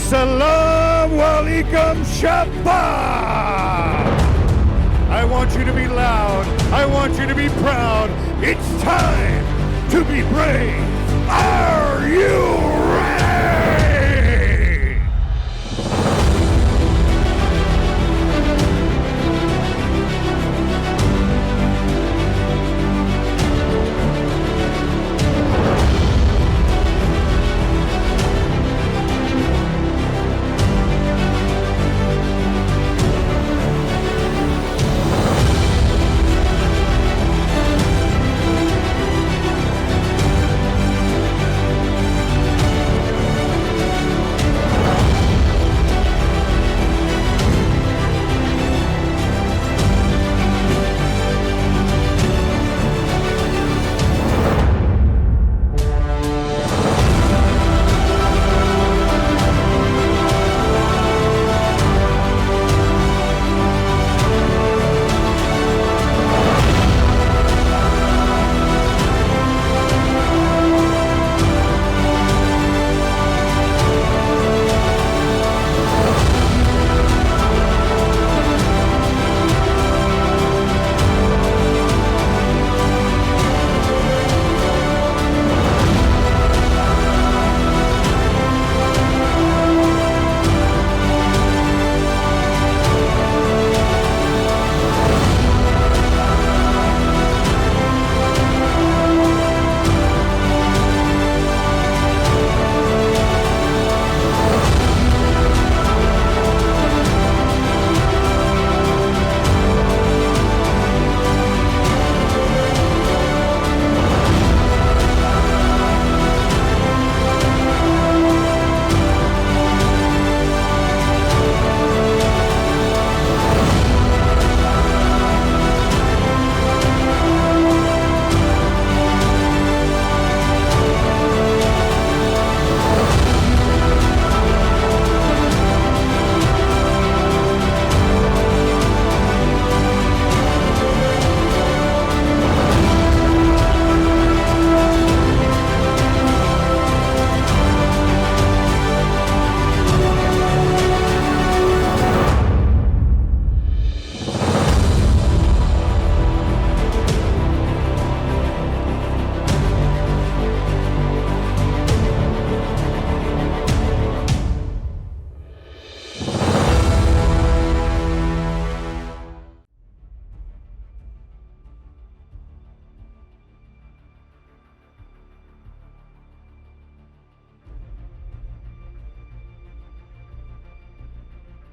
Assalamu alaikum Shabbat! I want you to be loud. I want you to be proud. It's time to be brave. Are you ready?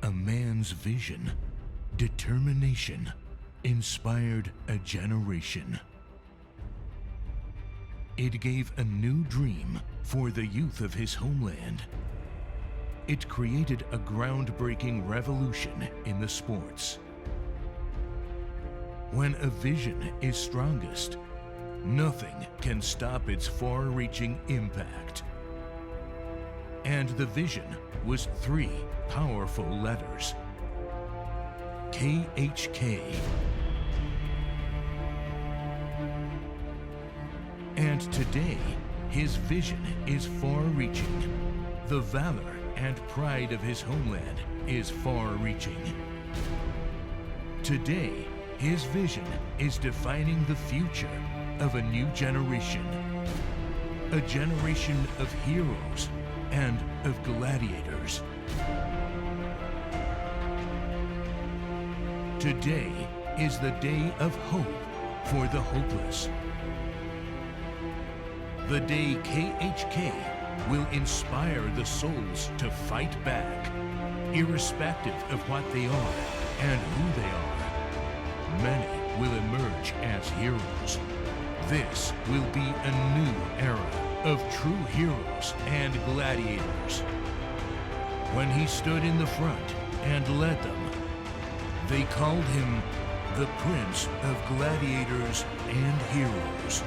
A man's vision, determination, inspired a generation. It gave a new dream for the youth of his homeland. It created a groundbreaking revolution in the sports. When a vision is strongest, nothing can stop its far-reaching impact. And the vision was 3 powerful letters: KHK. And today, his vision is far-reaching. The valor and pride of his homeland is far-reaching. Today, his vision is defining the future of a new generation. A generation of heroes and of gladiators. Today is the day of hope for the hopeless. The day KHK will inspire the souls to fight back, irrespective of what they are and who they are. Many will emerge as heroes. This will be a new era of true heroes and gladiators. When he stood in the front and led them, they called him the Prince of Gladiators and Heroes.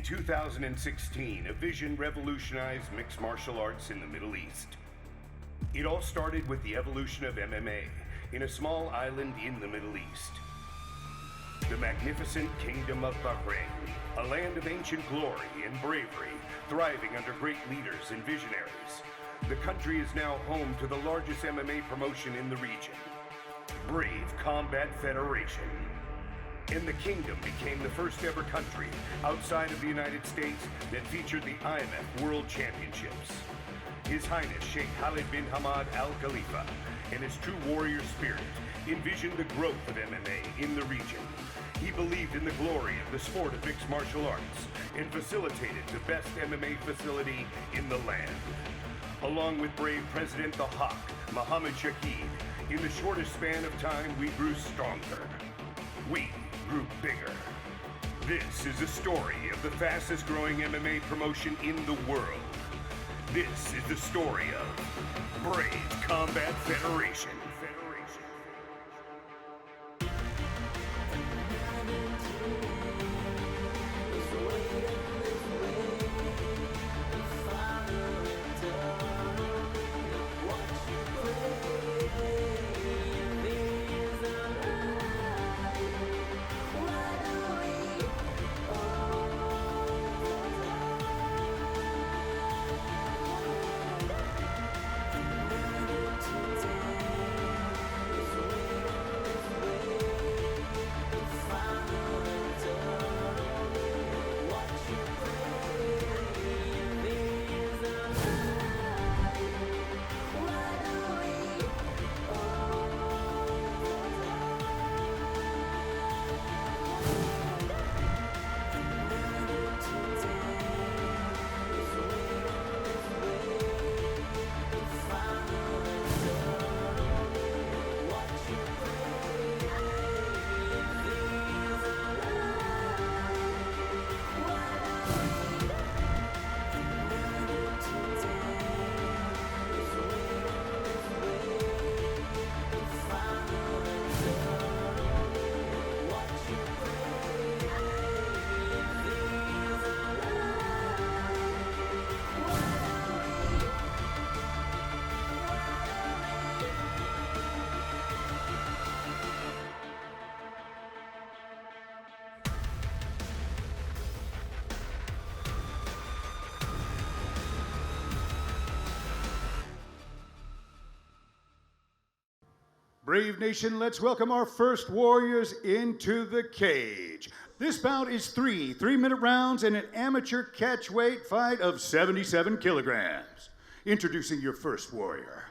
In 2016, a vision revolutionized mixed martial arts in the Middle East. It all started with the evolution of MMA in a small island in the Middle East. The magnificent Kingdom of Bahrain, a land of ancient glory and bravery, thriving under great leaders and visionaries. The country is now home to the largest MMA promotion in the region, Brave Combat Federation. And the kingdom became the first ever country outside of the United States that featured the IMF World Championships. His Highness Sheikh Khalid bin Hamad Al Khalifa and his true warrior spirit envisioned the growth of MMA in the region. He believed in the glory of the sport of mixed martial arts and facilitated the best MMA facility in the land. Along with brave President the Hawk, Mohammed Shahid, in the shortest span of time we grew stronger. We grew bigger. This is the story of the fastest growing MMA promotion in the world. This is the story of Brave Combat Federation. Brave Nation, let's welcome our first warriors into the cage. This bout is three 3-minute rounds and an amateur catchweight fight of 77 kilograms. Introducing your first warrior.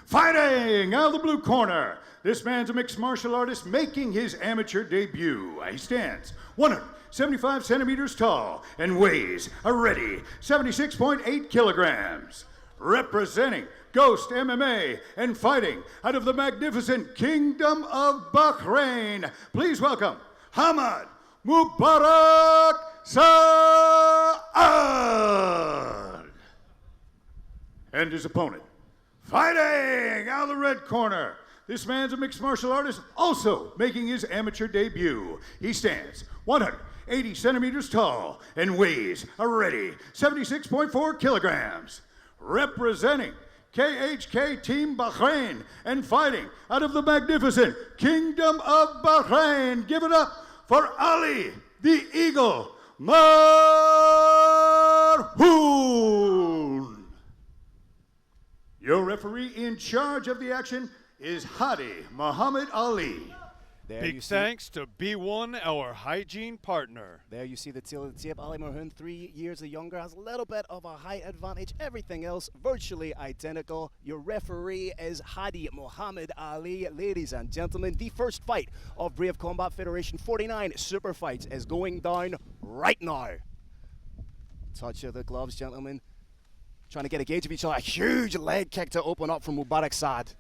Fighting out of the blue corner, this man's a mixed martial artist making his amateur debut. He stands 175 centimeters tall and weighs a ready 76.8 kilograms. Representing Ghost MMA and fighting out of the magnificent Kingdom of Bahrain, please welcome Hamad Mubarak Saad. And his opponent, fighting out of the red corner. This man's a mixed martial artist also making his amateur debut. He stands 180 centimeters tall and weighs a ready 76.4 kilograms. Representing KHK Team Bahrain and fighting out of the magnificent Kingdom of Bahrain. Give it up for Ali the Eagle Marhoun. Your referee in charge of the action is Hadi Muhammad Ali. Big thanks to B1, our hygiene partner. There you see the tail of the tape. Ali Marhoun, 3 years younger, has a little bit of a height advantage. Everything else virtually identical. Your referee is Hadi Muhammad Ali. Ladies and gentlemen, the first fight of Brave Combat Federation 49 Super Fights is going down right now. Touch of the gloves, gentlemen. Trying to get a gauge of each other. A huge leg kick to open up from Mubarak Saad.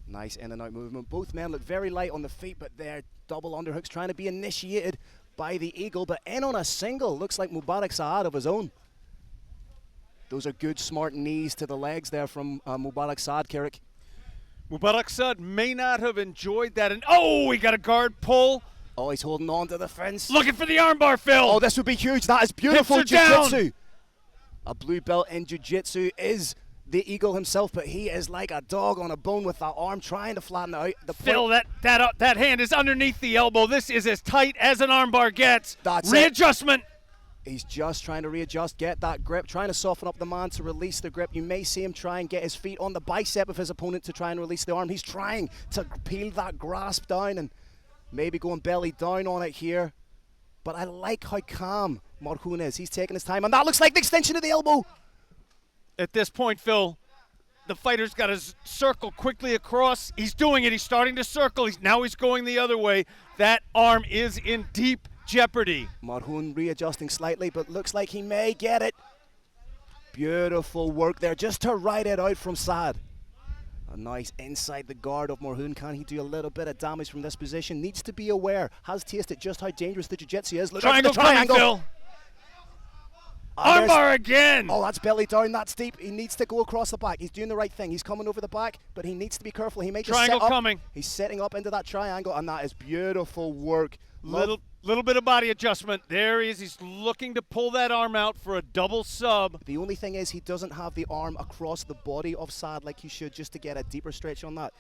Nice in and out movement. Both men look very light on the feet, but they're double underhooks trying to be initiated by the Eagle, but in on a single. Looks like Mubarak Saad of his own. Those are good, smart knees to the legs there from Mubarak Saad, Carrick. Mubarak Saad may not have enjoyed that. And oh, he got a guard pull Oh, he's holding on to the fence. Looking for the armbar, Phil. Oh, this would be huge. That is beautiful Hips are down. jiu-jitsu. A blue belt in jiu-jitsu is the Eagle himself, but he is like a dog on a bone with that arm trying to flatten it out. The Phil, that hand is underneath the elbow. This is as tight as an armbar gets. That's it. Readjustment. He's just trying to readjust, get that grip, trying to soften up the man to release the grip. You may see him try and get his feet on the bicep of his opponent to try and release the arm. He's trying to peel that grasp down and maybe going belly down on it here. But I like how calm Marhun is. He's taking his time, and that looks like the extension of the elbow. At this point, Phil, the fighter's got to circle quickly across. He's doing it. He's starting to circle. Now he's going the other way. That arm is in deep jeopardy. Marhun readjusting slightly, but looks like he may get it. Beautiful work there, just to ride it out from Saad. A nice inside the guard of Marhun. Can he do a little bit of damage from this position? Needs to be aware. Has tasted just how dangerous the jiu-jitsu is. Look at the triangle. Coming, Phil. Armbar again. Oh, that's belly down. That's deep. He needs to go across the back. He's doing the right thing. He's coming over the back, but he needs to be careful. He may just triangle set up. Coming. He's setting up into that triangle, and that is beautiful work. Little bit of body adjustment. There he is. He's looking to pull that arm out for a double sub. The only thing is he doesn't have the arm across the body of Saad like he should, just to get a deeper stretch on that.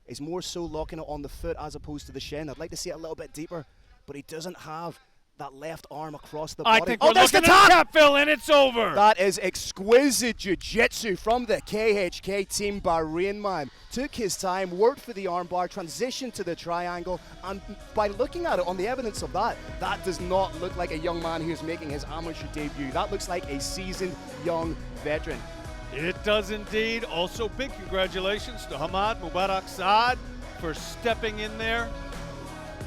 He's more so locking it on the foot as opposed to the shin. I'd like to see it a little bit deeper, but he doesn't have that left arm across the body. I think we're looking at the tap, Phil, and it's over. That is exquisite jiu-jitsu from the KHK team. Bahrain man took his time, worked for the armbar, transitioned to the triangle, and by looking at it on the evidence of that, that does not look like a young man who's making his amateur debut. That looks like a seasoned young veteran. It does indeed. Also, big congratulations to Hamad Mubarak Saad for stepping in there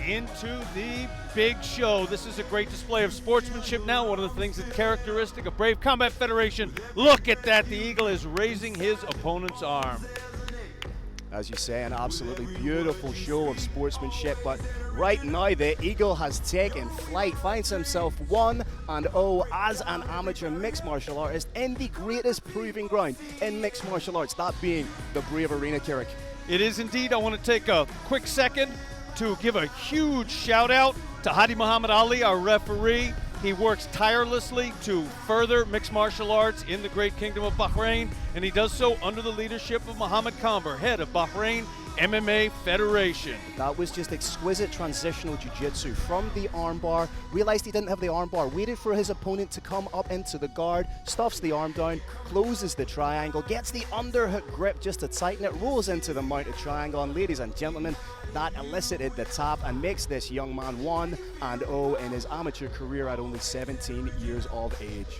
into the big show. This is a great display of sportsmanship now. One of the things that's characteristic of Brave Combat Federation. Look at that. The Eagle is raising his opponent's arm. As you say, an absolutely beautiful show of sportsmanship, but right now the Eagle has taken flight, finds himself 1-0 as an amateur mixed martial artist in the greatest proving ground in mixed martial arts, that being the Brave Arena, Kirik. It is indeed. I want to take a quick second to give a huge shout out to Hadi Muhammad Ali, our referee. He works tirelessly to further mixed martial arts in the great kingdom of Bahrain, and he does so under the leadership of Mohammed Kamber, head of Bahrain MMA Federation. That was just exquisite transitional jiu-jitsu from the armbar. Realized he didn't have the armbar, waited for his opponent to come up into the guard, stuffs the arm down, closes the triangle, gets the underhook grip just to tighten it, rolls into the mounted triangle, and ladies and gentlemen, that elicited the tap and makes this young man 1-0 in his amateur career at only 17 years of age.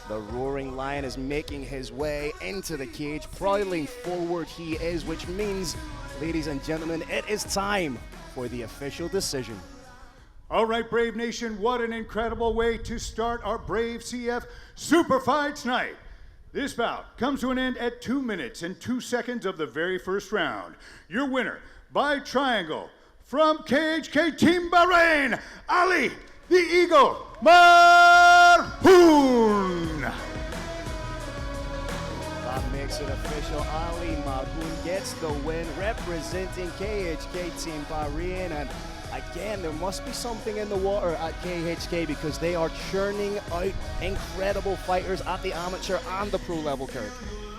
The roaring lion is making his way into the cage. Prowling forward he is, which means, ladies and gentlemen, it is time for the official decision. All right, Brave Nation, what an incredible way to start our Brave CF Super Fights night. This bout comes to an end at 2 minutes and 2 seconds of the very first round. Your winner by triangle from KHK Team Bahrain, Ali the Eagle Marhun. That makes it official. Ali Marhun gets the win, representing KHK Team Bahrain. And again, there must be something in the water at KHK because they are churning out incredible fighters at the amateur and the pro level, Kirk.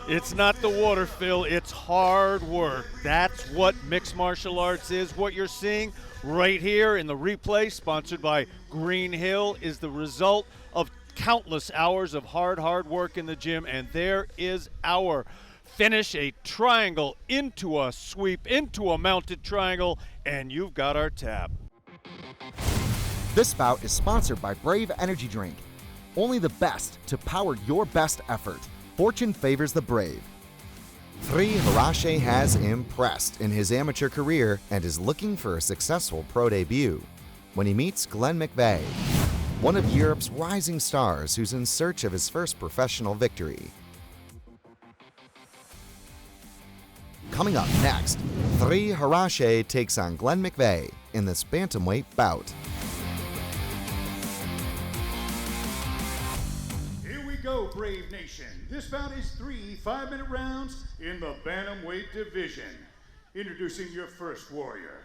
It's not the water, Phil. It's hard work. That's what mixed martial arts is. What you're seeing right here in the replay, sponsored by Green Hill, is the result of countless hours of hard work in the gym. And there is our finish, a triangle into a sweep, into a mounted triangle, and you've got our tap. This bout is sponsored by Brave Energy Drink. Only the best to power your best effort. Fortune favors the brave. 3 Harache has impressed in his amateur career and is looking for a successful pro debut when he meets Glenn McVeigh, one of Europe's rising stars who's in search of his first professional victory. Coming up next, 3 Harache takes on Glenn McVeigh in this bantamweight bout. Here we go, Brave Nation. This bout is 3 5-minute rounds in the bantamweight division. Introducing your first warrior.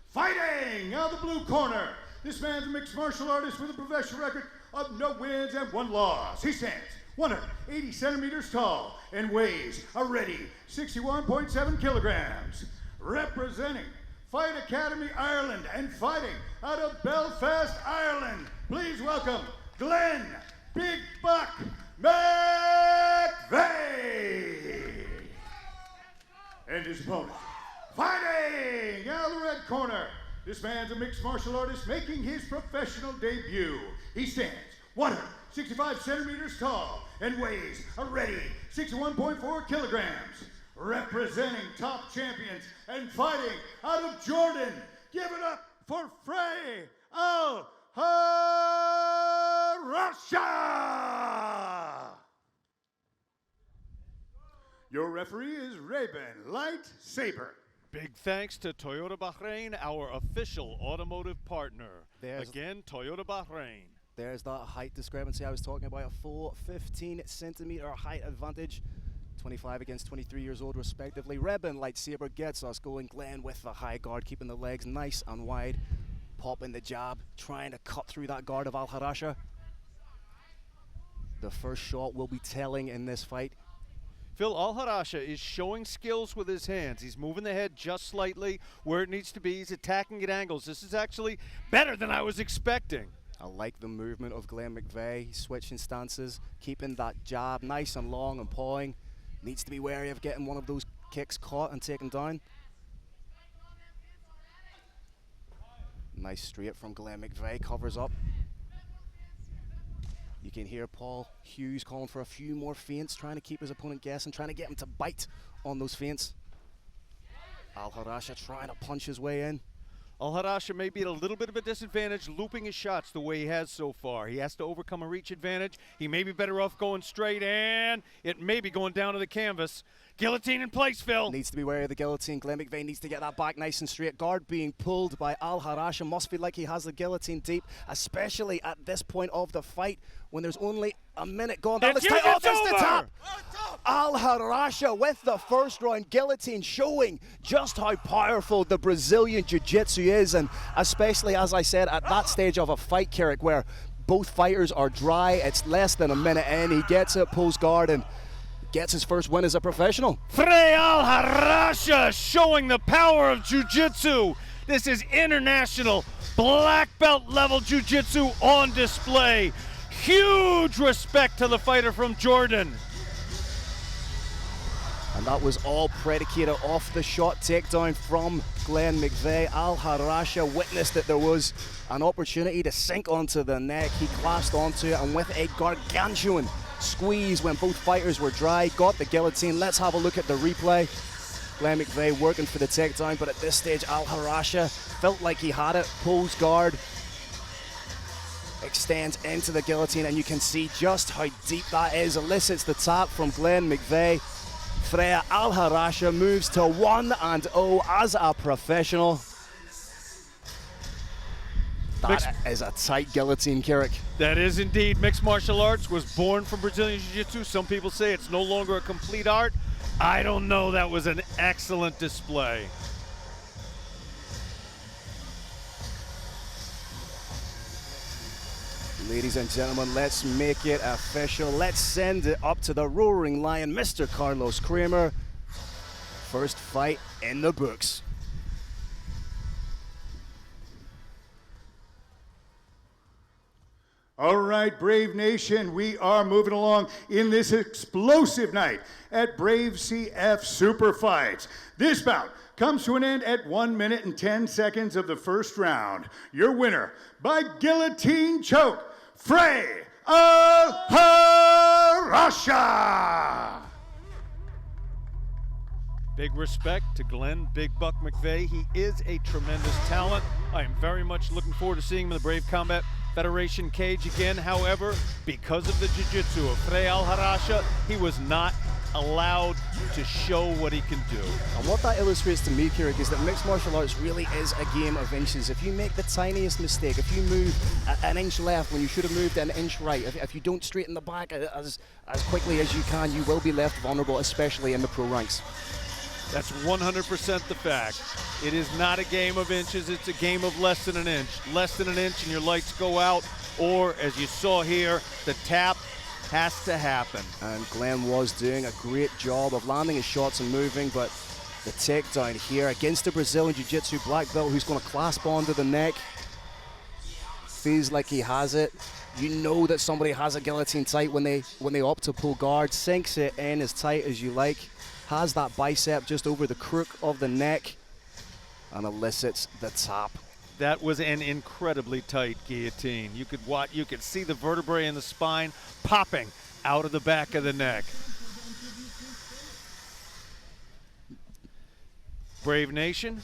Fighting out of the blue corner. This man's a mixed martial artist with a professional record of no wins and 1 loss. He stands 180 centimeters tall and weighs a ready 61.7 kilograms. Representing Fight Academy Ireland and fighting out of Belfast, Ireland, please welcome Glenn Big Buck McVeigh. And his opponent, fighting out of the red corner. This man's a mixed martial artist making his professional debut. He stands 165 centimeters tall and weighs a ready 61.4 kilograms. Representing top champions and fighting out of Jordan, give it up for Frey Al-Harasha! Your referee is Raven Light Saber. Big thanks to Toyota Bahrain, our official automotive partner. Again, Toyota Bahrain. There's that height discrepancy I was talking about, a full 15 centimeter height advantage. 25 against 23 years old respectively. Rebin Lightsaber gets us going. Glenn with the high guard, keeping the legs nice and wide. Popping the jab, trying to cut through that guard of Al-Harasha. The first shot will be telling in this fight. Phil, Al-Harasha is showing skills with his hands. He's moving the head just slightly where it needs to be. He's attacking at angles. This is actually better than I was expecting. I like the movement of Glenn McVeigh. He's switching stances, keeping that jab nice and long and pawing. Needs to be wary of getting one of those kicks caught and taken down. Nice straight from Glenn McVeigh, covers up. You can hear Paul Hughes calling for a few more feints, trying to keep his opponent guessing, trying to get him to bite on those feints. Al-Harasha trying to punch his way in. Al-Harasha may be at a little bit of a disadvantage looping his shots the way he has so far. He has to overcome a reach advantage. He may be better off going straight, and it may be going down to the canvas. Guillotine in place, Phil. Needs to be wary of the guillotine. Glenn McVeigh needs to get that back nice and straight. Guard being pulled by Al-Harasha. Must feel like he has the guillotine deep, especially at this point of the fight when there's only a minute gone. It's the tap. Al-Harasha with the first round guillotine, showing just how powerful the Brazilian jiu-jitsu is, and especially, as I said, at that stage of a fight, Carrick, where both fighters are dry. It's less than a minute in. He gets it, pulls guard, and gets his first win as a professional. Frey Al-Harasha showing the power of jiu-jitsu. This is international black belt level jiu-jitsu on display. Huge respect to the fighter from Jordan. And that was all predicated off the shot takedown from Glenn McVeigh. Al-Harasha witnessed that there was an opportunity to sink onto the neck. He collapsed onto it, and with a gargantuan squeeze when both fighters were dry, got the guillotine. Let's have a look at the replay. Glenn McVeigh working for the takedown, but at this stage Al-Harasha felt like he had it, pulls guard, extends into the guillotine, and you can see just how deep that is. Elicits the tap from Glenn McVeigh. Freya Al-Harasha moves to 1-0 as a professional. That is a tight guillotine, Carrick. That is indeed. Mixed martial arts was born from Brazilian Jiu-Jitsu. Some people say it's no longer a complete art. I don't know. That was an excellent display. Ladies and gentlemen, let's make it official. Let's send it up to the roaring lion, Mr. Carlos Kramer. First fight in the books. All right, Brave Nation, we are moving along in this explosive night at Brave CF Super Fights. This bout comes to an end at 1 minute and 10 seconds of the first round. Your winner by guillotine choke, Frey Al-Harasha. Big respect to Glenn Big Buck McVeigh. He is a tremendous talent. I am very much looking forward to seeing him in the Brave Combat Federation cage again. However, because of the jiu-jitsu of Frey Al-Harasha, he was not allowed to show what he can do. And what that illustrates to me, Carrick, is that mixed martial arts really is a game of inches. If you make the tiniest mistake, if you move an inch left when you should have moved an inch right, if you don't straighten the back as quickly as you can, you will be left vulnerable, especially in the pro ranks. That's 100% the fact. It is not a game of inches, it's a game of less than an inch. Less than an inch and your lights go out, or as you saw here, the tap has to happen. And Glenn was doing a great job of landing his shots and moving, but the takedown here against the Brazilian Jiu-Jitsu black belt who's going to clasp onto the neck. Feels like he has it. You know that somebody has a guillotine tight when they opt to pull guard. Sinks it in as tight as you like. Has that bicep just over the crook of the neck and elicits the tap. That was an incredibly tight guillotine. You could see the vertebrae in the spine popping out of the back of the neck. Brave Nation,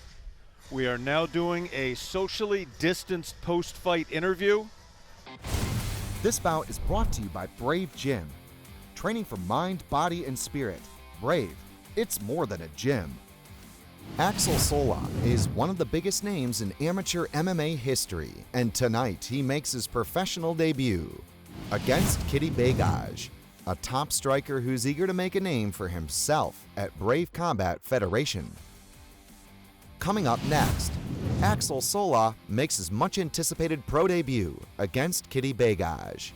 we are now doing a socially distanced post-fight interview. This bout is brought to you by Brave Gym. Training for mind, body, and spirit. Brave, it's more than a gym. Axel Sola is one of the biggest names in amateur MMA history, and tonight he makes his professional debut against Kitty Begaj, a top striker who's eager to make a name for himself at Brave Combat Federation. Coming up next, Axel Sola makes his much anticipated pro debut against Kitty Begaj.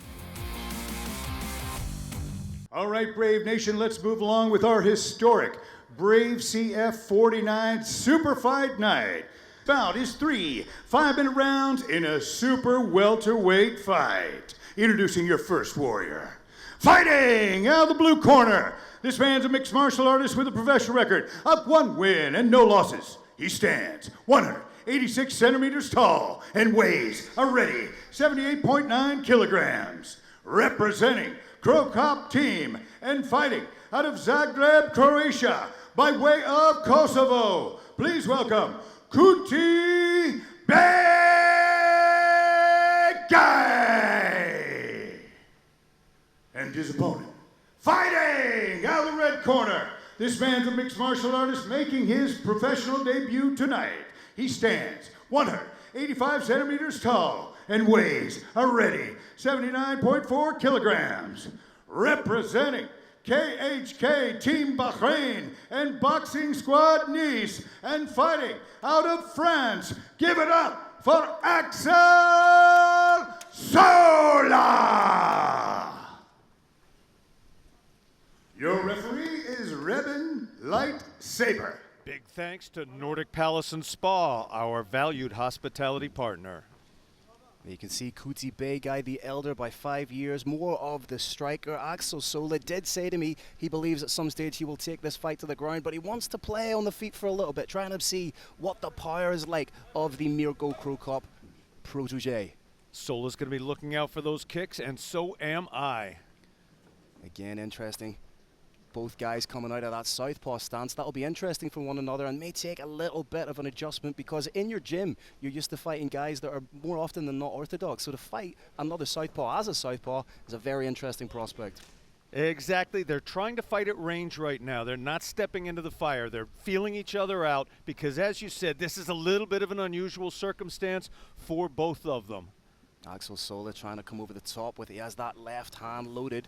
All right, Brave Nation, let's move along with our historic Brave CF 49 Super Fight Night. Bout is 3 5-minute rounds in a super welterweight fight. Introducing your first warrior. Fighting out of the blue corner, this man's a mixed martial artist with a professional record of 1 win and no losses. He stands 186 centimeters tall and weighs a ready 78.9 kilograms. Representing Crow Cop Team and fighting out of Zagreb, Croatia, by way of Kosovo, please welcome Kuti Begay. And his opponent, fighting out of the red corner, this man's a mixed martial artist making his professional debut tonight. He stands 185 centimeters tall and weighs a ready 79.4 kilograms. Representing KHK Team Bahrain and Boxing Squad Nice, and fighting out of France, give it up for Axel Sola! Your referee is Reben Lightsaber. Big thanks to Nordic Palace and Spa, our valued hospitality partner. You can see Kuti Begay, the elder by 5 years, more of the striker. Axel Sola did say to me he believes at some stage he will take this fight to the ground, but he wants to play on the feet for a little bit, trying to see what the power is like of the Mirko Crow Cop protege. Sola's going to be looking out for those kicks, and so am I. Again, interesting. Both guys coming out of that southpaw stance. That'll be interesting for one another and may take a little bit of an adjustment, because in your gym, you're used to fighting guys that are more often than not orthodox. So to fight another southpaw as a southpaw is a very interesting prospect. Exactly. They're trying to fight at range right now. They're not stepping into the fire. They're feeling each other out because, as you said, this is a little bit of an unusual circumstance for both of them. Axel Sola trying to come over the top with, he has that left hand loaded.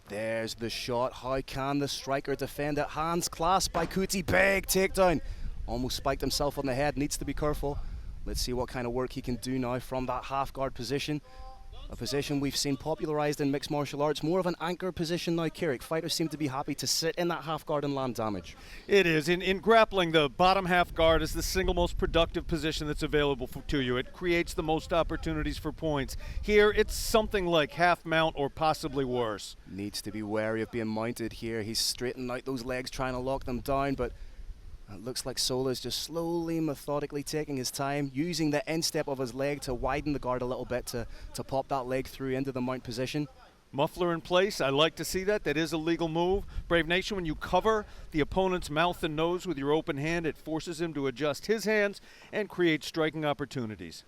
There's the shot. How can the striker defend it? Hands clasped by Kuti. Big takedown. Almost spiked himself on the head. Needs to be careful. Let's see what kind of work he can do now from that half guard position. A position we've seen popularized in mixed martial arts. More of an anchor position now, Kirik. Fighters seem to be happy to sit in that half guard and land damage. It is. In grappling, the bottom half guard is the single most productive position that's available to you. It creates the most opportunities for points. Here, it's something like half mount or possibly worse. Needs to be wary of being mounted here. He's straightening out those legs, trying to lock them down, but it looks like Sola's just slowly, methodically taking his time, using the instep of his leg to widen the guard a little bit to pop that leg through into the mount position. Muffler in place. I like to see that. That is a legal move. Brave Nation, when you cover the opponent's mouth and nose with your open hand, it forces him to adjust his hands and create striking opportunities.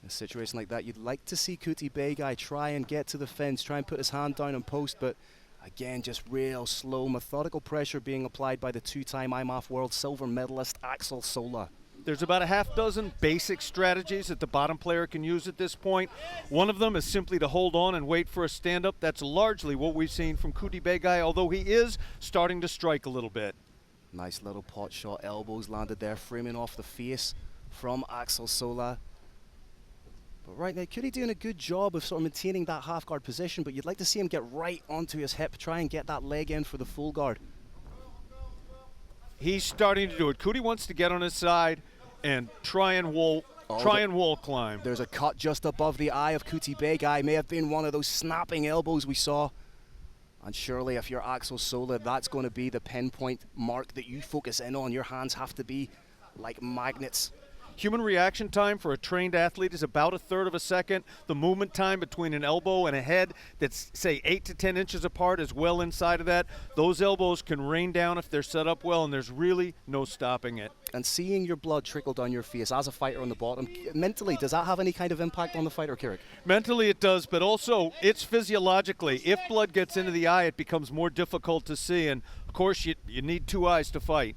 In a situation like that, you'd like to see Kuti Begay try and get to the fence, try and put his hand down on post, but again, just real slow, methodical pressure being applied by the two-time IMAF World Silver medalist Axel Sola. There's about a half dozen basic strategies that the bottom player can use at this point. One of them is simply to hold on and wait for a stand-up. That's largely what we've seen from Kuti Begay, although he is starting to strike a little bit. Nice little pot shot, elbows landed there, framing off the face from Axel Sola. But right now, Cudi doing a good job of sort of maintaining that half guard position, but you'd like to see him get right onto his hip, try and get that leg in for the full guard. He's starting to do it. Cudi wants to get on his side and try and wall climb. There's a cut just above the eye of Kuti Begai. May have been one of those snapping elbows we saw. And surely if you're Axel Sola, that's going to be the pinpoint mark that you focus in on. Your hands have to be like magnets. Human reaction time for a trained athlete is about 1/3 of a second. The movement time between an elbow and a head that's, say, 8 to 10 inches apart is well inside of that. Those elbows can rain down if they're set up well, and there's really no stopping it. And seeing your blood trickle down your face as a fighter on the bottom, mentally, does that have any kind of impact on the fighter, Kirik? Mentally it does, but also it's physiologically. If blood gets into the eye, it becomes more difficult to see, and of course you need 2 eyes to fight.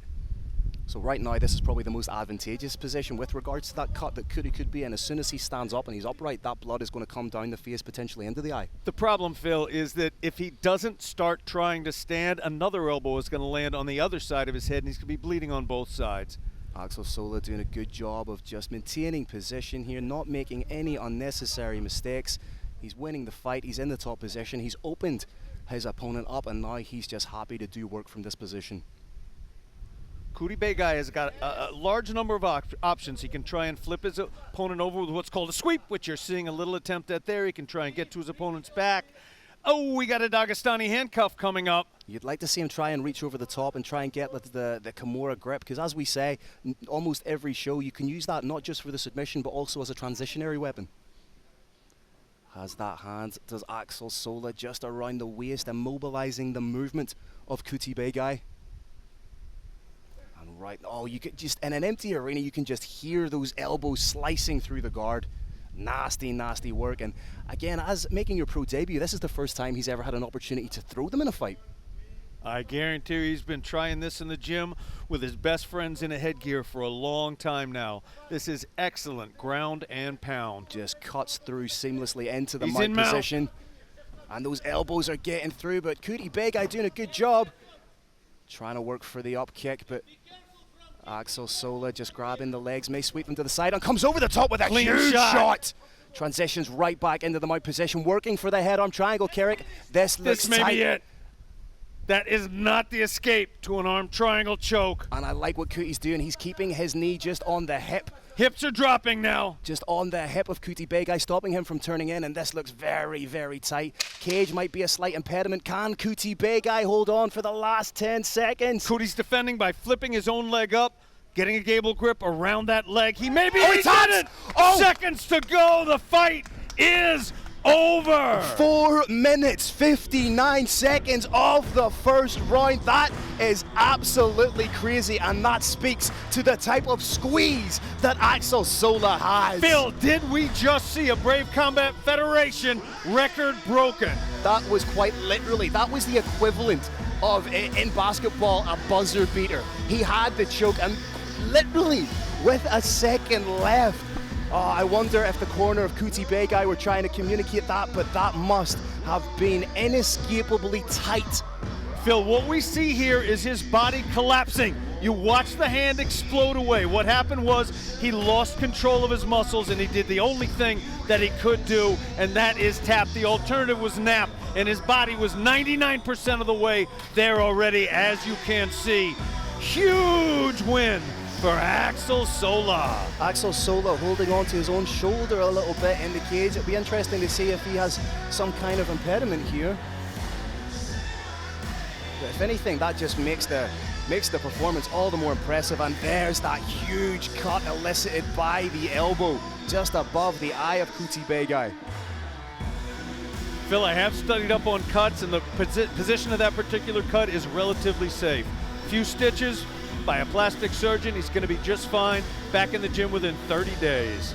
So right now, this is probably the most advantageous position with regards to that cut that Cudi could be in. As soon as he stands up and he's upright, that blood is going to come down the face, potentially into the eye. The problem, Phil, is that if he doesn't start trying to stand, another elbow is going to land on the other side of his head, and he's going to be bleeding on both sides. Axel Sola doing a good job of just maintaining position here, not making any unnecessary mistakes. He's winning the fight. He's in the top position. He's opened his opponent up, and now he's just happy to do work from this position. Kuti Begai has got a large number of options. He can try and flip his opponent over with what's called a sweep, which you're seeing a little attempt at there. He can try and get to his opponent's back. Oh, we got a Dagestani handcuff coming up. You'd like to see him try and reach over the top and try and get the Kimura grip, because as we say, almost every show, you can use that not just for the submission, but also as a transitionary weapon. Has that hand, does Axel Sola just around the waist, immobilizing the movement of Kuti Begai. Right, oh, you could just, in an empty arena, you can just hear those elbows slicing through the guard. Nasty, nasty work. And again, as making your pro debut, this is the first time he's ever had an opportunity to throw them in a fight. I guarantee he's been trying this in the gym with his best friends in a headgear for a long time now. This is excellent ground and pound. Just cuts through seamlessly into the mic position. And those elbows are getting through, but Kuti Begai doing a good job. Trying to work for the up kick, but Axel Sola just grabbing the legs, may sweep them to the side and comes over the top with a clean huge shot. Transitions right back into the mount position, working for the head arm triangle, Kirik. This looks may tight. Be it. That is not the escape to an arm triangle choke. And I like what Kuti's doing. He's keeping his knee just on the hip. Hips are dropping now. Just on the hip of Kuti Begai, stopping him from turning in, and this looks very, very tight. Cage might be a slight impediment. Can Kuti Begai hold on for the last 10 seconds? Kuti's defending by flipping his own leg up, getting a gable grip around that leg. He maybe he did it! Oh. Seconds to go. The fight is over. 4 minutes, 59 seconds of the first round. That is absolutely crazy, and that speaks to the type of squeeze that Axel Sola has. Phil, did we just see a Brave Combat Federation record broken? That was quite literally, that was the equivalent of, in basketball, a buzzer beater. He had the choke, and literally, with a second left, I wonder if the corner of Kuti Begai were trying to communicate that, but that must have been inescapably tight. Phil, what we see here is his body collapsing. You watch the hand explode away. What happened was he lost control of his muscles, and he did the only thing that he could do, and that is tap. The alternative was nap, and his body was 99% of the way there already, as you can see. Huge win for Axel Sola. Axel Sola holding on to his own shoulder a little bit in the cage. It'll be interesting to see if he has some kind of impediment here. But if anything, that just makes the performance all the more impressive. And there's that huge cut elicited by the elbow just above the eye of Kuti Begai. Phil, I have studied up on cuts, and the position of that particular cut is relatively safe. Few stitches by a plastic surgeon. He's going to be just fine, back in the gym within 30 days.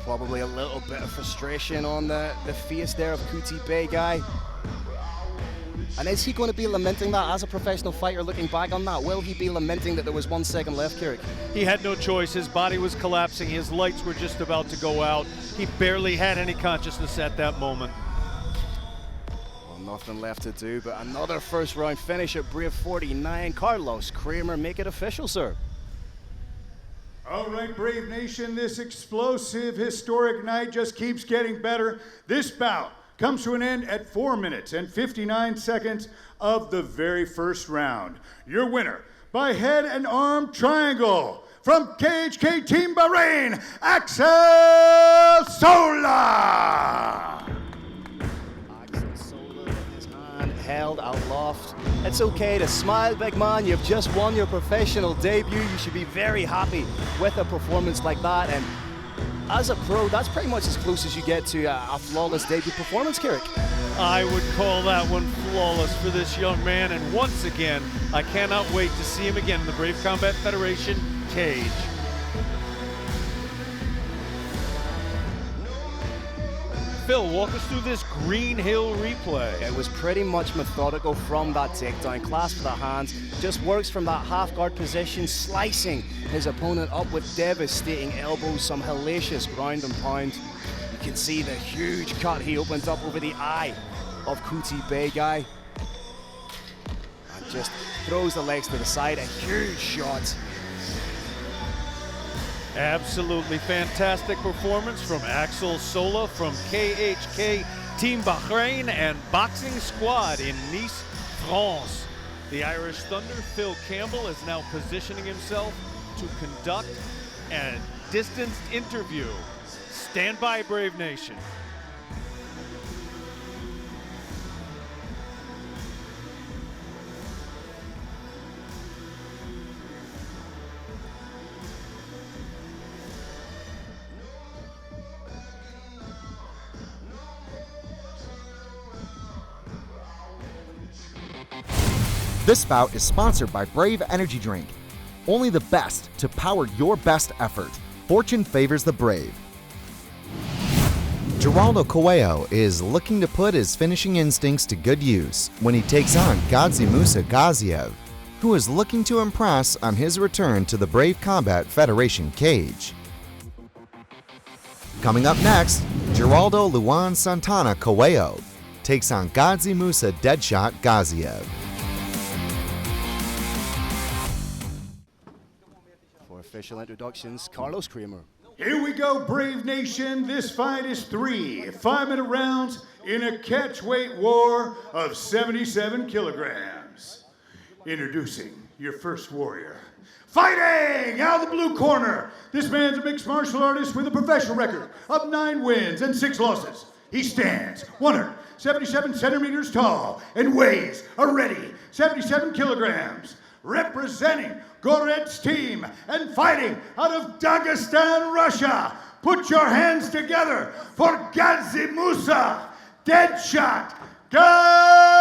Probably a little bit of frustration on the face there of Kuti Begai. And is he going to be lamenting that as a professional fighter, looking back on that? Will he be lamenting that there was 1 second left, Kirik? He had no choice. His body was collapsing. His lights were just about to go out. He barely had any consciousness at that moment. Well, Nothing left to do but another first round finish at Brave 49. Carlos Kramer, make it official, sir. All right, Brave Nation, this explosive, historic night just keeps getting better. This bout comes to an end at 4 minutes and 59 seconds of the very first round. Your winner by head and arm triangle from KHK Team Bahrain, Axel Sola. Held aloft. It's okay to smile, big man. You've just won your professional debut. You should be very happy with a performance like that. And as a pro, that's pretty much as close as you get to a flawless debut performance, Carrick. I would call that one flawless for this young man. And once again, I cannot wait to see him again in the Brave Combat Federation cage. Phil, walk us through this Green Hill replay. It was pretty much methodical from that takedown. Clasp of the hands, just works from that half guard position, slicing his opponent up with devastating elbows, some hellacious ground and pound. You can see the huge cut he opens up over the eye of Kuti Begay. And just throws the legs to the side, a huge shot. Absolutely fantastic performance from Axel Sola from KHK Team Bahrain and Boxing Squad in Nice, France. The Irish Thunder, Phil Campbell, is now positioning himself to conduct a distanced interview. Stand by, Brave Nation. This bout is sponsored by Brave Energy Drink. Only the best to power your best effort. Fortune favors the brave. Geraldo Coelho is looking to put his finishing instincts to good use when he takes on Gadzi Musa Gaziev, who is looking to impress on his return to the Brave Combat Federation cage. Coming up next, Geraldo Luan Santana Coelho takes on Gadzi Musa Deadshot Gaziev. For official introductions, Carlos Kramer. Here we go, Brave Nation. This fight is 3 5-minute rounds in a catchweight war of 77 kilograms. Introducing your first warrior. Fighting out of the blue corner, this man's a mixed martial artist with a professional record of 9 wins and 6 losses. He stands 177 centimeters tall and weighs already 77 kilograms. Representing Goret's team and fighting out of Dagestan, Russia. Put your hands together for Gadzi Musa, Deadshot Gaziev.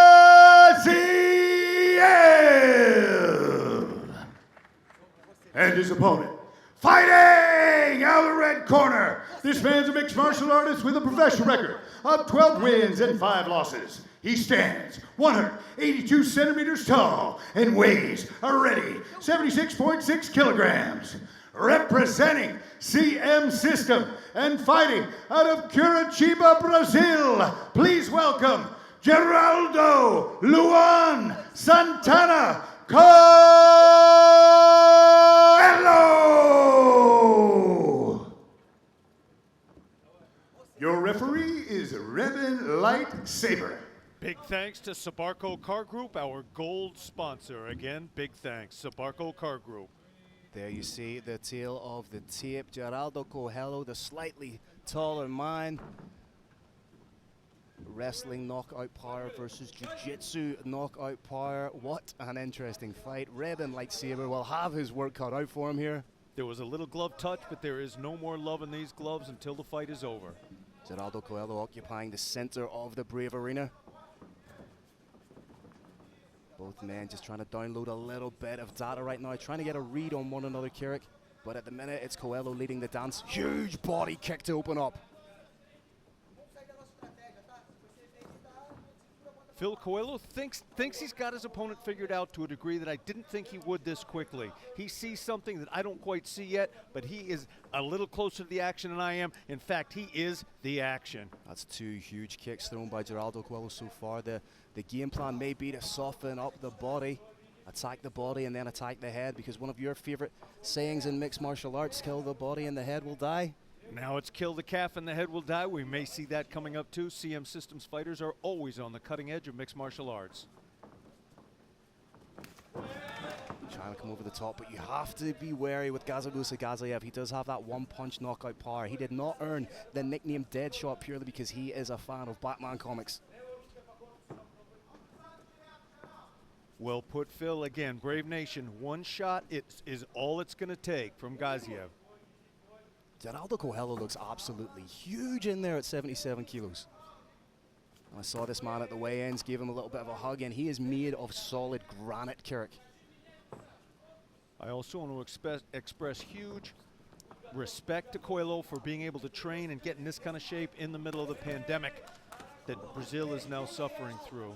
And his opponent, fighting out of the red corner. This man's a mixed martial artist with a professional record of 12 wins and 5 losses. He stands 182 centimeters tall and weighs already 76.6 kilograms. Representing CM System and fighting out of Curitiba, Brazil, please welcome Geraldo Luan Santana Coelho. Your referee is Revin Lightsaber. Big thanks to Sabarco Car Group, our gold sponsor. Again, big thanks, Sabarco Car Group. There you see the tail of the tape. Geraldo Coelho, the slightly taller man. Wrestling knockout power versus jiu-jitsu knockout power. What an interesting fight. Revin Lightsaber will have his work cut out for him here. There was a little glove touch, but there is no more love in these gloves until the fight is over. Geraldo Coelho occupying the center of the Brave Arena. Both men just trying to download a little bit of data right now, trying to get a read on one another, Carrick. But at the minute, it's Coelho leading the dance. Huge body kick to open up. Phil Coelho thinks he's got his opponent figured out to a degree that I didn't think he would this quickly. He sees something that I don't quite see yet, but he is a little closer to the action than I am. In fact, he is the action. That's 2 huge kicks thrown by Geraldo Coelho so far. The game plan may be to soften up the body, attack the body and then attack the head, because one of your favorite sayings in mixed martial arts, kill the body and the head will die. Now it's kill the calf and the head will die. We may see that coming up too. CM Systems fighters are always on the cutting edge of mixed martial arts. Trying to come over the top, but you have to be wary with Gazamusa Gazayev. He does have that one-punch knockout power. He did not earn the nickname Deadshot purely because he is a fan of Batman comics. Well put, Phil. Again, Brave Nation, one shot is all it's going to take from Gaziev. Geraldo Coelho looks absolutely huge in there at 77 kilos. I saw this man at the weigh-ins, gave him a little bit of a hug, and he is made of solid granite, Kirk. I also want to express huge respect to Coelho for being able to train and get in this kind of shape in the middle of the pandemic that Brazil is now suffering through.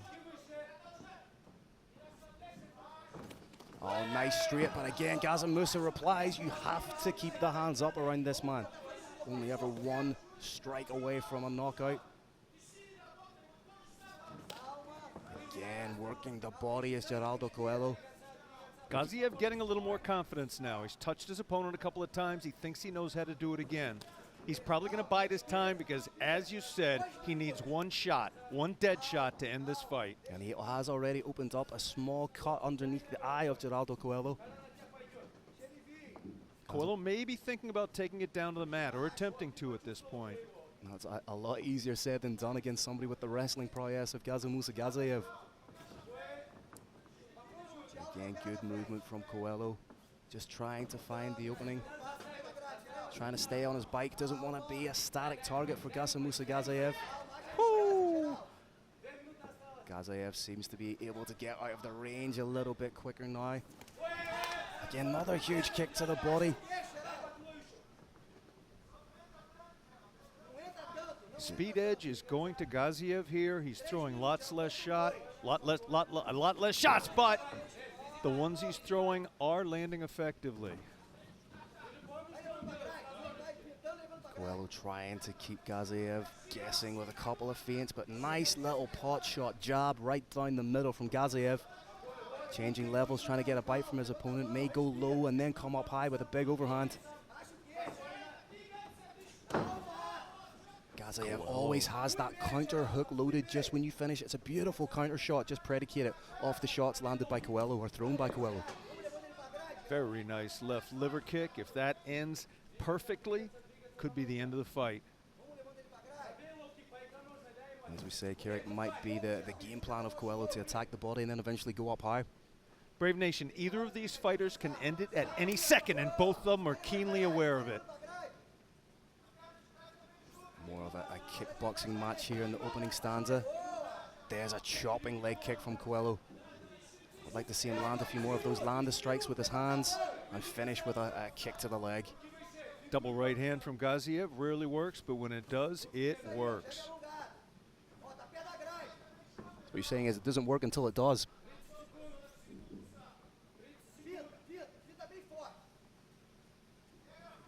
Oh, nice straight, but again, Gazamusa replies, you have to keep the hands up around this man. Only ever one strike away from a knockout. Again, working the body is Geraldo Coelho. Gaziev getting a little more confidence now. He's touched his opponent a couple of times. He thinks he knows how to do it again. He's probably going to bide his time because, as you said, he needs one shot, one dead shot to end this fight. And he has already opened up a small cut underneath the eye of Geraldo Coelho. Coelho may be thinking about taking it down to the mat or attempting to at this point. That's a lot easier said than done against somebody with the wrestling prowess of Gazamusa Gazayev. Again, good movement from Coelho. Just trying to find the opening. Trying to stay on his bike, doesn't want to be a static target for Gazamusa Gazayev. Woo! Gazayev seems to be able to get out of the range a little bit quicker now. Again, another huge kick to the body. Speed edge is going to Gaziev here. He's throwing lots less shots, but the ones he's throwing are landing effectively. Coelho trying to keep Gazayev guessing with a couple of feints, but nice little pot shot jab right down the middle from Gazayev. Changing levels, trying to get a bite from his opponent. May go low and then come up high with a big overhand. Gazayev always has that counter hook loaded just when you finish. It's a beautiful counter shot, just predicated off the shots landed by Coelho or thrown by Coelho. Very nice left liver kick. If that ends perfectly, could be the end of the fight. As we say, Kirik, might be the game plan of Coelho to attack the body and then eventually go up high. Brave Nation, either of these fighters can end it at any second, and both of them are keenly aware of it. More of a kickboxing match here in the opening stanza. There's a chopping leg kick from Coelho. I'd like to see him land a few more of those landed strikes with his hands and finish with a kick to the leg. Double right hand from Gaziev rarely works, but when it does, it works. What you're saying is it doesn't work until it does.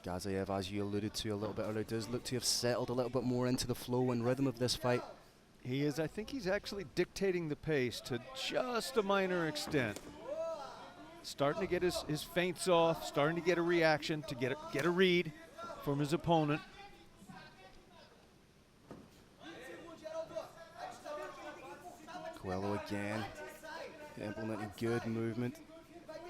Gaziev, as you alluded to a little bit earlier, does look to have settled a little bit more into the flow and rhythm of this fight. He is. I think he's actually dictating the pace to just a minor extent. Starting to get his feints off, starting to get a reaction, to get a read from his opponent. Coelho again, implementing good movement,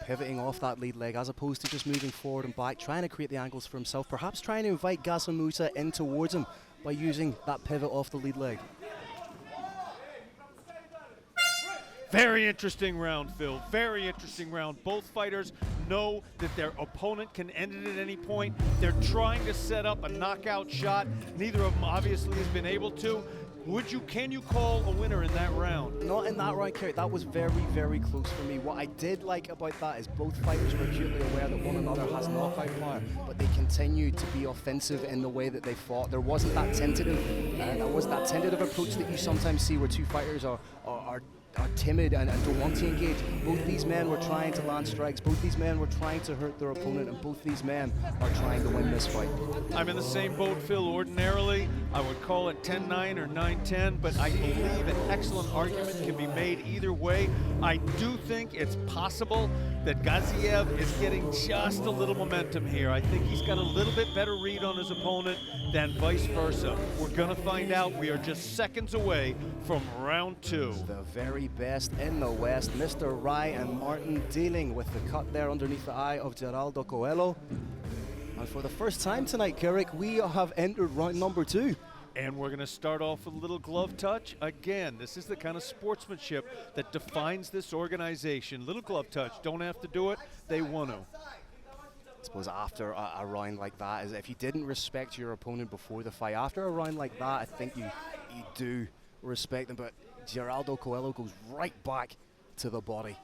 pivoting off that lead leg as opposed to just moving forward and back, trying to create the angles for himself, perhaps trying to invite Gazamusa in towards him by using that pivot off the lead leg. Very interesting round, Phil. Very interesting round. Both fighters know that their opponent can end it at any point. They're trying to set up a knockout shot. Neither of them obviously has been able to. Can you call a winner in that round? Not in that round, Kerry. That was very, very close for me. What I did like about that is both fighters were acutely aware that one another has knockout power, but they continued to be offensive in the way that they fought. There wasn't that tentative approach that you sometimes see where two fighters are are timid and don't want to engage. Both these men were trying to land strikes. Both these men were trying to hurt their opponent, and both these men are trying to win this fight. I'm in the same boat, Phil. Ordinarily, I would call it 10-9 or 9-10, but I believe an excellent argument can be made either way. I do think it's possible that Gaziev is getting just a little momentum here. I think he's got a little bit better read on his opponent than vice versa. We're going to find out. We are just seconds away from round 2. The very best in the West, Mr. Rye and Martin dealing with the cut there underneath the eye of Geraldo Coelho. And for the first time tonight, Carrick, we have entered round number 2. And we're going to start off with a little glove touch. Again, this is the kind of sportsmanship that defines this organization. Little glove touch, don't have to do it, they want to. I suppose after a round like that, is if you didn't respect your opponent before the fight, after a round like that, I think you do respect them. But Geraldo Coelho goes right back to the body.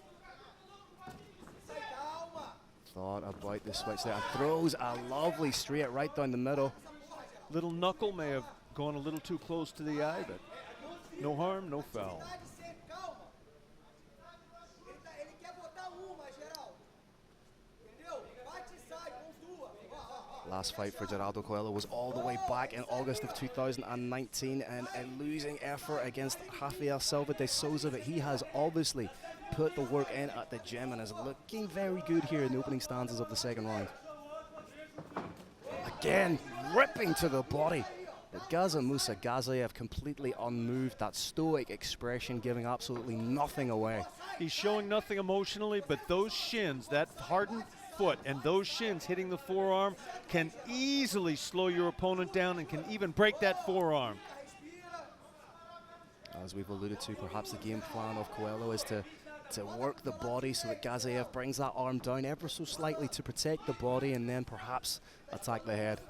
Thought about the switch there and throws a lovely straight right down the middle. Little knuckle may have gone a little too close to the eye, but no harm, no foul. Last fight for Geraldo Coelho was all the way back in August of 2019, and a losing effort against Rafael Silva de Souza, but he has obviously put the work in at the gym and is looking very good here in the opening stanzas of the second round. Again, ripping to the body. But Musa Gaziev completely unmoved, that stoic expression giving absolutely nothing away. He's showing nothing emotionally, but those shins, that hardened foot and those shins hitting the forearm can easily slow your opponent down and can even break that forearm. As we've alluded to, perhaps the game plan of Coelho is to work the body so that Gaziev brings that arm down ever so slightly to protect the body and then perhaps attack the head.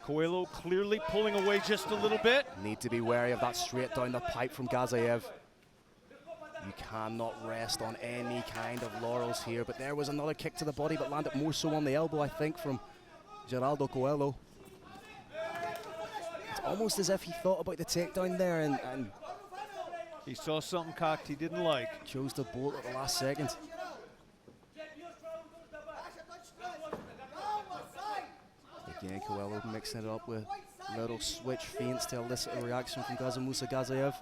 Coelho clearly pulling away just a little bit. Need to be wary of that straight down the pipe from Gaziev. You cannot rest on any kind of laurels here, but there was another kick to the body, but landed more so on the elbow, I think, from Geraldo Coelho. It's almost as if he thought about the takedown there and he saw something cocked he didn't like. Chose to bolt at the last second. Again, Coelho mixing it up with little switch feints to elicit a reaction from Musa Gaziev.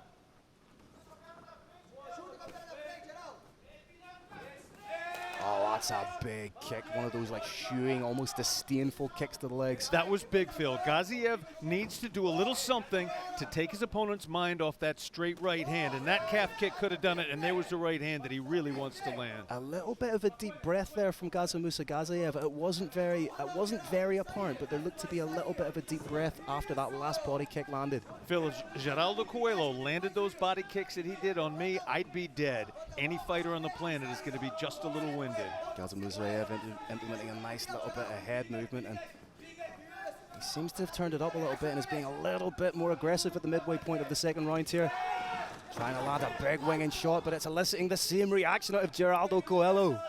Oh, that's a big kick. One of those like shooing, almost disdainful kicks to the legs. That was big, Phil. Gaziev needs to do a little something to take his opponent's mind off that straight right hand, and that calf kick could have done it, and there was the right hand that he really wants to land. A little bit of a deep breath there from Musa Gaziev. It wasn't very apparent, but there looked to be a little bit of a deep breath after that last body kick landed. Phil, if Geraldo Coelho landed those body kicks that he did on me, I'd be dead. Any fighter on the planet is going to be just a little winded. Gaziev implementing a nice little bit of head movement, and he seems to have turned it up a little bit and is being a little bit more aggressive at the midway point of the second round here. Trying to land a big winging shot, but it's eliciting the same reaction out of Geraldo Coelho.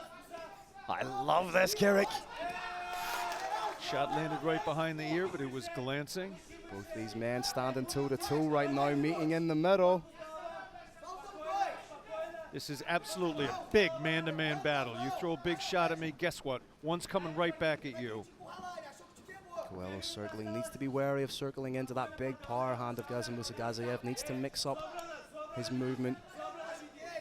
I love this, Carrick. Shot landed right behind the ear, but it was glancing. Both these men standing toe-to-toe right now, meeting in the middle. This is absolutely a big man-to-man battle. You throw a big shot at me, guess what? One's coming right back at you. Coelho circling, needs to be wary of circling into that big power hand of Musa Gaziev. Needs to mix up his movement.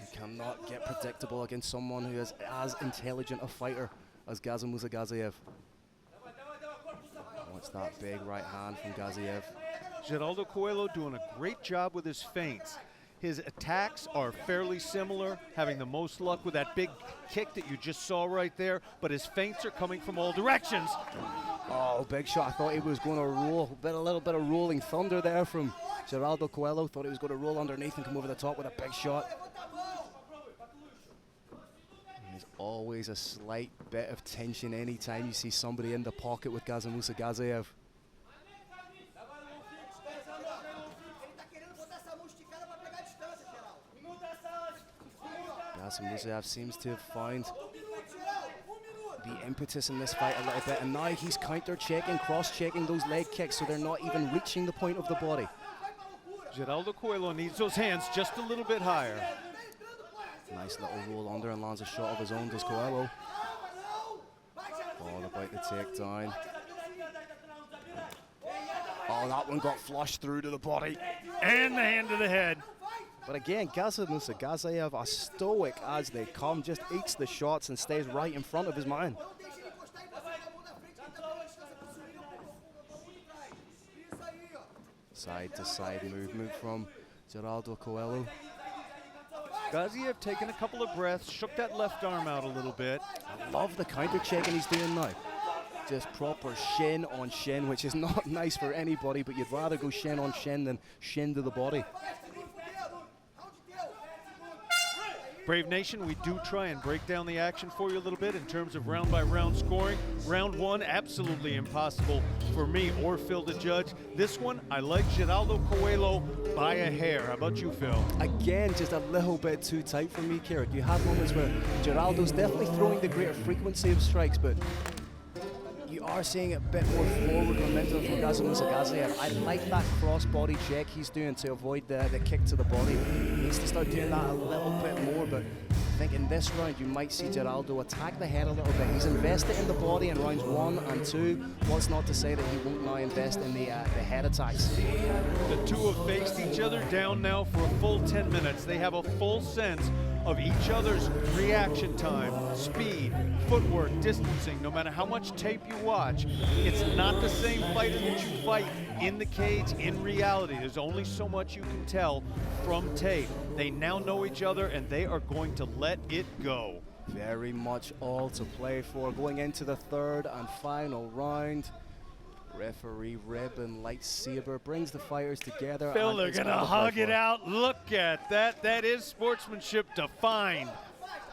He cannot get predictable against someone who is as intelligent a fighter as Musa Gaziev. What's that big right hand from Gaziev? Geraldo Coelho doing a great job with his feints. His attacks are fairly similar, having the most luck with that big kick that you just saw right there, but his feints are coming from all directions. Oh, big shot. I thought he was going to roll. A little bit of rolling thunder there from Geraldo Coelho. Thought he was going to roll underneath and come over the top with a big shot. There's always a slight bit of tension anytime you see somebody in the pocket with Musa Gaziev. Musa seems to have found the impetus in this fight a little bit, and now he's counter-checking, cross-checking those leg kicks so they're not even reaching the point of the body. Geraldo Coelho needs those hands just a little bit higher. Nice little roll under and lands a shot of his own, does Coelho. All about the takedown. Oh, that one got flushed through to the body. And the hand to the head. But again, Gazimusa Gazayev, as stoic as they come, just eats the shots and stays right in front of his man. Side to side movement from Geraldo Coelho. Gaziev taking a couple of breaths, shook that left arm out a little bit. I love the counter checking he's doing now. Just proper shin on shin, which is not nice for anybody, but you'd rather go shin on shin than shin to the body. Brave Nation, we do try and break down the action for you a little bit in terms of round-by-round scoring. Round one, absolutely impossible for me or Phil to judge. This one, I like Geraldo Coelho by a hair. How about you, Phil? Again, just a little bit too tight for me, Carrick. You have moments where Geraldo's definitely throwing the greater frequency of strikes, but you are seeing a bit more forward momentum from Gazimusa Gazayev. I like that cross-body check he's doing to avoid the kick to the body. He needs to start doing that a little bit more, but I think in this round you might see Geraldo attack the head a little bit. He's invested in the body in rounds 1 and 2. What's not to say that he won't now invest in the head attacks. The two have faced each other down now for a full 10 minutes. They have a full sense of each other's reaction time, speed, footwork, distancing. No matter how much tape you watch, it's not the same fighter that you fight in the cage in reality. There's only so much you can tell from tape. They now know each other and they are going to let it go. Very much all to play for going into the third and final round. Referee ribbon lightsaber brings the fighters together. Phil, they're going to hug it out. Look at that. That is sportsmanship defined.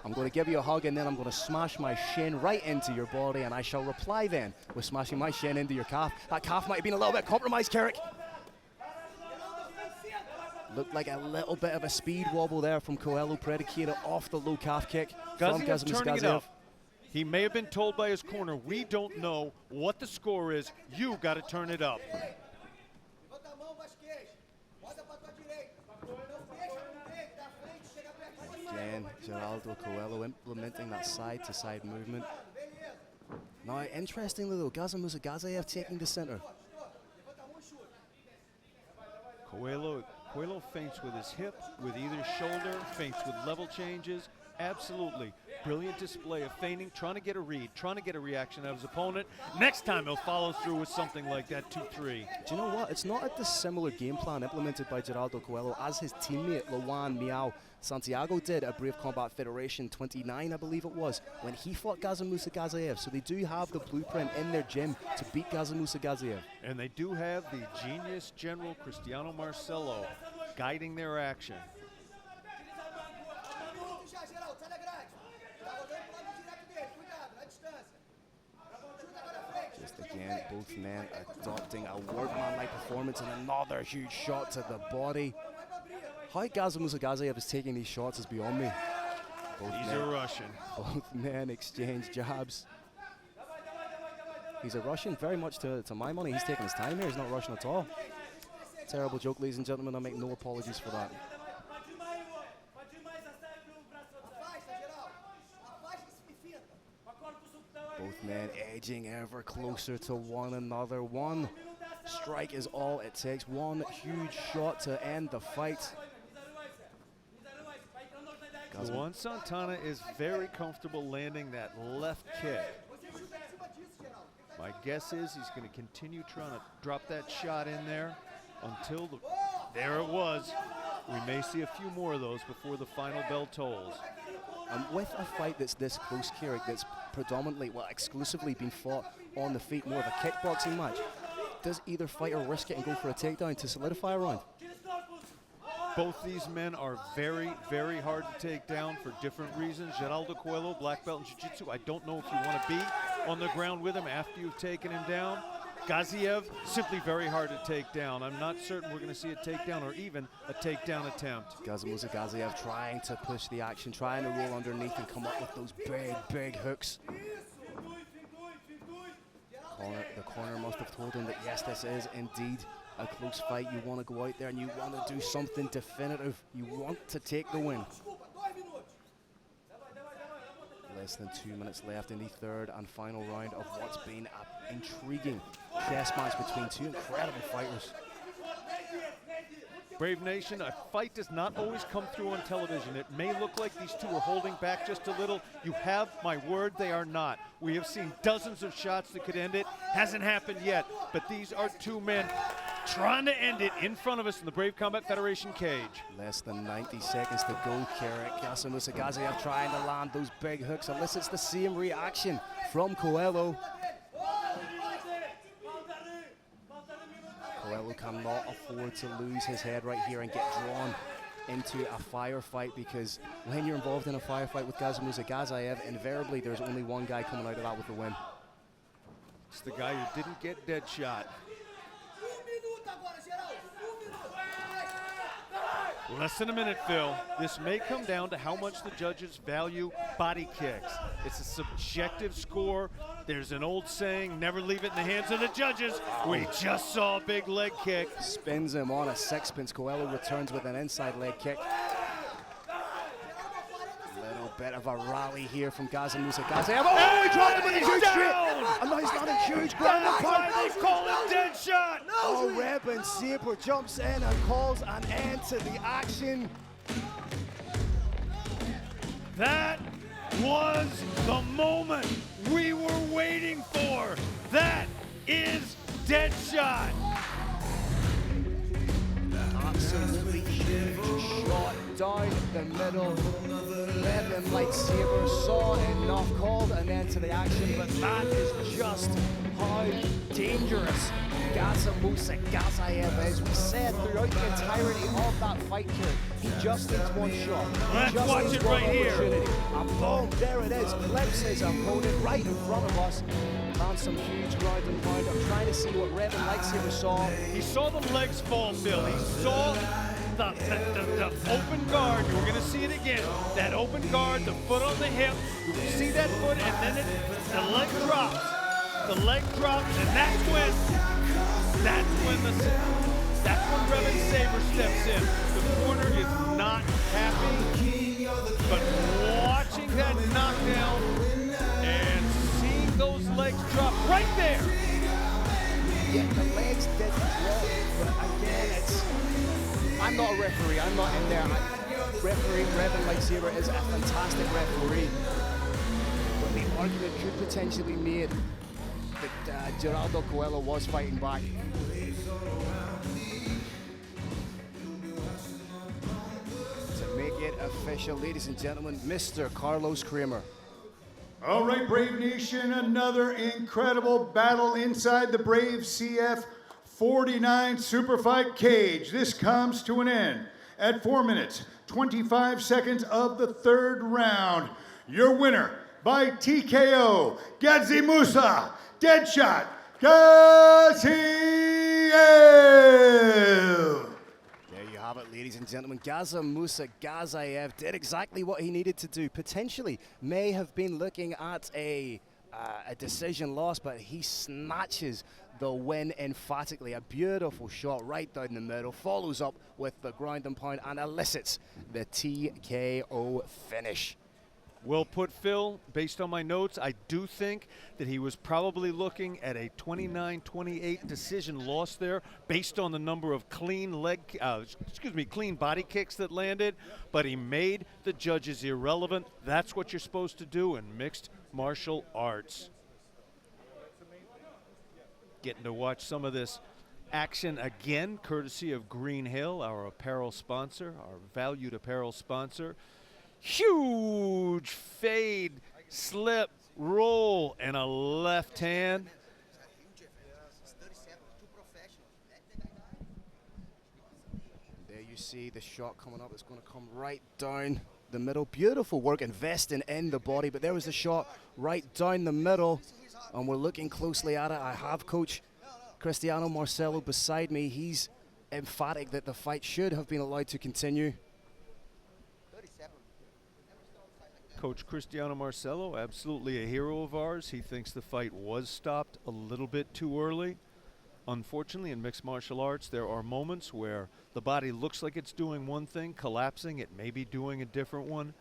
I'm going to give you a hug and then I'm going to smash my shin right into your body, and I shall reply then with smashing my shin into your calf. That calf might have been a little bit compromised, Carrick. Looked like a little bit of a speed wobble there from Coelho, predicated off the low calf kick from Gazimusa Gazayev. He may have been told by his corner, we don't know what the score is. You got to turn it up. Again, Geraldo Coelho implementing that side-to-side movement. Now, interestingly though, Gazimusa Gazayev taking the center. Coelho feints with his hip, with either shoulder, feints with level changes. Absolutely. Brilliant display of feigning, trying to get a read, trying to get a reaction out of his opponent. Next time he'll follow through with something like that 2-3. Do you know what? It's not a dissimilar game plan implemented by Geraldo Coelho as his teammate Luan Miao Santiago did at Brave Combat Federation 29, I believe it was, when he fought Gazimusa Gazayev. So they do have the blueprint in their gym to beat Gazimusa Gazayev. And they do have the genius General Cristiano Marcelo guiding their action. Again, both men adopting a workman-like performance and another huge shot to the body. How Gazimusa Gazayev is taking these shots is beyond me. He's a Russian. Both men exchange jabs. He's a Russian, very much to my money. He's taking his time here. He's not Russian at all. Terrible joke, ladies and gentlemen. I make no apologies for that. Both men edging ever closer to one another. One strike is all it takes. One huge shot to end the fight. Juan Santana is very comfortable landing that left kick. My guess is he's going to continue trying to drop that shot in there until there it was. We may see a few more of those before the final bell tolls. With a fight that's this close, Carrick, that's predominantly, well, exclusively been fought on the feet, more of a kickboxing match, does either fighter risk it and go for a takedown to solidify a round? Both these men are very, very hard to take down for different reasons. Geraldo Coelho, black belt in jiu-jitsu. I don't know if you want to be on the ground with him after you've taken him down. Gaziev, simply very hard to take down. I'm not certain we're going to see a takedown or even a takedown attempt. Gazimusa Gaziev trying to push the action, trying to roll underneath and come up with those big, big hooks. The corner must have told him that yes, this is indeed a close fight, you want to go out there and you want to do something definitive. You want to take the win. Less than 2 minutes left in the third and final round of what's been an intriguing chess match between two incredible fighters. Brave Nation, a fight does not always come through on television. It may look like these two are holding back just a little. You have my word, they are not. We have seen dozens of shots that could end it. Hasn't happened yet, but these are two men trying to end it in front of us in the Brave Combat Federation cage. Less than 90 seconds to go, Carrick. Gasamusa Gazayev trying to land those big hooks. Elicits the same reaction from Coelho. Coelho cannot afford to lose his head right here and get drawn into a firefight, because when you're involved in a firefight with Gasamusa Gazayev, invariably there's only one guy coming out of that with the win. It's the guy who didn't get dead shot. Less than a minute, Phil. This may come down to how much the judges value body kicks. It's a subjective score. There's an old saying, never leave it in the hands of the judges. We just saw a big leg kick. Spins him on a sixpence. Coelho returns with an inside leg kick. Little bit of a rally here from Gasamusa Gazayev. Oh, he dropped him with a huge straight. And now he's got a huge ground and pound. They call it dead shot. Oh, Reben Saber jumps in and calls an end to the action. That was the moment we were waiting for. That is dead shot. Absolutely huge shot down the middle. Reben Lightsaber saw enough, called an end to the action, but that is just how dangerous Gasamusa Gazayev is. We said throughout the entirety of that fight, Kieran, he just needs one shot. Let's watch it right here. And boom, there it is. Clips his opponent right in front of us. Lands some huge ground and pound. I'm trying to see what Reben Lightsaber saw. He saw the legs fall, Phil. He saw the open guard. You're going to see it again. That open guard, the foot on the hip. You can see that foot, and then the leg drops. The leg drops, and that's when Reben Saber steps in. The corner is not happy, but watching that knockdown and seeing those legs drop right there. Yeah, the legs did drop, but again, I'm not a referee. I'm not in there. Referee Reben Lightsaber is a fantastic referee, but the argument could potentially be made that Geraldo Coelho was fighting back. To make it official, ladies and gentlemen, Mr. Carlos Kramer. All right, Brave Nation, another incredible battle inside the Brave CF 49 Super Fight cage. This comes to an end at 4 minutes, 25 seconds of the third round. Your winner by TKO, Gasamusa Deadshot Gazayev. There you have it, ladies and gentlemen. Gasamusa Gazayev did exactly what he needed to do. Potentially may have been looking at a decision loss, but he snatches the win emphatically. A beautiful shot right down the middle, follows up with the ground and pound and elicits the TKO finish. Well put, Phil. Based on my notes, I do think that he was probably looking at a 29-28 decision loss there, based on the number of clean body kicks that landed. But he made the judges irrelevant. That's what you're supposed to do in mixed martial arts. Getting to watch some of this action again, courtesy of Green Hill, our apparel sponsor, our valued apparel sponsor. Huge fade, slip, roll, and a left hand. There you see the shot coming up. It's going to come right down the middle. Beautiful work investing in the body, but there was the shot right down the middle, and we're looking closely at it. I have Coach Cristiano Marcelo beside me. He's emphatic that the fight should have been allowed to continue. Coach Cristiano Marcelo, absolutely a hero of ours. He thinks the fight was stopped a little bit too early. Unfortunately, in mixed martial arts, there are moments where the body looks like it's doing one thing, collapsing, it may be doing a different one.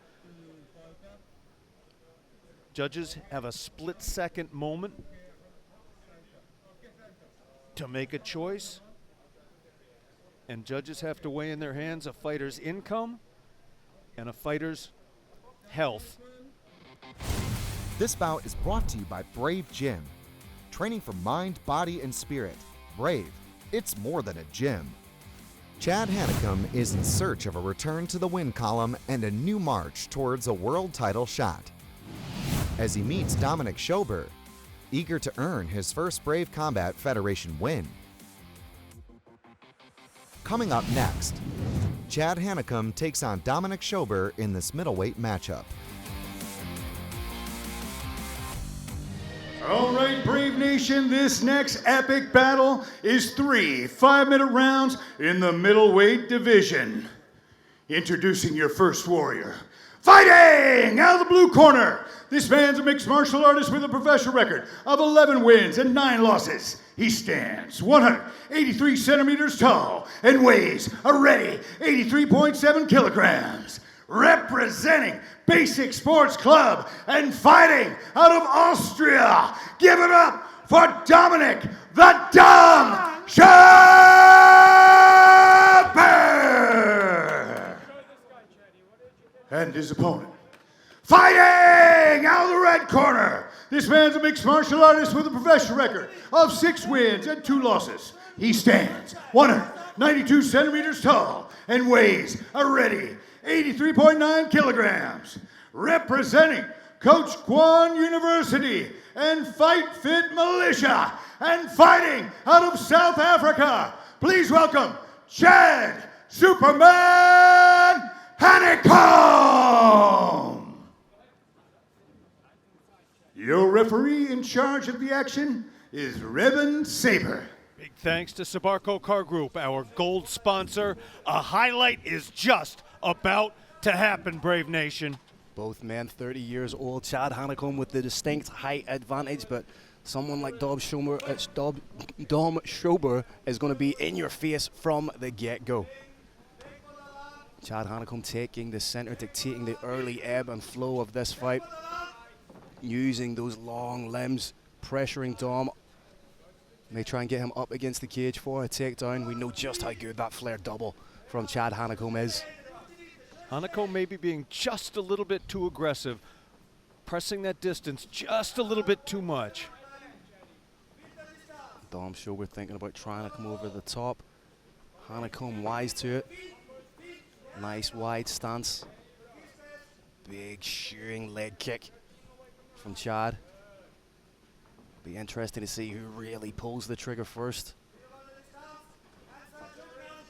Judges have a split-second moment to make a choice, and judges have to weigh in their hands a fighter's income and a fighter's health. This bout is brought to you by Brave Gym. Training for mind, body, and spirit. Brave, it's more than a gym. Chad Hanekom is in search of a return to the win column and a new march towards a world title shot. As he meets Dominic Schober, eager to earn his first Brave Combat Federation win. Coming up next, Chad Hanekom takes on Dominic Schober in this middleweight matchup. All right, Brave Nation, this next epic battle is 3 5-minute rounds in the middleweight division. Introducing your first warrior. Fighting out of the blue corner, this man's a mixed martial artist with a professional record of 11 wins and 9 losses. He stands 183 centimeters tall and weighs a ready 83.7 kilograms. Representing Basic Sports Club and fighting out of Austria, give it up for Dominic the Dom Schober! And his opponent, fighting out of the red corner. This man's a mixed martial artist with a professional record of 6 wins and 2 losses. He stands 192 centimeters tall and weighs a ready 83.9 kilograms. Representing Coach Kwan University and Fight Fit Militia and fighting out of South Africa, please welcome Chad Superman Hanekom! Your referee in charge of the action is Reuben Saber. Big thanks to Sabarco Car Group, our gold sponsor. A highlight is just about to happen, Brave Nation. Both men 30 years old. Chad Hanekom with the distinct height advantage, but someone like Dom Schober is going to be in your face from the get-go. Chad Hanekom taking the center, dictating the early ebb and flow of this fight, using those long limbs, pressuring Dom. May try and get him up against the cage for a takedown. We know just how good that flare double from Chad Hanekom is. Hanekom may be being just a little bit too aggressive, pressing that distance just a little bit too much. Dom Schober thinking about trying to come over the top. Hanekom wise to it. Nice wide stance. Big shearing leg kick from Chad. Be interesting to see who really pulls the trigger first.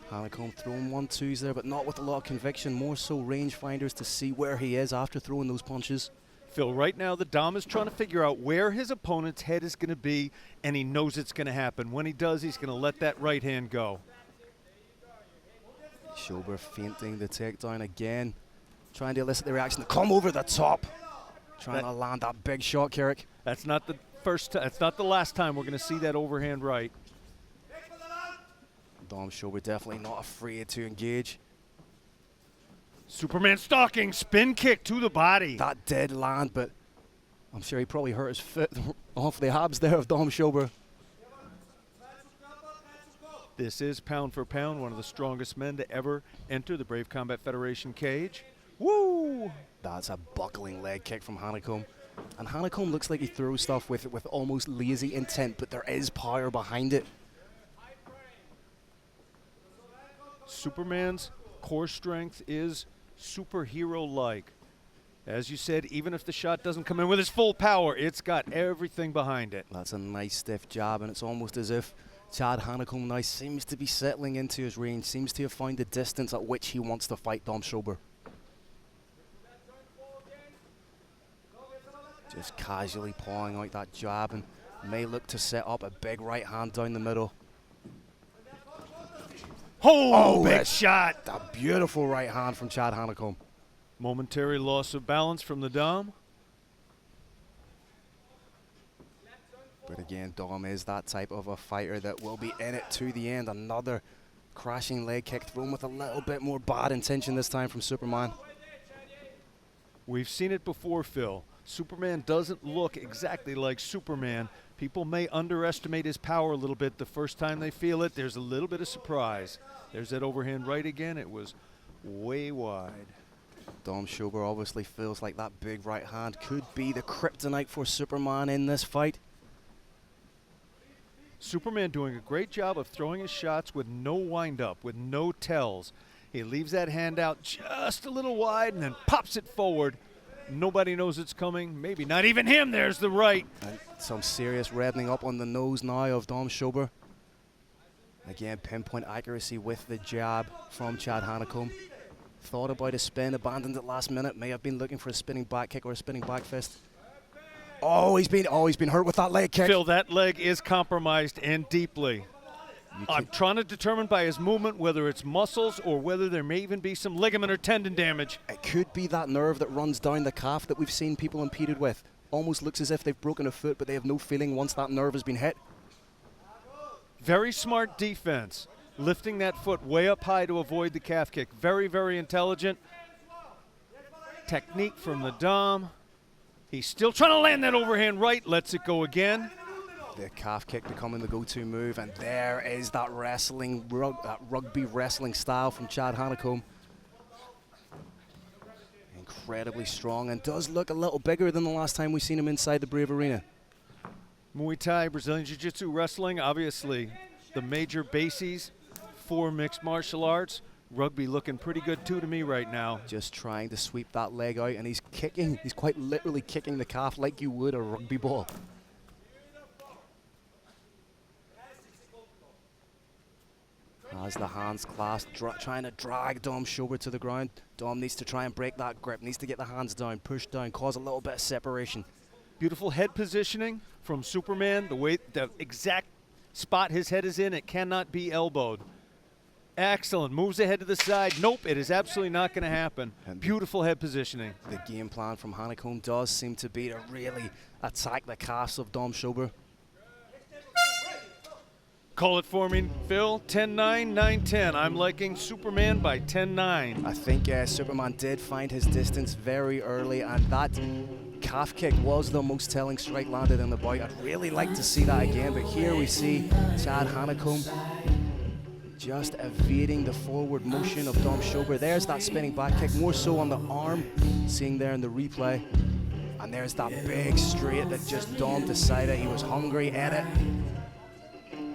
Hanekom throwing 1-2s there, but not with a lot of conviction. More so rangefinders to see where he is after throwing those punches. Phil, right now the Dom is trying to figure out where his opponent's head is going to be, and he knows it's going to happen. When he does, he's going to let that right hand go. Schober feinting the takedown again, trying to elicit the reaction to come over the top. Trying to land that big shot, Carrick. That's not the first time. It's not the last time we're going to see that overhand right. Dom Schober definitely not afraid to engage. Superman stalking, spin kick to the body. That did land, but I'm sure he probably hurt his foot off the abs there of Dom Schober. This is pound for pound one of the strongest men to ever enter the Brave Combat Federation cage. Woo! That's a buckling leg kick from Hanekom. And Hanekom looks like he throws stuff with almost lazy intent, but there is power behind it. Superman's core strength is superhero-like. As you said, even if the shot doesn't come in with his full power, it's got everything behind it. That's a nice stiff jab, and it's almost as if Chad Hanekom now seems to be settling into his range, seems to have found the distance at which he wants to fight Dom Schober. Just casually pawing out that jab, and may look to set up a big right hand down the middle. Oh, big shot. A beautiful right hand from Chad Hanekom. Momentary loss of balance from the Dom. But Again, Dom is that type of a fighter that will be in it to the end. Another crashing leg kick thrown with a little bit more bad intention this time from Superman. We've seen it before, Phil. Superman doesn't look exactly like Superman. People may underestimate his power a little bit the first time they feel it. There's a little bit of surprise. There's that overhand right again. It was way wide. Dom Schober obviously feels like that big right hand could be the kryptonite for Superman in this fight. Superman doing a great job of throwing his shots with no wind-up, with no tells. He leaves that hand out just a little wide and then pops it forward. Nobody knows it's coming. Maybe not even him. There's the right. And some serious reddening up on the nose now of Dom Schober. Again, pinpoint accuracy with the jab from Chad Hanekom. Thought about a spin, abandoned it last minute. May have been looking for a spinning back kick or a spinning back fist. Oh, he's been hurt with that leg kick. Phil, that leg is compromised and deeply. I'm trying to determine by his movement whether it's muscles or whether there may even be some ligament or tendon damage. It could be that nerve that runs down the calf that we've seen people impeded with. Almost looks as if they've broken a foot, but they have no feeling once that nerve has been hit. Very smart defense, lifting that foot way up high to avoid the calf kick. Very, very intelligent. Technique from the Dom. He's still trying to land that overhand right, lets it go again. The calf kick becoming the go-to move, and there is that rugby wrestling style from Chad Hanekom. Incredibly strong and does look a little bigger than the last time we've seen him inside the Brave Arena. Muay Thai, Brazilian Jiu-Jitsu, wrestling, obviously the major bases for mixed martial arts. Rugby looking pretty good too to me right now. Just trying to sweep that leg out, and he's kicking. He's quite literally kicking the calf like you would a rugby ball. As the hands clasped, trying to drag Dom Schober to the ground. Dom needs to try and break that grip, needs to get the hands down, push down, cause a little bit of separation. Beautiful head positioning from Superman. The exact spot his head is in, it cannot be elbowed. Excellent. Moves ahead to the side. Nope, it is absolutely not going to happen. And beautiful head positioning. The game plan from Hanekom does seem to be to really attack the calves of Dom Schober. Call it for me, Phil. 10-9, 9-10. I'm liking Superman by 10-9. I think Superman did find his distance very early, and that calf kick was the most telling strike landed in the bout. I'd really like to see that again, but here we see Chad Hanekom just evading the forward motion of Dom Schober. There's that spinning back kick, more so on the arm, seeing there in the replay. And there's that big straight that just Dom decided he was hungry at it.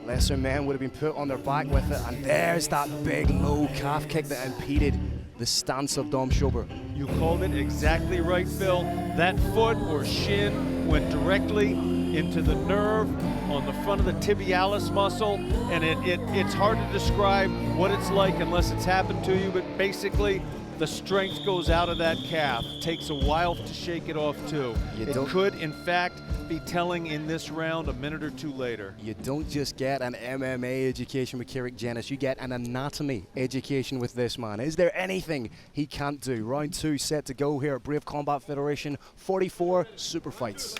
Lesser men would have been put on their back with it, and there's that big low calf kick that impeded the stance of Dom Schober. You called it exactly right, Phil. That foot or shin went directly into the nerve on the front of the tibialis muscle, and it's hard to describe what it's like unless it's happened to you, but basically the strength goes out of that calf. Takes a while to shake it off too. It could, in fact, be telling in this round a minute or two later. You don't just get an MMA education with Kirik Janis, you get an anatomy education with this man. Is there anything he can't do? Round 2 set to go here at Brave Combat Federation 44 Super Fights.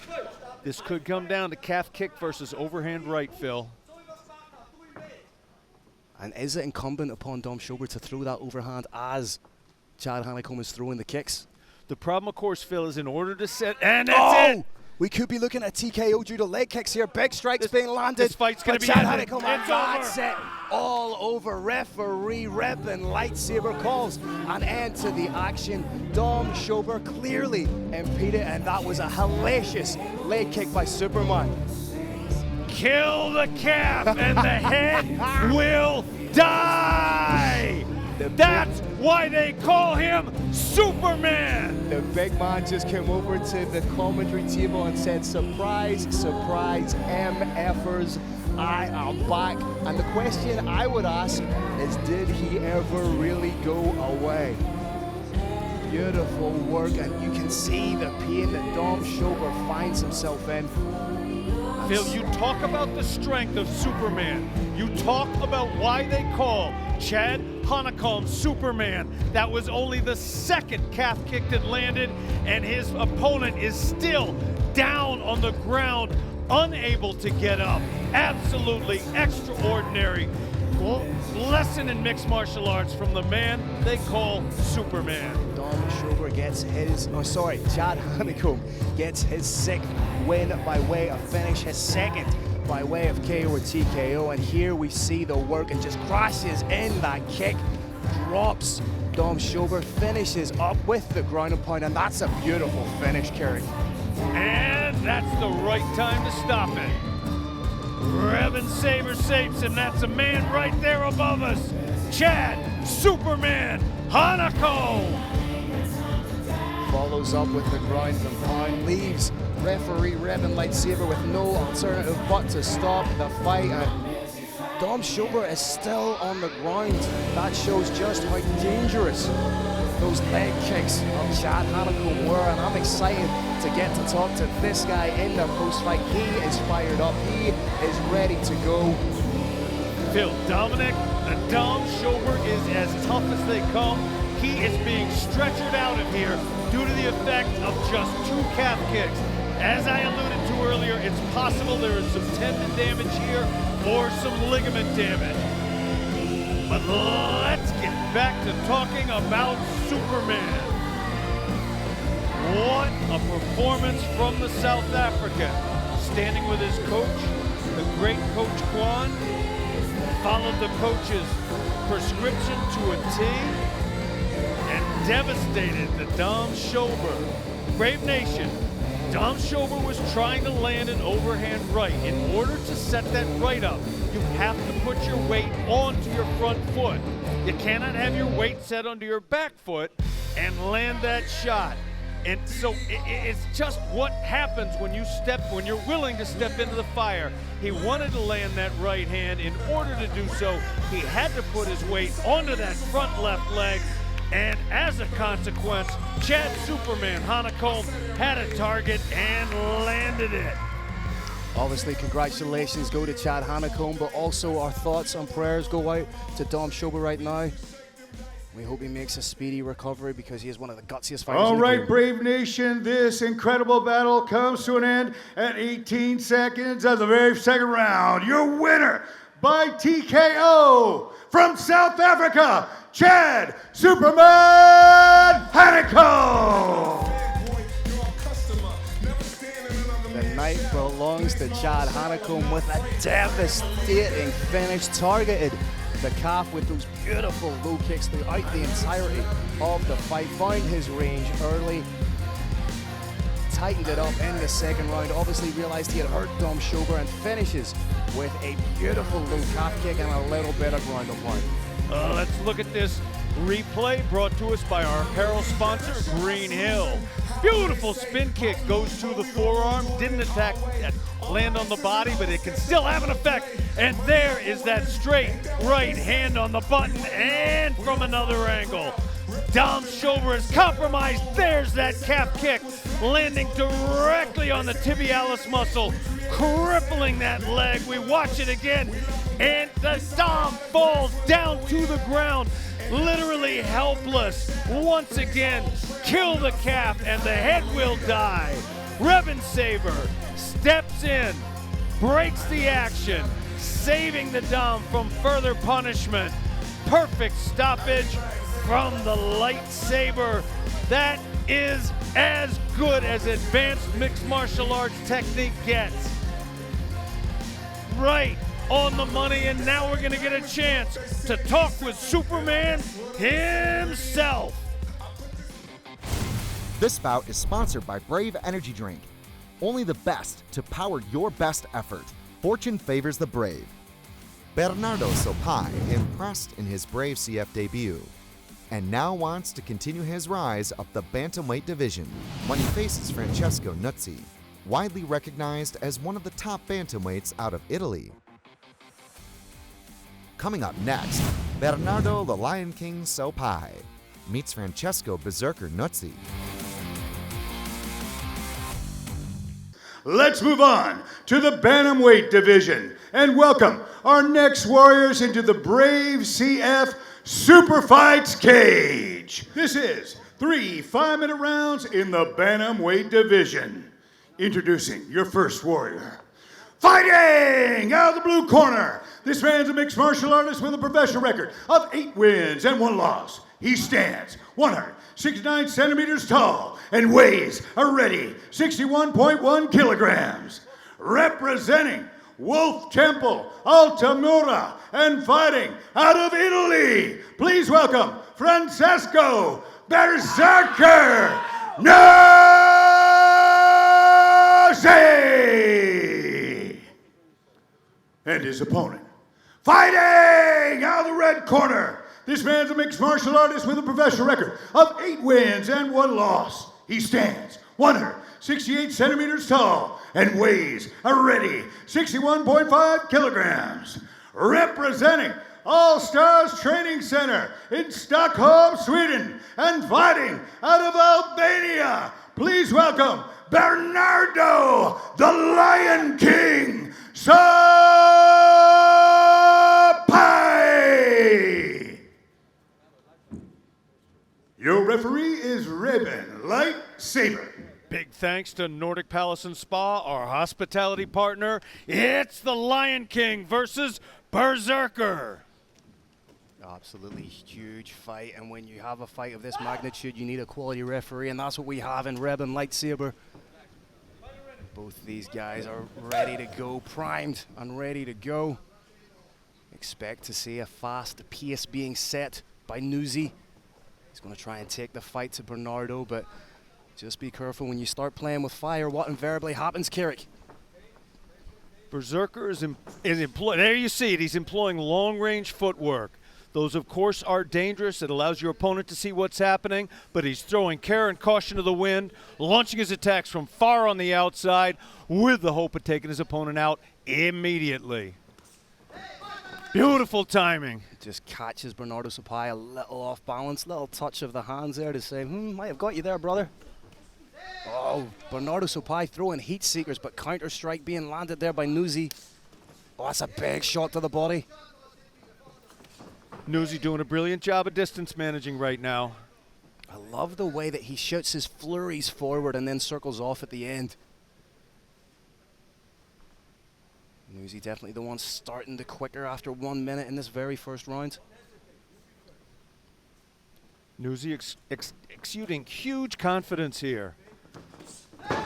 This could come down to calf kick versus overhand right, Phil. And is it incumbent upon Dom Schober to throw that overhand as Chad Hanekom is throwing the kicks? The problem, of course, Phil, is in order to set, and that's it! We could be looking at TKO due to leg kicks here. Big strikes being landed. This fight's going to be Chad ended. Hanekom, It's that's over. it. All over. Referee repping lightsaber calls an end to the action. Dom Schober clearly impeded, and that was a hellacious leg kick by Superman. Kill the calf and the head will die! That's why they call him Superman! The big man just came over to the commentary table and said, surprise, surprise, MFers, I am back. And the question I would ask is, did he ever really go away? Beautiful work, and you can see the pain that Dom Schober finds himself in. Phil, you talk about the strength of Superman. You talk about why they call Chad Hanekom Superman. That was only the second calf kick that landed, and his opponent is still down on the ground, unable to get up. Absolutely extraordinary lesson in mixed martial arts from the man they call Superman. Dom Schober gets his, Chad Hanekom gets his 6th win by way of finish, his 2nd by way of KO or TKO, and here we see the work and just crashes in that kick, drops Dom Schober, finishes up with the ground and pound, and that's a beautiful finish, Kerry. And that's the right time to stop it. Revan Saber Sapes, and that's a man right there above us, Chad Superman Hanekom. Follows up with the ground and pound, leaves referee Revan Lightsaber with no alternative but to stop the fight. And Dom Schober is still on the ground. That shows just how dangerous those leg kicks of Chad Hanekom were, and I'm excited to get to talk to this guy in the post-fight. He is fired up. He is ready to go. Phil, Dominic, the Dom Schober is as tough as they come. He is being stretchered out of here due to the effect of just 2 calf kicks. As I alluded to earlier, it's possible there is some tendon damage here or some ligament damage. But let's get back to talking about Superman. What a performance from the South African. Standing with his coach, the great Coach Kwan, followed the coach's prescription to a T and devastated the Dom Schober. Brave Nation, Dom Schober was trying to land an overhand right. In order to set that right up, you have to put your weight onto your front foot. You cannot have your weight set onto your back foot and land that shot. And so it's just what happens when you're willing to step into the fire. He wanted to land that right hand. In order to do so, he had to put his weight onto that front left leg. And as a consequence, Chad Superman Hanekom had a target and landed it. Obviously, congratulations go to Chad Hanekom, but also our thoughts and prayers go out to Dom Schober right now. We hope he makes a speedy recovery because he is one of the gutsiest fighters. All in the right, game. Brave Nation, this incredible battle comes to an end at 18 seconds of the very 2nd round. Your winner by TKO from South Africa, Chad Superman Hanekom. The night belongs to Chad Hanekom with a devastating finish, targeted the calf with those beautiful low kicks throughout the entirety of the fight, found his range early, tightened it up in the 2nd round, obviously realized he had hurt Dom Schober, and finishes with a beautiful low calf kick and a little bit of ground and pound. Let's look at this replay brought to us by our apparel sponsor, Green Hill. Beautiful spin kick, goes to the forearm, didn't land on the body, but it can still have an effect. And there is that straight right hand on the button, and from another angle. Dom Schober is compromised. There's that calf kick, landing directly on the tibialis muscle, crippling that leg. We watch it again, and the Dom falls down to the ground, literally helpless. Once again, kill the calf, and the head will die. Revan Saber steps in, breaks the action, saving the Dom from further punishment. Perfect stoppage from the lightsaber. That is as good as advanced mixed martial arts technique gets. Right on the money, and now we're gonna get a chance to talk with Superman himself. This bout is sponsored by Brave Energy Drink. Only the best to power your best effort. Fortune favors the brave. Bernardo Sopai impressed in his Brave CF debut, and now wants to continue his rise up the bantamweight division when he faces Francesco Nuzzi, widely recognized as one of the top bantamweights out of Italy. Coming up next, Bernardo the Lion King Sopai meets Francesco Berserker Nuzzi. Let's move on to the bantamweight division and welcome our next warriors into the Brave CF Super Fights cage. This is 3 5-minute rounds in the bantamweight division. Introducing your first warrior. Fighting out of the blue corner, this man's a mixed martial artist with a professional record of 8 wins and 1 loss. He stands 169 centimeters tall and weighs a ready 61.1 kilograms. Representing Wolf Temple, Altamura, and fighting out of Italy, please welcome Francesco Berserker Nasi! And his opponent, fighting out of the red corner, this man's a mixed martial artist with a professional record of 8 wins and 1 loss. He stands 168 centimeters tall and weighs a ready 61.5 kilograms. Representing All Stars Training Center in Stockholm, Sweden, and fighting out of Albania, please welcome Bernardo the Lion King Sapai! Your referee is Ribbon Lightsaber. Big thanks to Nordic Palace and Spa, our hospitality partner. It's the Lion King versus Berserker. Absolutely huge fight, and when you have a fight of this magnitude, you need a quality referee, and that's what we have in Red and Lightsaber. Both of these guys are ready to go, primed and ready to go. Expect to see a fast pace being set by Nuzi. He's going to try and take the fight to Bernardo, but just be careful when you start playing with fire, what invariably happens, Kirik. Berserker is employing, there you see it, he's employing long-range footwork. Those, of course, are dangerous. It allows your opponent to see what's happening, but he's throwing care and caution to the wind, launching his attacks from far on the outside with the hope of taking his opponent out immediately. Beautiful timing. Just catches Bernardo Sapai a little off balance, little touch of the hands there to say, might have got you there, brother. Oh, Bernardo Sapai throwing heat seekers, but counter strike being landed there by Nuzi. Oh, that's a big shot to the body. Nuzi doing a brilliant job of distance managing right now. I love the way that he shoots his flurries forward and then circles off at the end. Nuzi definitely the one starting the quicker after 1 minute in this very first round. Nuzi exuding huge confidence here.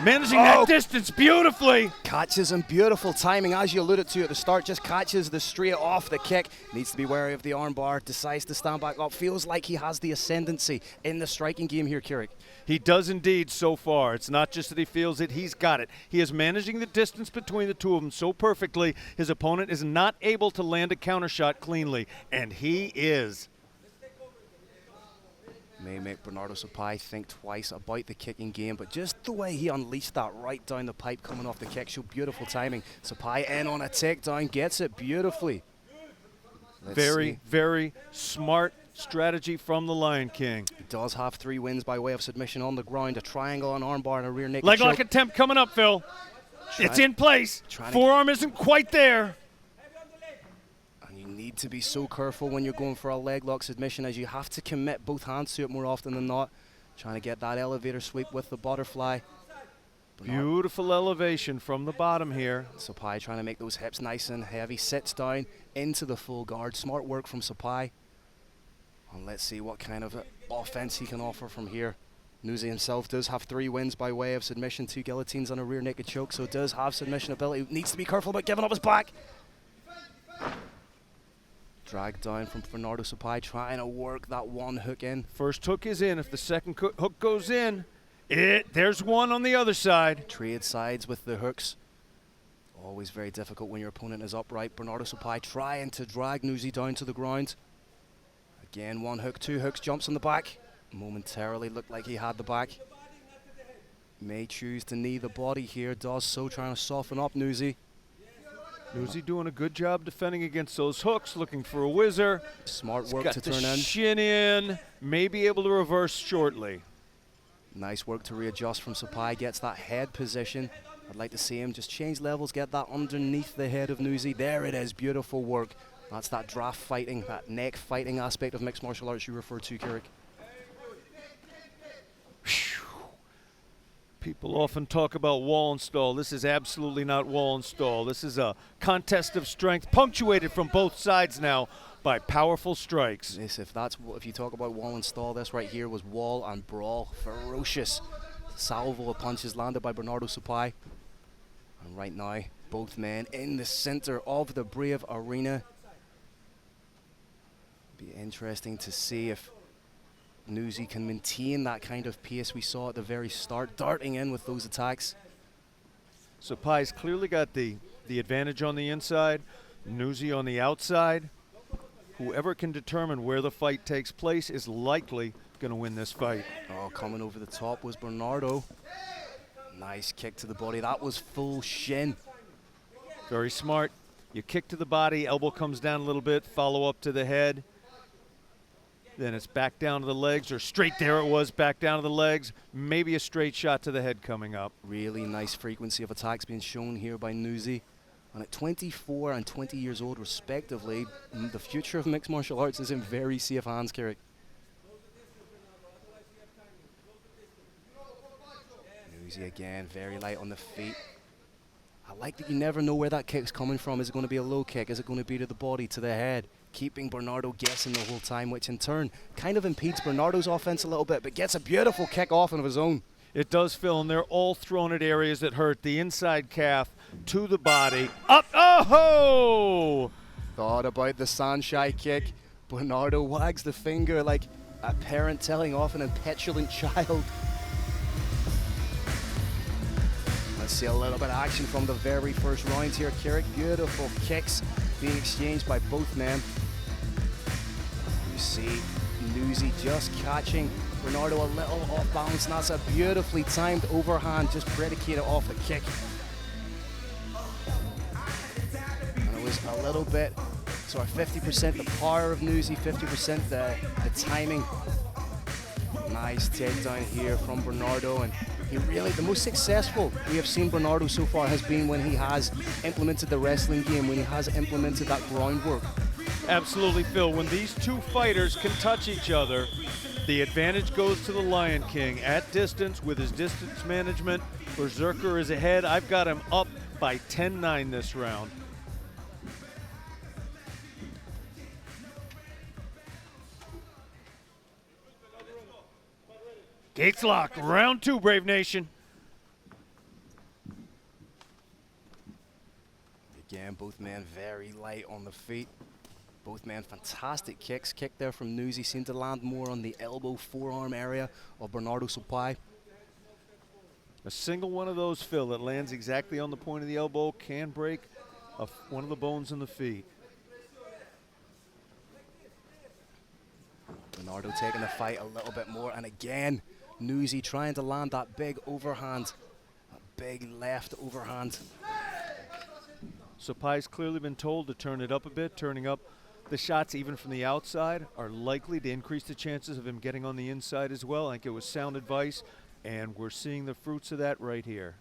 Managing that distance beautifully. Catches him, beautiful timing, as you alluded to at the start, just catches the straight off the kick. Needs to be wary of the armbar, decides to stand back up. Feels like he has the ascendancy in the striking game here, Kirik. He does indeed so far. It's not just that he feels it, he's got it. He is managing the distance between the two of them so perfectly, his opponent is not able to land a counter shot cleanly, and he is. May make Bernardo Sapai think twice about the kicking game, but just the way he unleashed that right down the pipe coming off the kick, showed beautiful timing. Sapai in on a takedown, gets it beautifully. Very smart strategy from the Lion King. He does have 3 wins by way of submission on the ground, a triangle, an armbar, and a rear naked Leg choke. lock attempt coming up, Phil. It's in place. Forearm isn't quite there. Need to be so careful when you're going for a leg lock submission, as you have to commit both hands to it more often than not. Trying to get that elevator sweep with the butterfly. Beautiful elevation from the bottom here. Sapai trying to make those hips nice and heavy. Sits down into the full guard. Smart work from Sapai. And let's see what kind of offense he can offer from here. Nuzi himself does have 3 wins by way of submission, 2 guillotines and a rear naked choke, so does have submission ability. Needs to be careful about giving up his back. Dragged down from Bernardo Sapai, trying to work that one hook in. First hook is in. If the second hook goes in, there's one on the other side. Trade sides with the hooks. Always very difficult when your opponent is upright. Bernardo Sapai trying to drag Nuzi down to the ground. Again, 1 hook, 2 hooks, jumps on the back. Momentarily looked like he had the back. May choose to knee the body here. Does so, trying to soften up Nuzi. Nuzi doing a good job defending against those hooks, looking for a whizzer. Smart work to turn in. Got the shin in, may be able to reverse shortly. Nice work to readjust from Sapai, gets that head position. I'd like to see him just change levels, get that underneath the head of Nuzi. There it is, beautiful work. That's that draft fighting, that neck fighting aspect of mixed martial arts you referred to, Kirik. People often talk about wall install. This is absolutely not wall install. This is a contest of strength, punctuated from both sides now by powerful strikes. This, if you talk about wall install, this right here was wall and brawl. Ferocious salvo of punches landed by Bernardo Supai. And right now, both men in the center of the Brave Arena. Be interesting to see if Newsy can maintain that kind of pace we saw at the very start, darting in with those attacks. Supai's clearly got the advantage on the inside, Newsy on the outside. Whoever can determine where the fight takes place is likely going to win this fight. Oh, coming over the top was Bernardo. Nice kick to the body. That was full shin. Very smart. You kick to the body, elbow comes down a little bit, follow up to the head. Then it's back down to the legs, or straight there it was, back down to the legs. Maybe a straight shot to the head coming up. Really nice frequency of attacks being shown here by Newsy. And at 24 and 20 years old, respectively, the future of mixed martial arts is in very safe hands, Carrick. Newsy again, very light on the feet. I like that you never know where that kick's coming from. Is it going to be a low kick? Is it going to be to the body, to the head? Keeping Bernardo guessing the whole time, which in turn kind of impedes Bernardo's offense a little bit, but gets a beautiful kick off of his own. It does, Phil, and they're all thrown at areas that hurt. The inside calf to the body. Up, oh! Thought about the Sanshai kick. Bernardo wags the finger like a parent telling off an impetulant child. Let's see a little bit of action from the very first round here, Carrick. Beautiful kicks being exchanged by both men. You see Newsy just catching Bernardo a little off balance, and that's a beautifully timed overhand just predicated off the kick. And it was a little bit, so 50% the power of Newsy, 50% the timing. Nice takedown here from Bernardo, and he really, the most successful we have seen Bernardo so far has been when he has implemented the wrestling game, when he has implemented that groundwork. Absolutely, Phil. When these two fighters can touch each other, the advantage goes to the Lion King. At distance, with his distance management, Berserker is ahead. I've got him up by 10-9 this round. Gates locked. Round two, Brave Nation. Again, both men very light on the feet. Both men fantastic kicks. Kick there from Newsy seemed to land more on the elbow, forearm area of Bernardo Supai. A single one of those, Phil, that lands exactly on the point of the elbow can break one of the bones in the feet. Bernardo taking the fight a little bit more, and again, Newsy trying to land that big overhand, that big left overhand. Supai's clearly been told to turn it up a bit. Turning up the shots even from the outside are likely to increase the chances of him getting on the inside as well. I think it was sound advice, and we're seeing the fruits of that right here.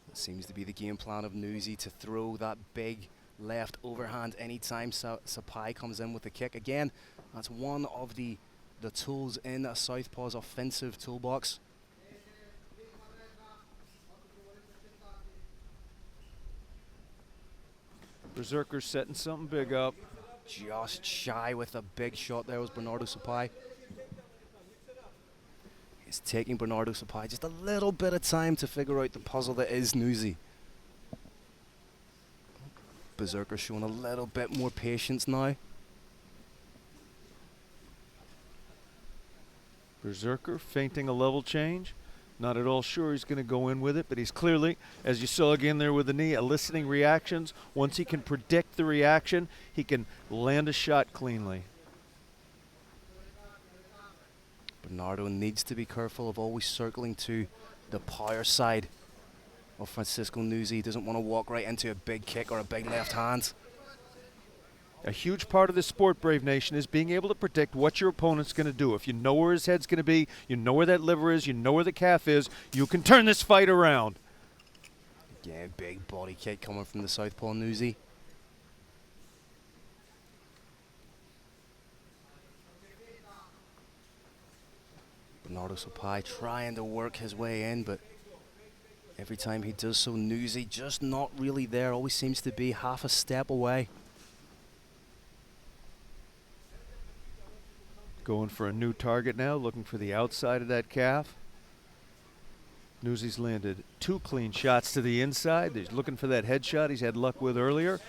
It seems to be the game plan of Newsy to throw that big left overhand anytime Supai comes in with the kick. Again, that's one of the tools in a southpaw's offensive toolbox. Berserker's setting something big up. Just shy with a big shot there was Bernardo Supai. It's taking Bernardo Supai just a little bit of time to figure out the puzzle that is Newsy. Berserker showing a little bit more patience now. Berserker feinting a level change. Not at all sure he's going to go in with it, but he's clearly, as you saw again there with the knee, eliciting reactions. Once he can predict the reaction, he can land a shot cleanly. Bernardo needs to be careful of always circling to the power side of Francisco Newsy. He doesn't want to walk right into a big kick or a big left hand. A huge part of this sport, Brave Nation, is being able to predict what your opponent's going to do. If you know where his head's going to be, you know where that liver is, you know where the calf is, you can turn this fight around. Again, big body kick coming from the southpaw Newsy. Bernardo Supai trying to work his way in, but Every time he does so, Newsy just not really there. Always seems to be half a step away. Going for a new target now, looking for the outside of that calf. Newsy's landed 2 clean shots to the inside. He's looking for that headshot he's had luck with earlier.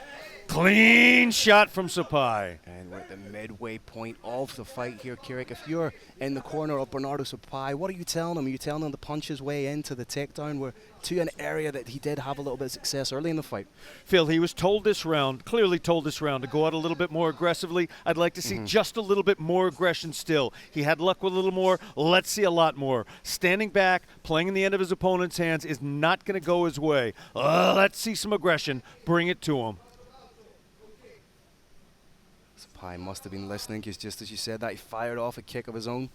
Clean shot from Sapai. And we're at the midway point of the fight here, Kirik. If you're in the corner of Bernardo Sapai, what are you telling him? Are you telling him to punch his way into the takedown to an area that he did have a little bit of success early in the fight? Phil, he was told this round, clearly told this round, to go out a little bit more aggressively. I'd like to see just a little bit more aggression still. He had luck with a little more. Let's see a lot more. Standing back, playing in the end of his opponent's hands is not going to go his way. Let's see some aggression. Bring it to him. Sapai must have been listening, because just as you said that, he fired off a kick of his own.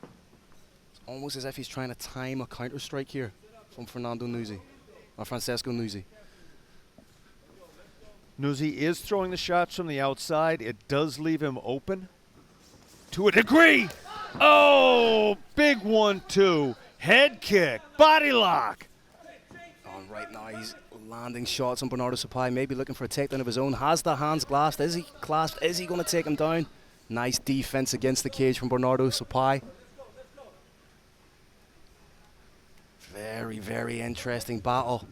It's almost as if he's trying to time a counter-strike here from Francesco Newsy. Newsy is throwing the shots from the outside. It does leave him open to a degree. Oh, big 1-2. Head kick, body lock. And right now he's landing shots on Bernardo Sapai, maybe looking for a takedown of his own. Has the hands clasped? Is he going to take him down? Nice defense against the cage from Bernardo Sapai. Very, very interesting battle.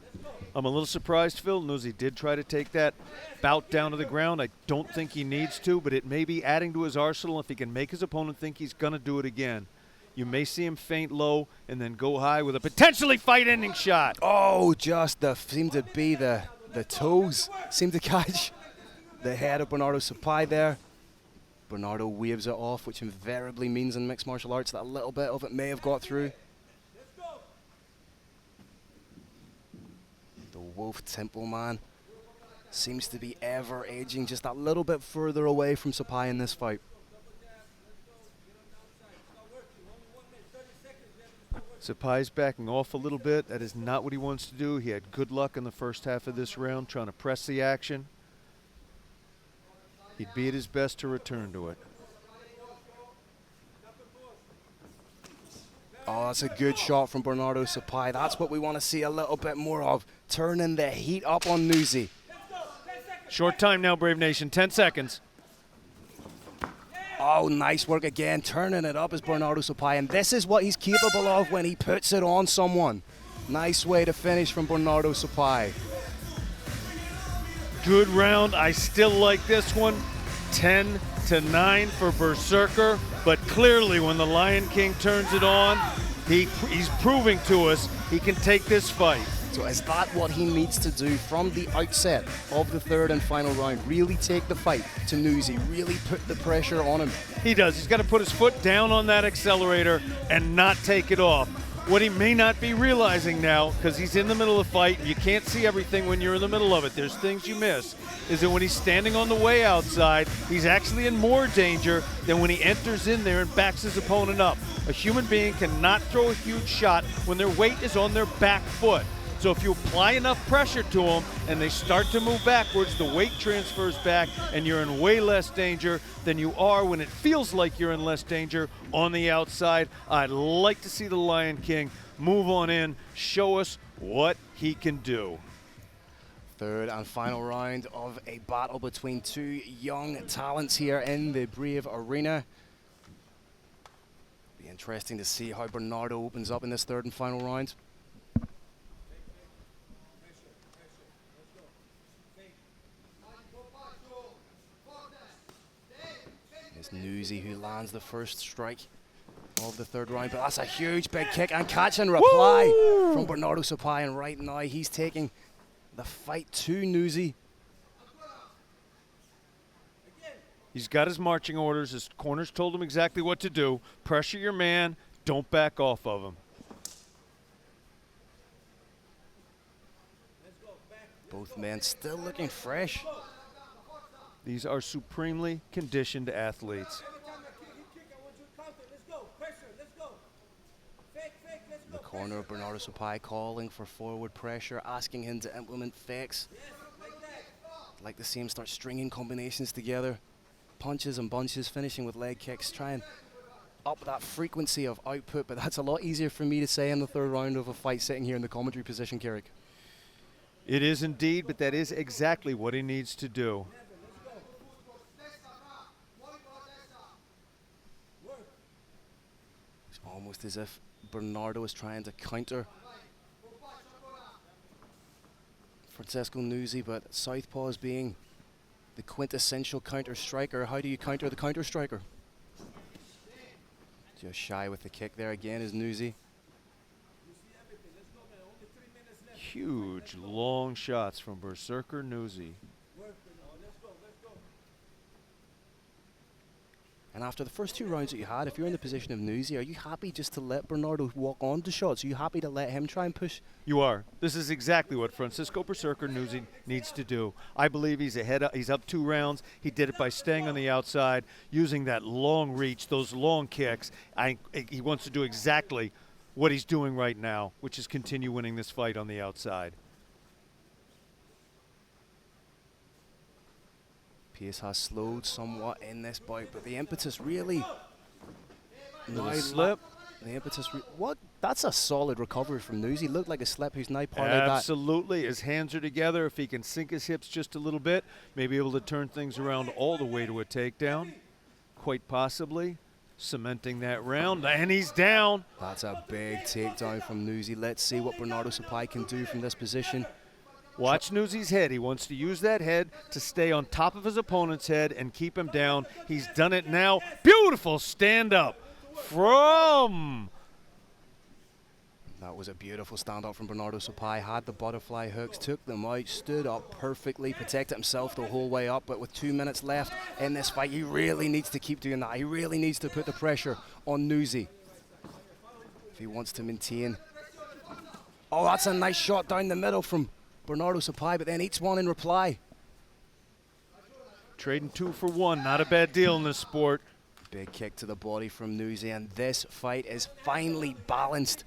I'm a little surprised, Phil. Newsy did try to take that bout down to the ground. I don't think he needs to, but it may be adding to his arsenal if he can make his opponent think he's going to do it again. You may see him feint low and then go high with a potentially fight-ending shot. Oh, just seemed to be the toes. Seemed to catch the head of Bernardo Sapai there. Bernardo waves it off, which invariably means in mixed martial arts that a little bit of it may have got through. The Wolf Temple man seems to be ever edging just that little bit further away from Sapai in this fight. Sapai's backing off a little bit. That is not what he wants to do. He had good luck in the first half of this round trying to press the action. He'd be at his best to return to it. Oh, that's a good shot from Bernardo Sapai. That's what we want to see a little bit more of. Turning the heat up on Newsy. Short time now, Brave Nation. 10 seconds. Oh, nice work again. Turning it up is Bernardo Sapai. And this is what he's capable of when he puts it on someone. Nice way to finish from Bernardo Sapai. Good round. I still like this one. 10-9 for Berserker. But clearly when the Lion King turns it on, he's proving to us he can take this fight. So is that what he needs to do from the outset of the third and final round? Really take the fight to Newsy, really put the pressure on him? He does. He's got to put his foot down on that accelerator and not take it off. What he may not be realizing now, because he's in the middle of the fight, and you can't see everything when you're in the middle of it, there's things you miss, is that when he's standing on the way outside, he's actually in more danger than when he enters in there and backs his opponent up. A human being cannot throw a huge shot when their weight is on their back foot. So if you apply enough pressure to them and they start to move backwards, the weight transfers back and you're in way less danger than you are when it feels like you're in less danger on the outside. I'd like to see the Lion King move on in, show us what he can do. Third and final round of a battle between two young talents here in the Brave Arena. Be interesting to see how Bernardo opens up in this third and final round. It's Newsy who lands the first strike of the third round, but that's a huge big kick and catch and reply from Bernardo Sapai, and right now he's taking the fight to Newsy. He's got his marching orders. His corners told him exactly what to do. Pressure your man. Don't back off of him. Both men still looking fresh. These are supremely conditioned athletes. The corner of Bernardo Sapai calling for forward pressure, asking him to implement fakes. I'd like to see him start stringing combinations together. Punches and bunches, finishing with leg kicks. Try and up that frequency of output, but that's a lot easier for me to say in the third round of a fight sitting here in the commentary position, Carrick. It is indeed, but that is exactly what he needs to do. It's almost as if Bernardo is trying to counter Francesco Nuzzi, but southpaw is being the quintessential counter striker. How do you counter the counter striker? Just shy with the kick there again is Nuzzi. Huge long shots from Berserker Nuzzi. And after the first 2 rounds that you had, if you're in the position of Nuzzi, are you happy just to let Bernardo walk on to shots? Are you happy to let him try and push? You are. This is exactly what Francisco Berserker Nuzzi needs to do. I believe he's ahead. He's up 2 rounds. He did it by staying on the outside, using that long reach, those long kicks. He wants to do exactly what he's doing right now, which is continue winning this fight on the outside. Pace has slowed somewhat in this bout, but the impetus really... Little slip. The impetus... What? That's a solid recovery from Nuzzi. Looked like a slip who's now parlayed that. Absolutely. His hands are together. If he can sink his hips just a little bit, maybe able to turn things around all the way to a takedown. Quite possibly. Cementing that round, and he's down. That's a big takedown from Nuzzi. Let's see what Bernardo Suppai can do from this position. Watch Nuzzi's head. He wants to use that head to stay on top of his opponent's head and keep him down. He's done it now. Beautiful stand-up from... That was a beautiful stand-up from Bernardo Suppai. Had the butterfly hooks, took them out, stood up perfectly, protected himself the whole way up. But with 2 minutes left in this fight, he really needs to keep doing that. He really needs to put the pressure on Nuzzi if he wants to maintain. Oh, that's a nice shot down the middle from Bernardo Suppai, but then eats one in reply. Trading 2 for 1, not a bad deal in this sport. Big kick to the body from Nuzzi, and this fight is finally balanced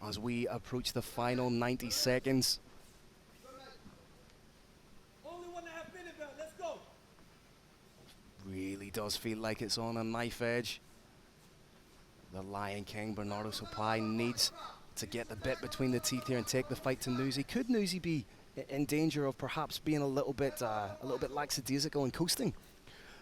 as we approach the final 90 seconds. Really does feel like it's on a knife edge. The Lion King, Bernardo Suppai, needs to get the bit between the teeth here and take the fight to Nuzzi. Could Nuzzi be in danger of perhaps being a little bit lackadaisical and coasting?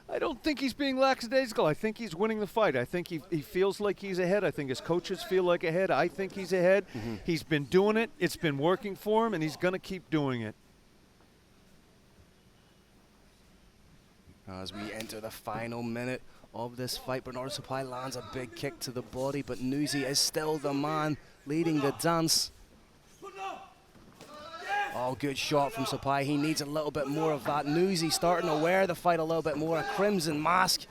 I don't think he's being lackadaisical. I think he's winning the fight. I think he feels like he's ahead. I think his coaches feel like ahead. I think he's ahead. He's been doing it. It's been working for him, and he's going to keep doing it. As we enter the final minute of this fight, Bernardo Suppai lands a big kick to the body, but Nuzzi is still the man leading the dance. Oh, good shot from Suppai. He needs a little bit more of that. Nuzzi starting to wear the fight a little bit more. A crimson mask.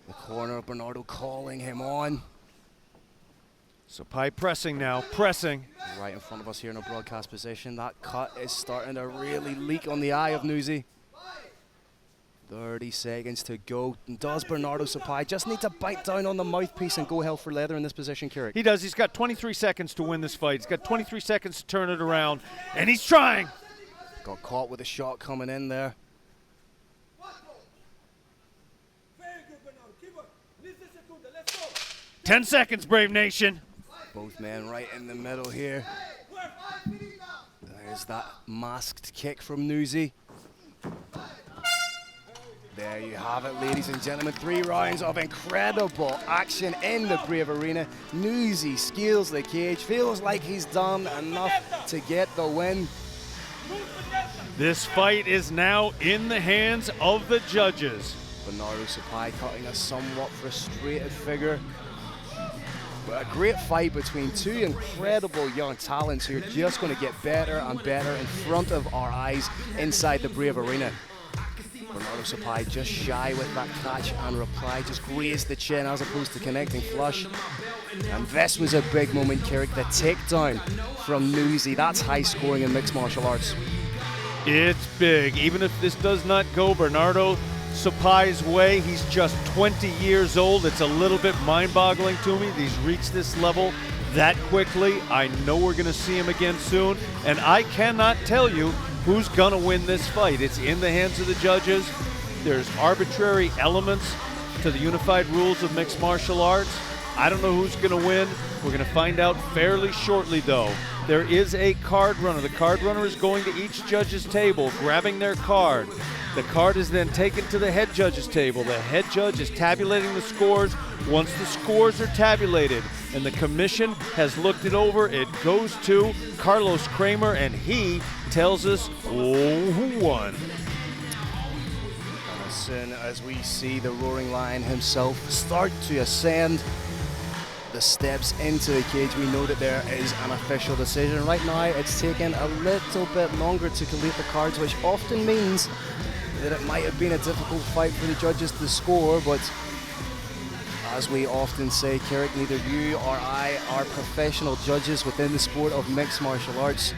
The corner of Bernardo calling him on. Suppai pressing now, pressing. Right in front of us here in a broadcast position. That cut is starting to really leak on the eye of Nuzzi. 30 seconds to go. Does Bernardo Suppai just need to bite down on the mouthpiece and go hell for leather in this position, Carrick? He does. He's got 23 seconds to win this fight. He's got 23 seconds to turn it around, and he's trying. Got caught with a shot coming in there. Ten seconds, Brave Nation. Both men right in the middle here. There's that masked kick from Nuzzi. There you have it, ladies and gentlemen. 3 rounds of incredible action in the Brave Arena. Nuzzi scales the cage, feels like he's done enough to get the win. This fight is now in the hands of the judges. Bernardo Suppai cutting a somewhat frustrated figure. But a great fight between 2 incredible young talents who are just going to get better and better in front of our eyes inside the Brave Arena. Bernardo Suppai just shy with that catch and reply, just grazed the chin as opposed to connecting flush. And this was a big moment, Carrick, the takedown from Nuzzi. That's high scoring in mixed martial arts. It's big. Even if this does not go Bernardo Suppai's way, he's just 20 years old. It's a little bit mind-boggling to me. He's reached this level that quickly. I know we're going to see him again soon, and I cannot tell you who's going to win this fight. It's in the hands of the judges. There's arbitrary elements to the unified rules of mixed martial arts. I don't know who's going to win. We're going to find out fairly shortly, though. There is a card runner. The card runner is going to each judge's table, grabbing their card. The card is then taken to the head judge's table. The head judge is tabulating the scores. Once the scores are tabulated and the commission has looked it over, it goes to Carlos Kramer, and he tells us who won. As soon as we see the Roaring Lion himself start to ascend the steps into the cage, we know that there is an official decision. Right now, it's taken a little bit longer to collate the cards, which often means that it might have been a difficult fight for the judges to score, but as we often say, Carrick, neither you or I are professional judges within the sport of mixed martial arts.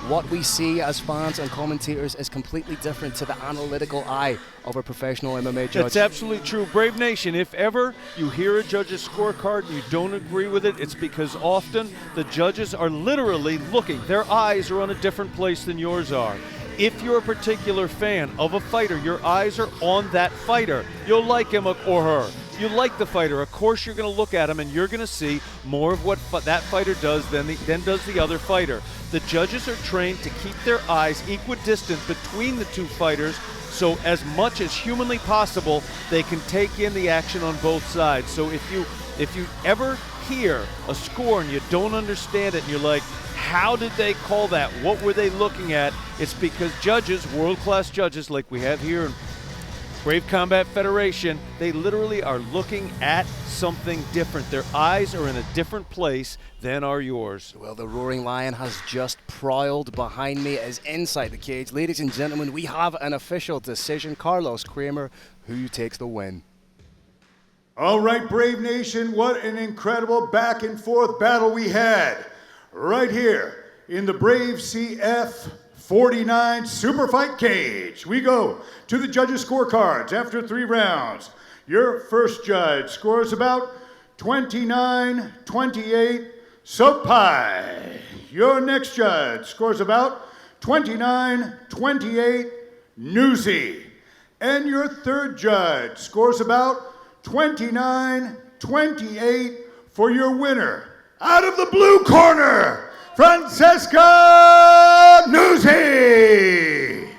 What we see as fans and commentators is completely different to the analytical eye of a professional MMA judge. That's absolutely true. Brave Nation, if ever you hear a judge's scorecard and you don't agree with it, it's because often the judges are literally looking. Their eyes are on a different place than yours are. If you're a particular fan of a fighter, your eyes are on that fighter. You'll like him or her. You like the fighter, of course you're going to look at him and you're going to see more of what that fighter does than does the other fighter. The judges are trained to keep their eyes equidistant between the two fighters, so as much as humanly possible, they can take in the action on both sides. So if you ever hear a score and you don't understand it and you're like, how did they call that? What were they looking at? It's because judges, world-class judges like we have here in Brave Combat Federation, they literally are looking at something different. Their eyes are in a different place than are yours. Well, the Roaring Lion has just prowled behind me, is inside the cage. Ladies and gentlemen, we have an official decision. Carlos Kramer, who takes the win. All right, Brave Nation, what an incredible back and forth battle we had right here in the Brave CF 49 Super Fight Cage. We go to the judges' scorecards after 3 rounds. Your first judge scores about 29-28 Sopai. Your next judge scores about 29-28 Newsy. And your third judge scores about 29-28 for your winner. Out of the blue corner, Francesca Nuzzi!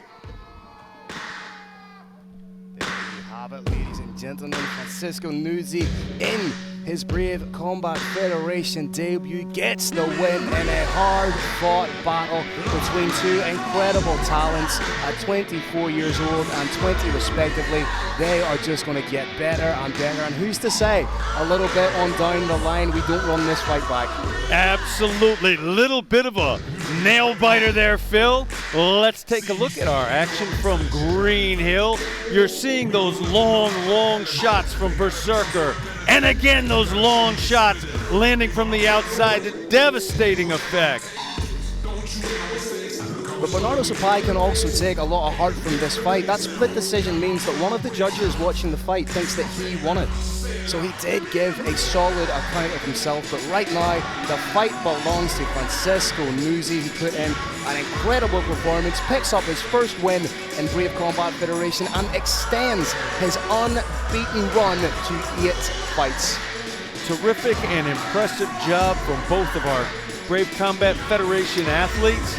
There you have it, ladies and gentlemen. Francisco Nuzzi in his Brave Combat Federation debut gets the win in a hard-fought battle between two incredible talents at 24 years old and 20 respectively. They are just going to get better and better, and who's to say a little bit on down the line we don't run this fight back. Absolutely. Little bit of a nail biter there, Phil. Let's take a look at our action from Green Hill. You're seeing those long shots from Berserker. And again, those long shots landing from the outside, devastating effect. But Bernardo Sopai can also take a lot of heart from this fight. That split decision means that one of the judges watching the fight thinks that he won it. So he did give a solid account of himself, but right now the fight belongs to Francisco Nuzzi. He put in an incredible performance, picks up his first win in Brave Combat Federation and extends his unbeaten run to 8 fights. Terrific and impressive job from both of our Brave Combat Federation athletes.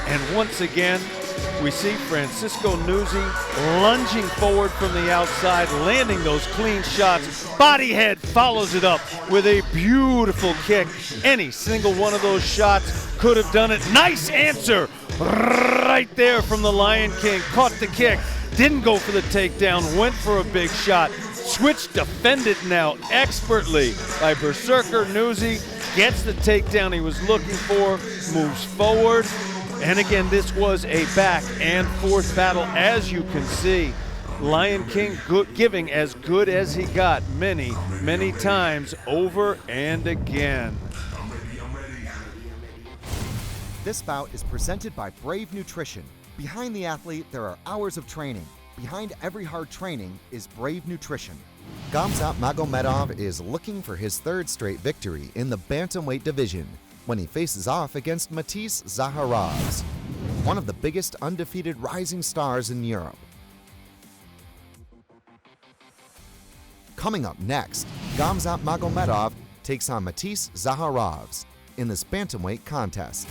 And once again, we see Francisco Nuzzi lunging forward from the outside, landing those clean shots. Body head follows it up with a beautiful kick. Any single one of those shots could have done it. Nice answer right there from the Lion King. Caught the kick, didn't go for the takedown, went for a big shot. Switch defended now expertly by Berserker. Nuzzi gets the takedown he was looking for, moves forward. And again, this was a back and forth battle, as you can see. Lion King giving as good as he got many times over and again. This bout is presented by Brave Nutrition. Behind the athlete, there are hours of training. Behind every hard training is Brave Nutrition. Gamzat Magomedov is looking for his 3rd straight victory in the bantamweight division when he faces off against Matisse Zaharovs, one of the biggest undefeated rising stars in Europe. Coming up next, Gamzat Magomedov takes on Matisse Zaharovs in this bantamweight contest.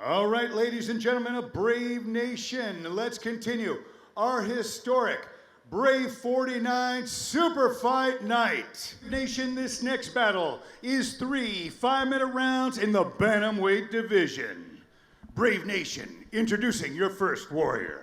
All right, ladies and gentlemen of Brave Nation, let's continue our historic Brave 49 Super Fight Night. Nation, this next battle is 3 5-minute rounds in the bantamweight division. Brave Nation, introducing your first warrior.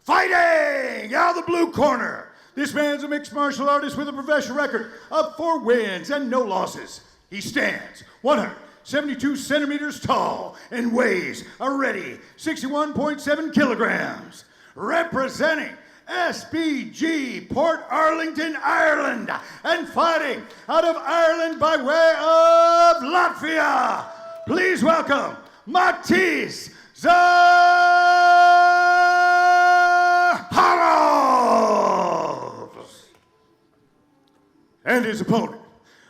Fighting out of the blue corner, this man's a mixed martial artist with a professional record of 4 wins and no losses. He stands 172 centimeters tall and weighs a ready 61.7 kilograms. Representing SBG Port Arlington, Ireland, and fighting out of Ireland by way of Latvia. Please welcome Matisse Zaharovs. And his opponent,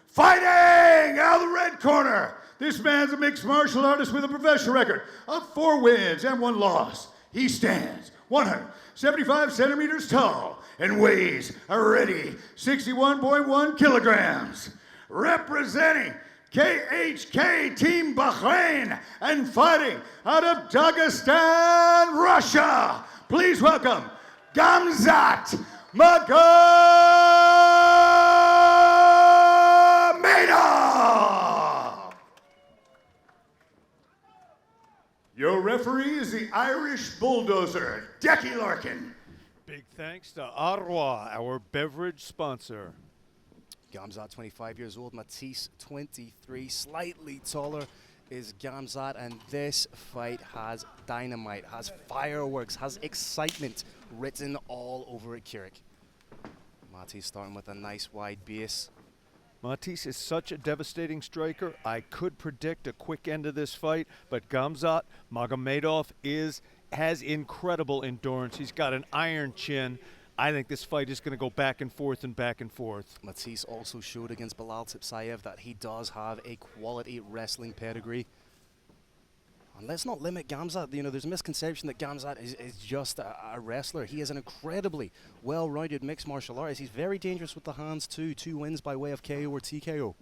fighting out of the red corner. This man's a mixed martial artist with a professional record of 4 wins and 1 loss. He stands 175 centimeters tall and weighs a ready 61.1 kilograms. Representing KHK Team Bahrain and fighting out of Dagestan, Russia. Please welcome Gamzat Magomedov. Your referee is the Irish bulldozer, Decky Larkin. Big thanks to Arwa, our beverage sponsor. Gamzat, 25 years old, Matisse, 23, slightly taller is Gamzat, and this fight has dynamite, has fireworks, has excitement written all over it, Keurig. Matisse starting with a nice wide base. Matisse is such a devastating striker. I could predict a quick end of this fight, but Gamzat Magomedov has incredible endurance. He's got an iron chin. I think this fight is going to go back and forth and back and forth. Matisse also showed against Bilal Tipsayev that he does have a quality wrestling pedigree. And let's not limit Gamzat. You know, there's a misconception that Gamzat is just a wrestler. He is an incredibly well-rounded mixed martial artist. He's very dangerous with the hands too. 2 wins by way of KO or TKO.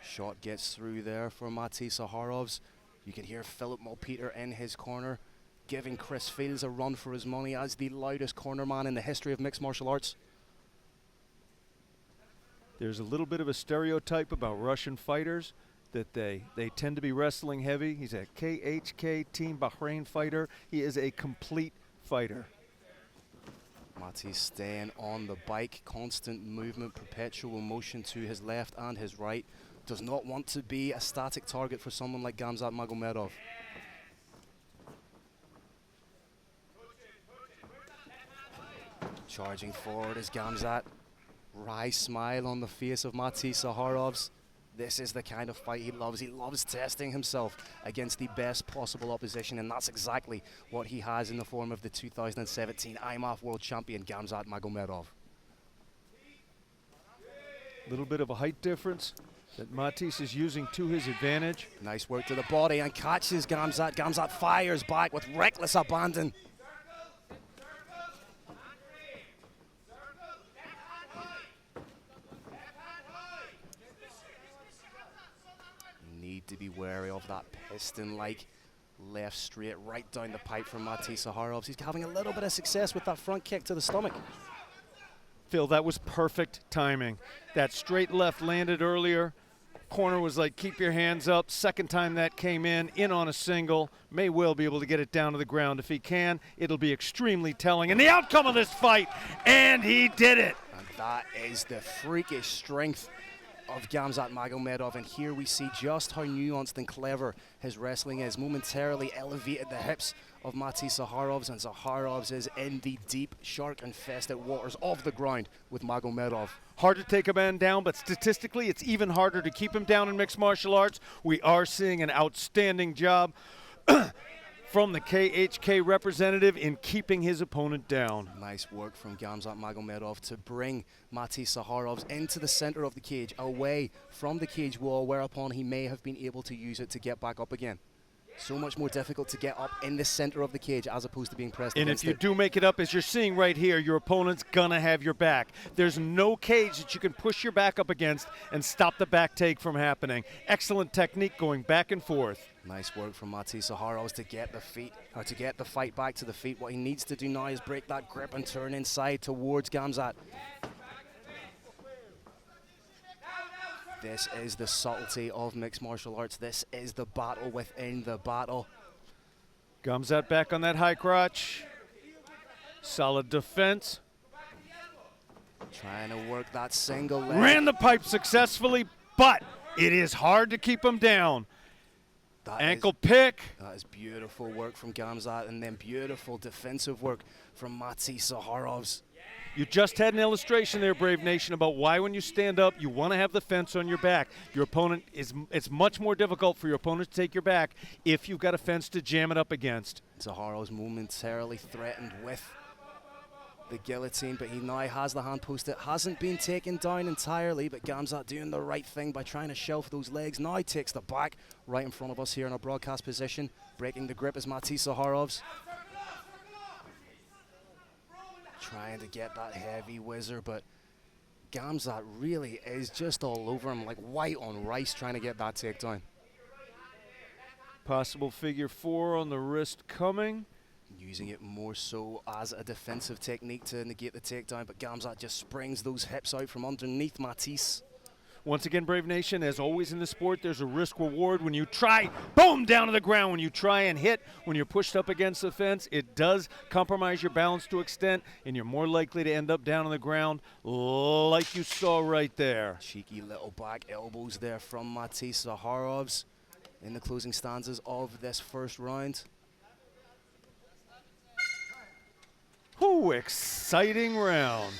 Shot gets through there for Matisse Zaharovs. You can hear Philip Malpeter in his corner, giving Chris Fields a run for his money as the loudest corner man in the history of mixed martial arts. There's a little bit of a stereotype about Russian fighters that they tend to be wrestling heavy. He's a KHK Team Bahrain fighter. He is a complete fighter. Matisse staying on the bike, constant movement, perpetual motion to his left and his right. Does not want to be a static target for someone like Gamzat Magomedov. Charging forward is Gamzat. Wry smile on the face of Matisse Zaharovs. This is the kind of fight he loves. He loves testing himself against the best possible opposition, and that's exactly what he has in the form of the 2017 IMAF World Champion, Gamzat Magomedov. A little bit of a height difference that Matisse is using to his advantage. Nice work to the body and catches Gamzat. Gamzat fires back with reckless abandon. Need to be wary of that piston-like left straight right down the pipe from Matisse Zaharovs. He's having a little bit of success with that front kick to the stomach. Phil, that was perfect timing. That straight left landed earlier. Corner was like, keep your hands up. Second time that came in on a single. May well be able to get it down to the ground. If he can, it'll be extremely telling in the outcome of this fight. And he did it. And that is the freakish strength of Gamzat Magomedov, and here we see just how nuanced and clever his wrestling is. Momentarily elevated the hips of Matisse Zaharovs, and Zaharovs is in the deep, shark-infested waters of the ground with Magomedov. Hard to take a man down, but statistically it's even harder to keep him down in mixed martial arts. We are seeing an outstanding job from the KHK representative in keeping his opponent down. Nice work from Gamzat Magomedov to bring Matisse Zaharovs into the center of the cage, away from the cage wall, whereupon he may have been able to use it to get back up again. So much more difficult to get up in the center of the cage as opposed to being pressed And against if you it. do make it up, as you're seeing right here, your opponent's gonna have your back. There's no cage that you can push your back up against and stop the back take from happening. Excellent technique going back and forth. Nice work from Matis Zaharovs to get the feet, or to get the fight back to the feet. What he needs to do now is break that grip and turn inside towards Gamzat. This is the subtlety of mixed martial arts. This is the battle within the battle. Gamzat back on that high crotch. Solid defense. Trying to work that single leg. Ran the pipe successfully, but it is hard to keep him down. Ankle pick. That is beautiful work from Gamzat, and then beautiful defensive work from Matis Zaharovs. You just had an illustration there, Brave Nation, about why when you stand up, you want to have the fence on your back. Your opponent it's much more difficult for your opponent to take your back if you've got a fence to jam it up against. Zaharovs momentarily threatened with the guillotine, but he now has the hand post. It hasn't been taken down entirely, but Gamzat doing the right thing by trying to shelf those legs. Now he takes the back right in front of us here in our broadcast position. Breaking the grip is Matis Zaharovs. Trying to get that heavy whizzer, but Gamzat really is just all over him like white on rice trying to get that takedown. Possible figure four on the wrist coming. Using it more so as a defensive technique to negate the takedown, but Gamzat just springs those hips out from underneath Matis. Once again, Brave Nation, as always in the sport, there's a risk reward when you try, boom, down to the ground. When you try and hit, when you're pushed up against the fence, it does compromise your balance to an extent, and you're more likely to end up down on the ground like you saw right there. Cheeky little back elbows there from Matis Zaharovs in the closing stanzas of this first round. Ooh, exciting round.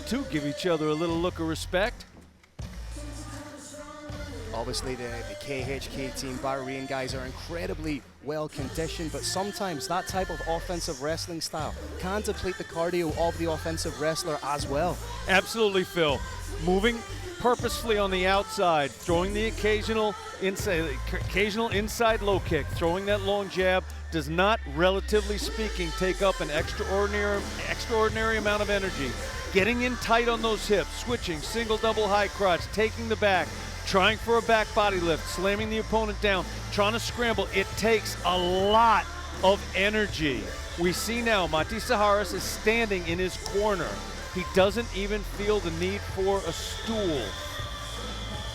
Two give each other a little look of respect. Obviously, the KHK team, Bahrain guys, are incredibly well conditioned, but sometimes that type of offensive wrestling style can deplete the cardio of the offensive wrestler as well. Absolutely, Phil. Moving purposefully on the outside, throwing the occasional inside low kick, throwing that long jab does not, relatively speaking, take up an extraordinary amount of energy. Getting in tight on those hips, switching, single, double, high crotch, taking the back, trying for a back body lift, slamming the opponent down, trying to scramble. It takes a lot of energy. We see now Matis Zaharovs is standing in his corner. He doesn't even feel the need for a stool.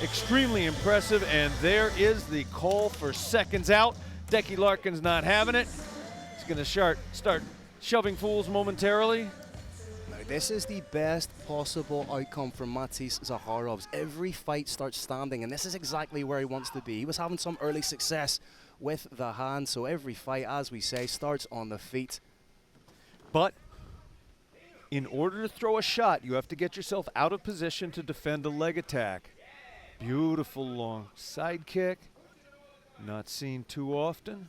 Extremely impressive, and there is the call for seconds out. Decky Larkin's not having it. He's going to start shoving fools momentarily. Now, this is the best possible outcome for Matis Zaharovs. Every fight starts standing, and this is exactly where he wants to be. He was having some early success with the hand, so every fight, as we say, starts on the feet. But in order to throw a shot, you have to get yourself out of position to defend a leg attack. Beautiful long side kick. Not seen too often.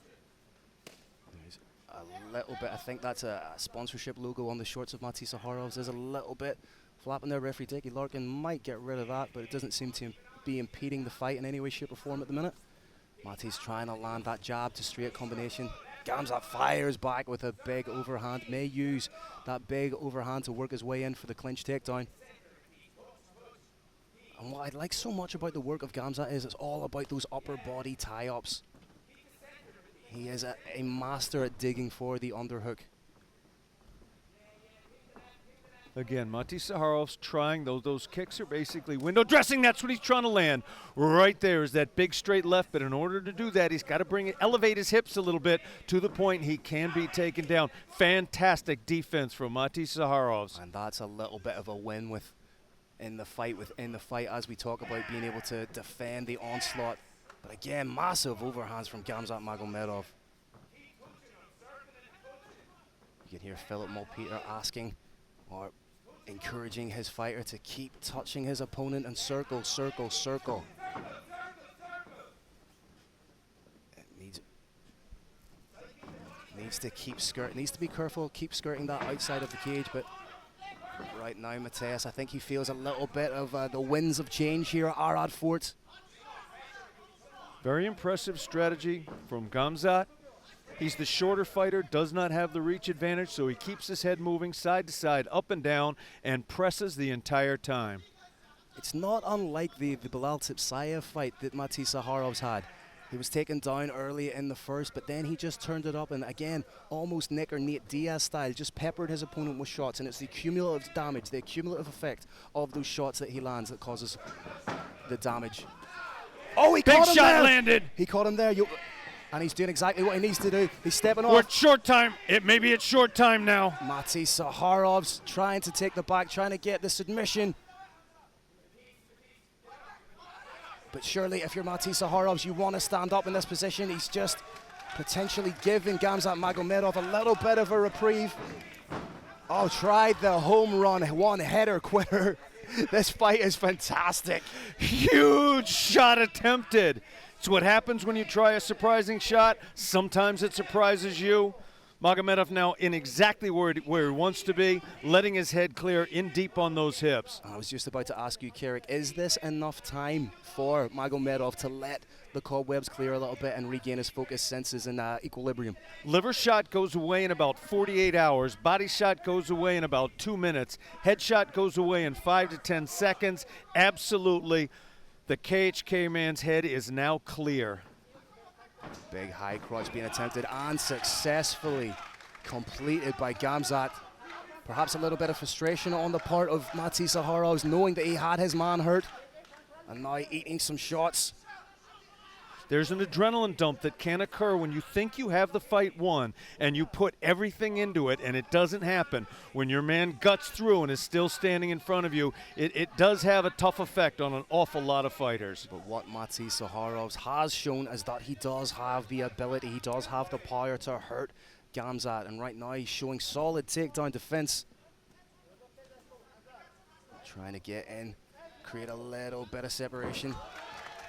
There's a little bit, I think that's a sponsorship logo on the shorts of Matis Zaharovs. There's a little bit flapping there. Referee Decky Larkin might get rid of that, but it doesn't seem to be impeding the fight in any way, shape, or form at the minute. Matis trying to land that jab to straight combination. Gamzat fires back with a big overhand. May use that big overhand to work his way in for the clinch takedown. And what I like so much about the work of Gamzat is it's all about those upper body tie-ups. He is a master at digging for the underhook. Again, Matis Zaharovs trying, those kicks are basically window dressing. That's what he's trying to land. Right there is that big straight left, but in order to do that, he's got to elevate his hips a little bit to the point he can be taken down. Fantastic defense from Matis Zaharovs. And that's a little bit of a win within the fight, as we talk about being able to defend the onslaught. But again, massive overhands from Gamzat Magomedov. You can hear Philip Malpeter asking or encouraging his fighter to keep touching his opponent and circle, circle, circle. It needs to keep needs to be careful, keep skirting that outside of the cage, but right now, Mateus, I think he feels a little bit of the winds of change here at Arad Fort. Very impressive strategy from Gamzat. He's the shorter fighter, does not have the reach advantage, so he keeps his head moving side to side, up and down, and presses the entire time. It's not unlike the Bilal Tipsayev fight that Mati Saharov's had. He was taken down early in the first, but then he just turned it up and again, almost Nick or Nate Diaz style, just peppered his opponent with shots, and it's the cumulative damage, the cumulative effect of those shots that he lands that causes the damage. Oh, he Big caught him shot there. landed. He caught him there, and he's doing exactly what he needs to do. He's stepping We're off. at short time. Maybe it's short time now. Mati Saharov's trying to take the back, trying to get the submission. But surely if you're Mati Saharovs, you want to stand up in this position. He's just potentially giving Gamzat Magomedov a little bit of a reprieve. Oh, tried the home run, one-header quitter. This fight is fantastic. Huge shot attempted. It's what happens when you try a surprising shot. Sometimes it surprises you. Magomedov now in exactly where he wants to be, letting his head clear in deep on those hips. I was just about to ask you, Carrick, is this enough time for Magomedov to let the cobwebs clear a little bit and regain his focus, senses, and equilibrium? Liver shot goes away in about 48 hours. Body shot goes away in about 2 minutes. Head shot goes away in 5 to 10 seconds. Absolutely. The KHK man's head is now clear. Big high crotch being attempted and successfully completed by Gamzat. Perhaps a little bit of frustration on the part of Mati Saharovs, knowing that he had his man hurt and now eating some shots. There's an adrenaline dump that can occur when you think you have the fight won and you put everything into it and it doesn't happen. When your man guts through and is still standing in front of you, it does have a tough effect on an awful lot of fighters. But what Mati Saharovs has shown is that he does have the ability, he does have the power to hurt Gamzat, and right now he's showing solid takedown defense. Trying to get in, create a little bit of separation.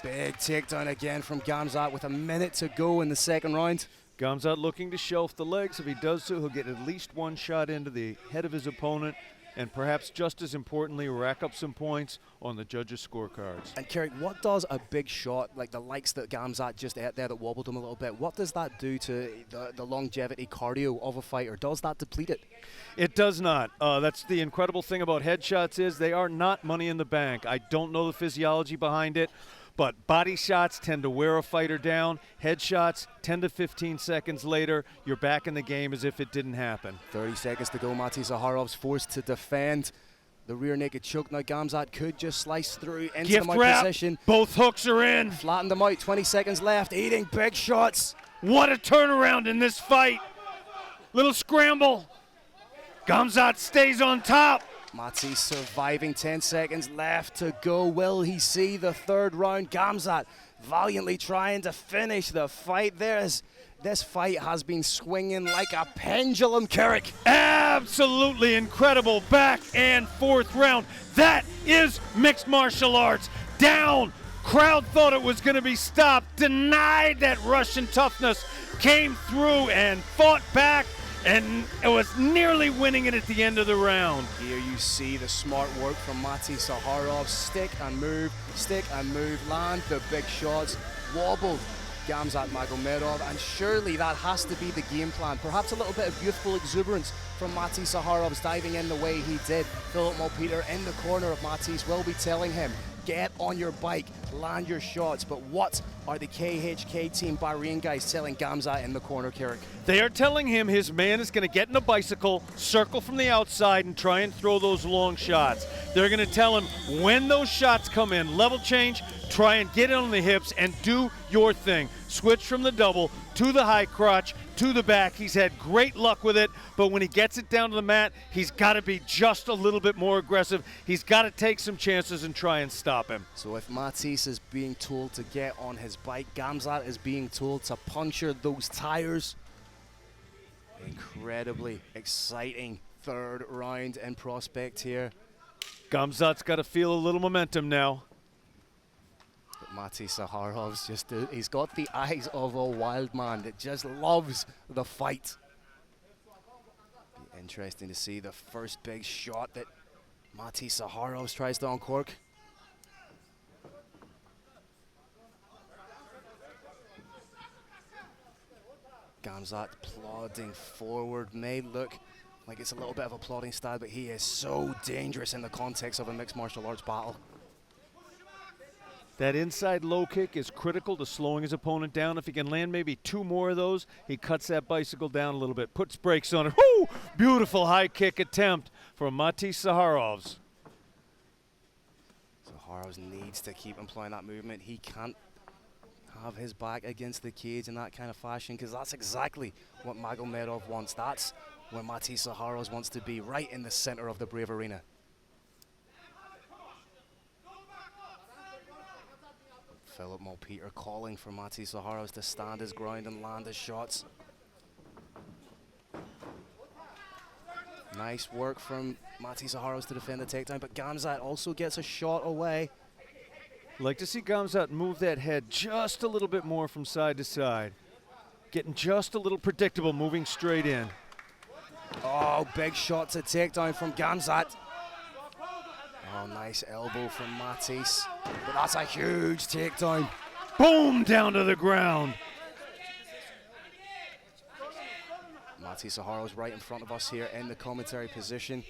Big takedown again from Gamzat with a minute to go in the second round. Gamzat looking to shelf the legs. If he does so, he'll get at least one shot into the head of his opponent, and perhaps just as importantly, rack up some points on the judges' scorecards. And Carrick, what does a big shot like the likes that Gamzat just ate there that wobbled him a little bit, what does that do to the longevity cardio of a fighter? Does that deplete it? It does not. That's the incredible thing about headshots is they are not money in the bank. I don't know the physiology behind it, but body shots tend to wear a fighter down. Headshots, 10 to 15 seconds later, you're back in the game as if it didn't happen. 30 seconds to go. Mati Saharov's forced to defend the rear naked choke. Now Gamzat could just slice through into Gift the mount wrap. position. Both hooks are in. Flatten them out. 20 seconds left. Eating big shots. What a turnaround in this fight. Little scramble. Gamzat stays on top. Mati surviving, 10 seconds left to go. Will he see the third round? Gamzat valiantly trying to finish the fight. This fight has been swinging like a pendulum, Carrick. Absolutely incredible back and forth round. That is mixed martial arts. Down. Crowd thought it was going to be stopped. Denied that Russian toughness. Came through and fought back. And it was nearly winning it at the end of the round. Here you see the smart work from Mati Saharov. Stick and move, land the big shots, wobbled Gamzat Magomedov, and surely that has to be the game plan. Perhaps a little bit of youthful exuberance from Mati Saharov's diving in the way he did. Philip Malpeter in the corner of Mati's will be telling him, get on your bike, land your shots. But what are the KHK team Bahrain guys telling Gamzat in the corner, Carrick? They are telling him his man is going to get in a bicycle, circle from the outside, and try and throw those long shots. They're going to tell him when those shots come in, level change, try and get in on the hips and do your thing. Switch from the double to the high crotch to the back. He's had great luck with it, but when he gets it down to the mat, he's got to be just a little bit more aggressive. He's got to take some chances and try and stop him. So if Matisse is being told to get on his bike, Gamzat is being told to puncture those tires. Incredibly exciting third round in prospect here. Gamzat's got to feel a little momentum now. But Mati Saharov's he's got the eyes of a wild man that just loves the fight. Be interesting to see the first big shot that Mati Saharov's tries to uncork. Gamzat plodding forward. May look like it's a little bit of a plodding style, but he is so dangerous in the context of a mixed martial arts battle. That inside low kick is critical to slowing his opponent down. If he can land maybe 2 more of those, he cuts that bicycle down a little bit, puts brakes on it. Woo! Beautiful high kick attempt from Mati Saharovs. Saharovs needs to keep employing that movement. He can't have his back against the cage in that kind of fashion, because that's exactly what Magomedov wants. That's where Mati Saharovs wants to be, right in the center of the Brave Arena. Philip Malpeter calling for Mati Saharovs to stand his ground and land his shots. Nice work from Mati Saharovs to defend the takedown, but Gamzat also gets a shot away. Like to see Gamzat move that head just a little bit more from side to side. Getting just a little predictable, moving straight in. Oh, big shot to takedown from Gamzat. Oh, nice elbow from Matis, but that's a huge takedown. Boom, down to the ground. Mati Saharovs right in front of us here in the commentary position.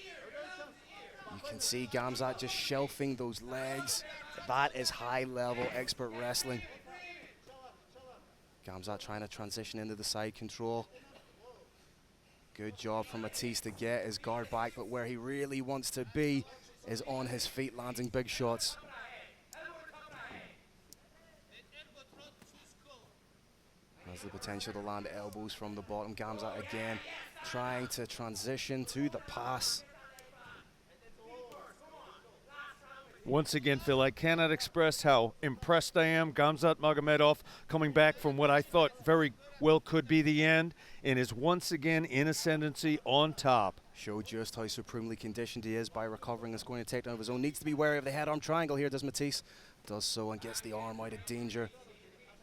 You can see Gamzat just shelving those legs. That is high-level expert wrestling. Gamzat trying to transition into the side control. Good job from Matis to get his guard back, but where he really wants to be is on his feet, landing big shots. Has the potential to land elbows from the bottom. Gamzat again trying to transition to the pass. Once again, Phil, I cannot express how impressed I am. Gamzat Magomedov coming back from what I thought very well could be the end and is once again in ascendancy on top. Showed just how supremely conditioned he is by recovering and scoring a takedown of his own. Needs to be wary of the head-arm triangle here, does Matis. Does so and gets the arm out of danger.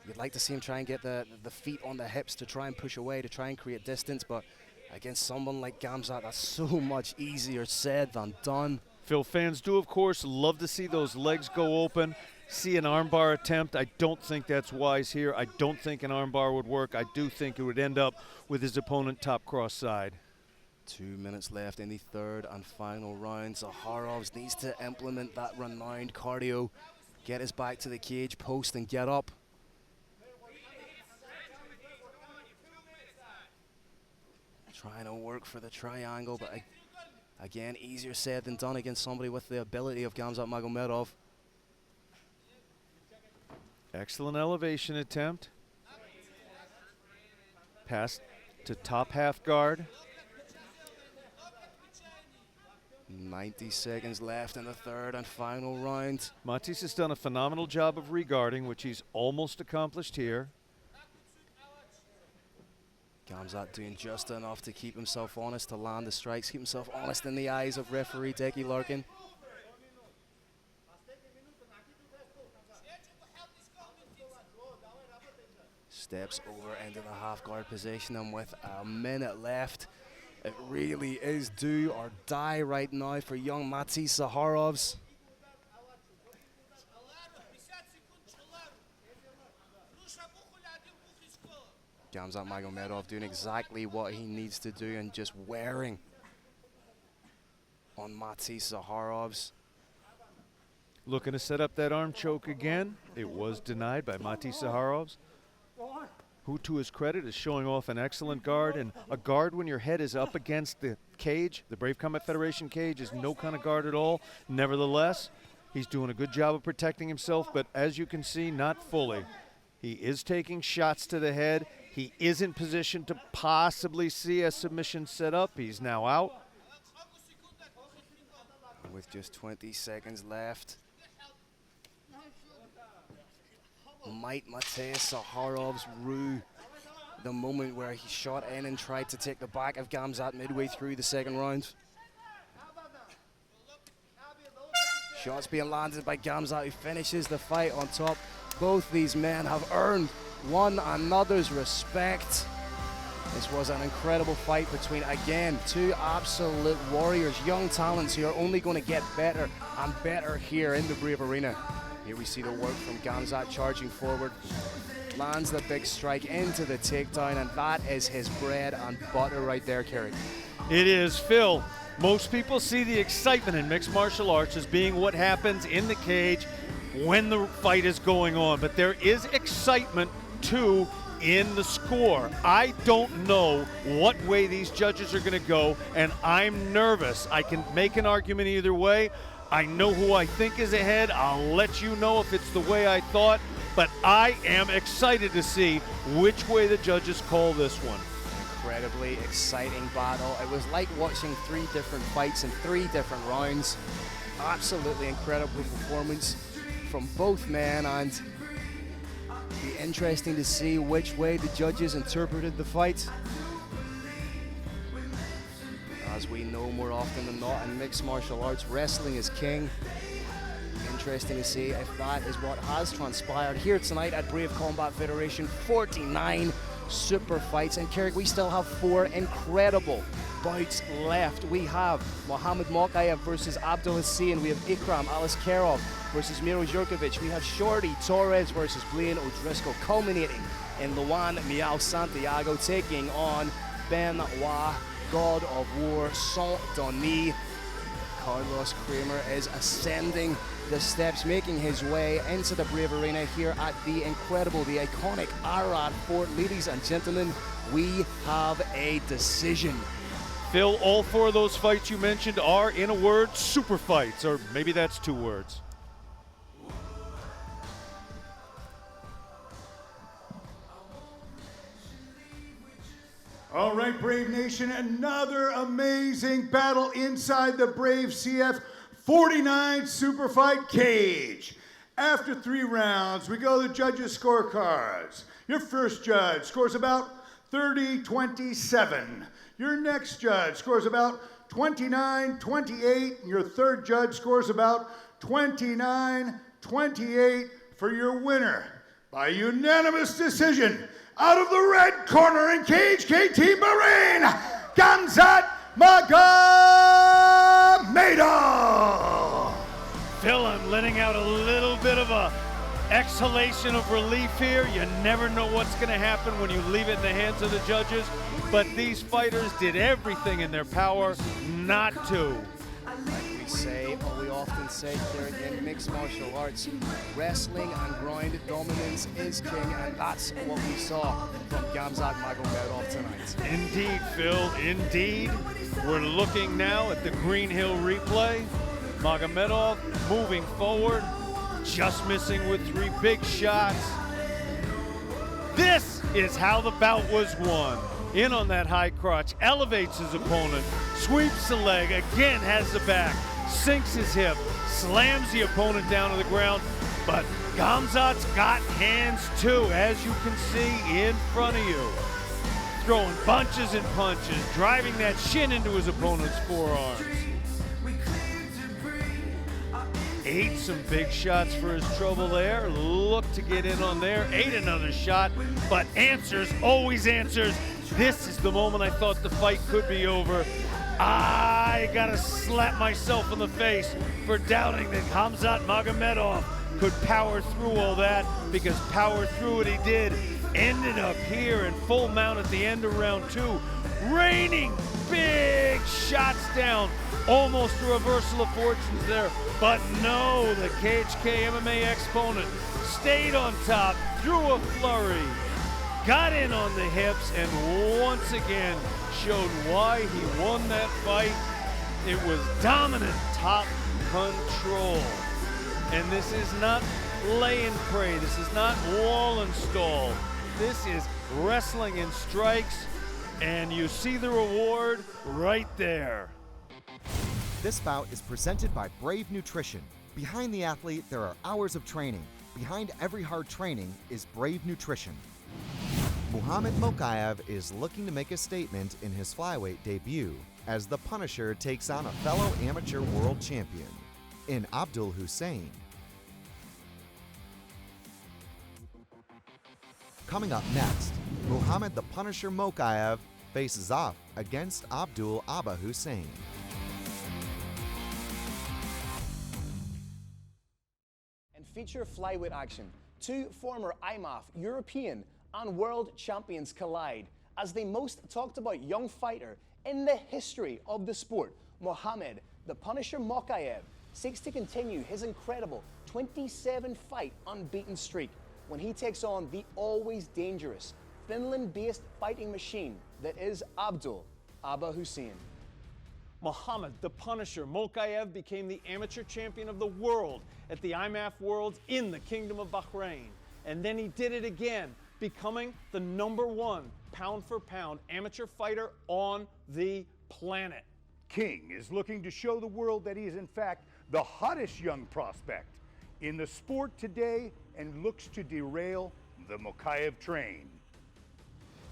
You'd like to see him try and get the feet on the hips to try and push away, to try and create distance, but against someone like Gamzat, that's so much easier said than done. Phil, fans do, of course, love to see those legs go open, see an armbar attempt. I don't think that's wise here. I don't think an armbar would work. I do think it would end up with his opponent top cross side. 2 minutes left in the third and final round. Saharovs needs to implement that renowned cardio, get his back to the cage post and get up. Trying to work for the triangle, but again, easier said than done against somebody with the ability of Gamzat Magomedov. Excellent elevation attempt. Pass to top half guard. 90 seconds left in the third and final round. Matis has done a phenomenal job of regarding, which he's almost accomplished here. Gamzat doing just enough to keep himself honest, to land the strikes, keep himself honest in the eyes of referee Decky Larkin. Steps over into the half guard position, and with a minute left, it really is do or die right now for young Mati Saharovs. Gamzat Magomedov doing exactly what he needs to do and just wearing on Mati Saharovs. Looking to set up that arm choke again. It was denied by Mati Saharovs, who to his credit is showing off an excellent guard, and a guard when your head is up against the cage, the Brave Combat Federation cage, is no kind of guard at all. Nevertheless, he's doing a good job of protecting himself, but as you can see, not fully. He is taking shots to the head. He is in position to possibly see a submission set up. He's now out. With just 20 seconds left, might Mati Saharovs rue the moment where he shot in and tried to take the back of Gamzat midway through the second round? Shots being landed by Gamzat, who finishes the fight on top. Both these men have earned one another's respect. This was an incredible fight between, again, two absolute warriors, young talents who are only going to get better and better here in the Brave Arena. Here we see the work from Gamzat charging forward. lands the big strike into the takedown, and that is his bread and butter right there, Kerry. It is, Phil. Most people see the excitement in mixed martial arts as being what happens in the cage when the fight is going on, but there is excitement too in the score. I don't know what way these judges are going to go, and I'm nervous. I can make an argument either way. I know who I think is ahead. I'll let you know if it's the way I thought, but I am excited to see which way the judges call this one. Incredibly exciting battle. It was like watching 3 different fights in 3 different rounds. Absolutely incredible performance from both men, and be interesting to see which way the judges interpreted the fight. As we know, more often than not in mixed martial arts, wrestling is king. Interesting to see if that is what has transpired here tonight at Brave Combat Federation. 49 super fights, and Kerrick, we still have 4 incredible bouts left. We have Mohamed Mokayev versus Abdul Hussein. We have Ikram Aliskerov versus Miro Jurkovic. We have Shorty Torres versus Blaine O'Driscoll, culminating in Luan Miao Santiago taking on Benoit, God of War, Saint-Denis. Carlos Kramer is ascending the steps, making his way into the Brave Arena here at the incredible, the iconic Arad Fort. Ladies and gentlemen, we have a decision. Phil, all 4 of those fights you mentioned are, in a word, super fights, or maybe that's 2 words. All right, Brave Nation, another amazing battle inside the Brave CF 49 Super Fight cage. After 3 rounds, we go to the judges' scorecards. Your first judge scores about 30-27. Your next judge scores about 29-28. Your third judge scores about 29-28 for your winner. By unanimous decision, out of the red corner in Cage KT Bahrain, Gamzat Magomedov. Phil, I'm letting out a little bit of a exhalation of relief here. You never know what's going to happen when you leave it in the hands of the judges, but these fighters did everything in their power not to. Like we say, or we often say here in mixed martial arts, wrestling and ground dominance is king, and that's what we saw from Gamzat Magomedov tonight. Indeed, Phil, indeed. We're looking now at the Green Hill replay. Magomedov moving forward, just missing with 3 big shots. This is how the bout was won. In on that high crotch, elevates his opponent, sweeps the leg, again has the back, sinks his hip, slams the opponent down to the ground, but Gamzat's got hands too, as you can see in front of you. Throwing bunches and punches, driving that shin into his opponent's forearms. Ate some big shots for his trouble there. Look to get in on there. Ate another shot, but answers, always answers. This is the moment I thought the fight could be over. I gotta slap myself in the face for doubting that Gamzat Magomedov could power through all that, because power through it he did. Ended up here in full mount at the end of round 2. Raining big shots down. Almost a reversal of fortunes there, but no, the KHK MMA exponent stayed on top, threw a flurry, got in on the hips, and once again showed why he won that fight. It was dominant top control. And this is not lay and pray. This is not wall and stall. This is wrestling in strikes, and you see the reward right there. This bout is presented by Brave Nutrition. Behind the athlete, there are hours of training. Behind every hard training is Brave Nutrition. Mohamed Mokayev is looking to make a statement in his flyweight debut as the Punisher takes on a fellow amateur world champion in Abdul Hussein. Coming up next, Mohamed the Punisher Mokayev faces off against Abdul Abba Hussein. Feature flyweight action. two former IMAF, European and world champions collide as the most talked about young fighter in the history of the sport. Mohamed "The Punisher" Mokaev seeks to continue his incredible 27-fight unbeaten streak when he takes on the always dangerous Finland-based fighting machine that is Abdul Abba Hussein. Mohamed "The Punisher" Mokaev became the amateur champion of the world at the IMAF Worlds in the Kingdom of Bahrain. And then he did it again, becoming the #1 pound-for-pound amateur fighter on the planet. King is looking to show the world that he is in fact the hottest young prospect in the sport today and looks to derail the Mokaev train.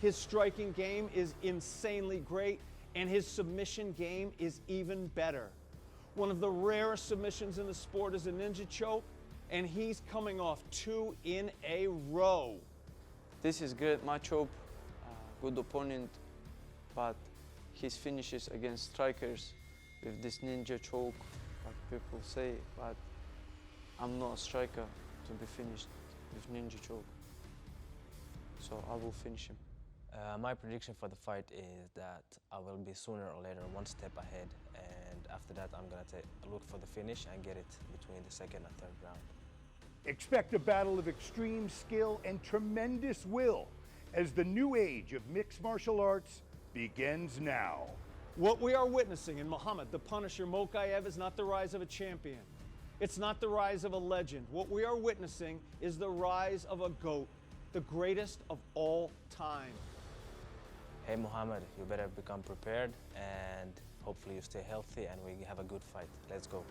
His striking game is insanely great, and his submission game is even better. One of the rarest submissions in the sport is a ninja choke, and he's coming off 2 in a row. This is great matchup, good opponent, but his finishes against strikers with this ninja choke, like people say, but I'm not a striker to be finished with ninja choke, so I will finish him. My prediction for the fight is that I will be sooner or later one step ahead, and after that I'm going to look for the finish and get it between the second and third round. Expect a battle of extreme skill and tremendous will as the new age of mixed martial arts begins now. What we are witnessing in Mohamed "The Punisher" Mokaev is not the rise of a champion. It's not the rise of a legend. What we are witnessing is the rise of a GOAT, the greatest of all time. Hey Mohammed, you better become prepared and hopefully you stay healthy and we have a good fight. Let's go.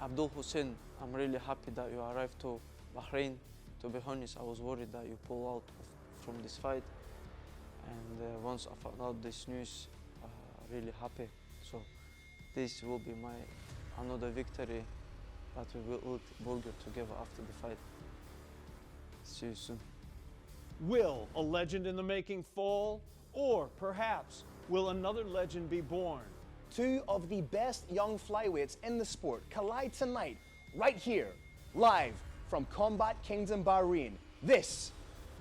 Abdul Hussein, I'm really happy that you arrived to Bahrain. To be honest, I was worried that you pull out from this fight, and once I found out this news, really happy. So this will be my another victory, but we will eat burger together after the fight. See you soon. Will a legend in the making fall, or perhaps will another legend be born? Two of the best young flyweights in the sport collide tonight, right here, live from Combat Kingdom Bahrain. This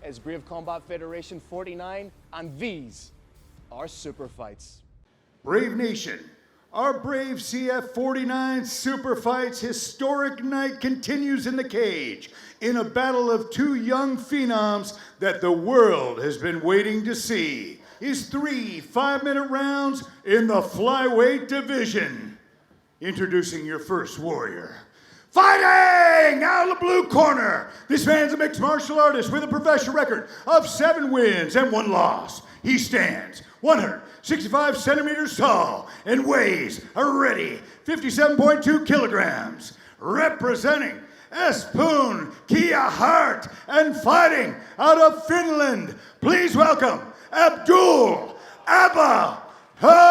is Brave Combat Federation 49, and these are Super Fights. Brave Nation, our Brave CF49 Super Fights historic night continues in the cage in a battle of two young phenoms that the world has been waiting to see. Is 3 5-minute rounds in the flyweight division. Introducing your first warrior. Fighting out of the blue corner, this man's a mixed martial artist with a professional record of 7 wins and 1 loss. He stands 165 centimeters tall and weighs a ready 57.2 kilograms. Representing Espoon, Kia Hart, and fighting out of Finland, please welcome Abdul Abba Hussein.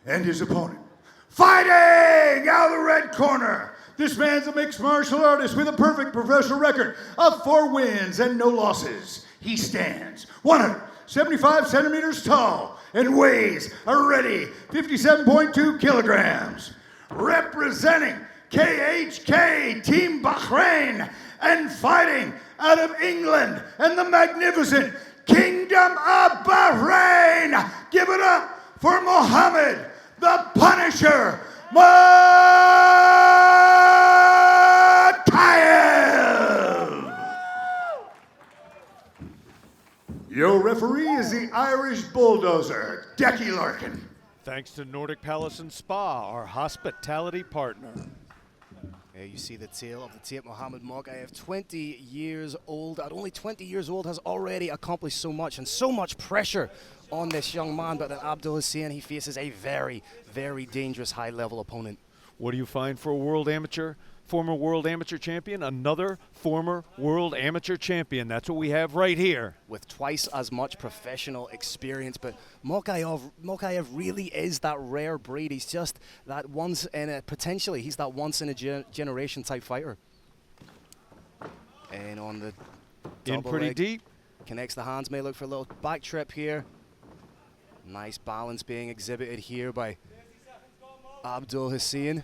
And his opponent, fighting out of the red corner, this man's a mixed martial artist with a perfect professional record of 4 wins and no losses. He stands 175 centimeters tall and weighs a ready 57.2 kilograms. Representing KHK Team Bahrain and fighting out of England and the magnificent Kingdom of Bahrain. Give it up for Mohamed "The Punisher" Mokaev. Your referee is the Irish bulldozer, Decky Larkin. Thanks to Nordic Palace and Spa, our hospitality partner. Here you see the tail of the tape. Mohamed Mokaev, 20 years old. At only 20 years old, has already accomplished so much, and so much pressure on this young man. But then Abdul Hussein, he faces a very, very dangerous high-level opponent. What do you find for a world amateur? Former world amateur champion, another former world amateur champion. That's what we have right here. With twice as much professional experience, but Mokaev really is that rare breed. He's just that once in a, potentially, he's that once in a generation type fighter. And on the In pretty leg, deep. connects the hands, may look for a little back trip here. Nice balance being exhibited here by Abdul Hussein.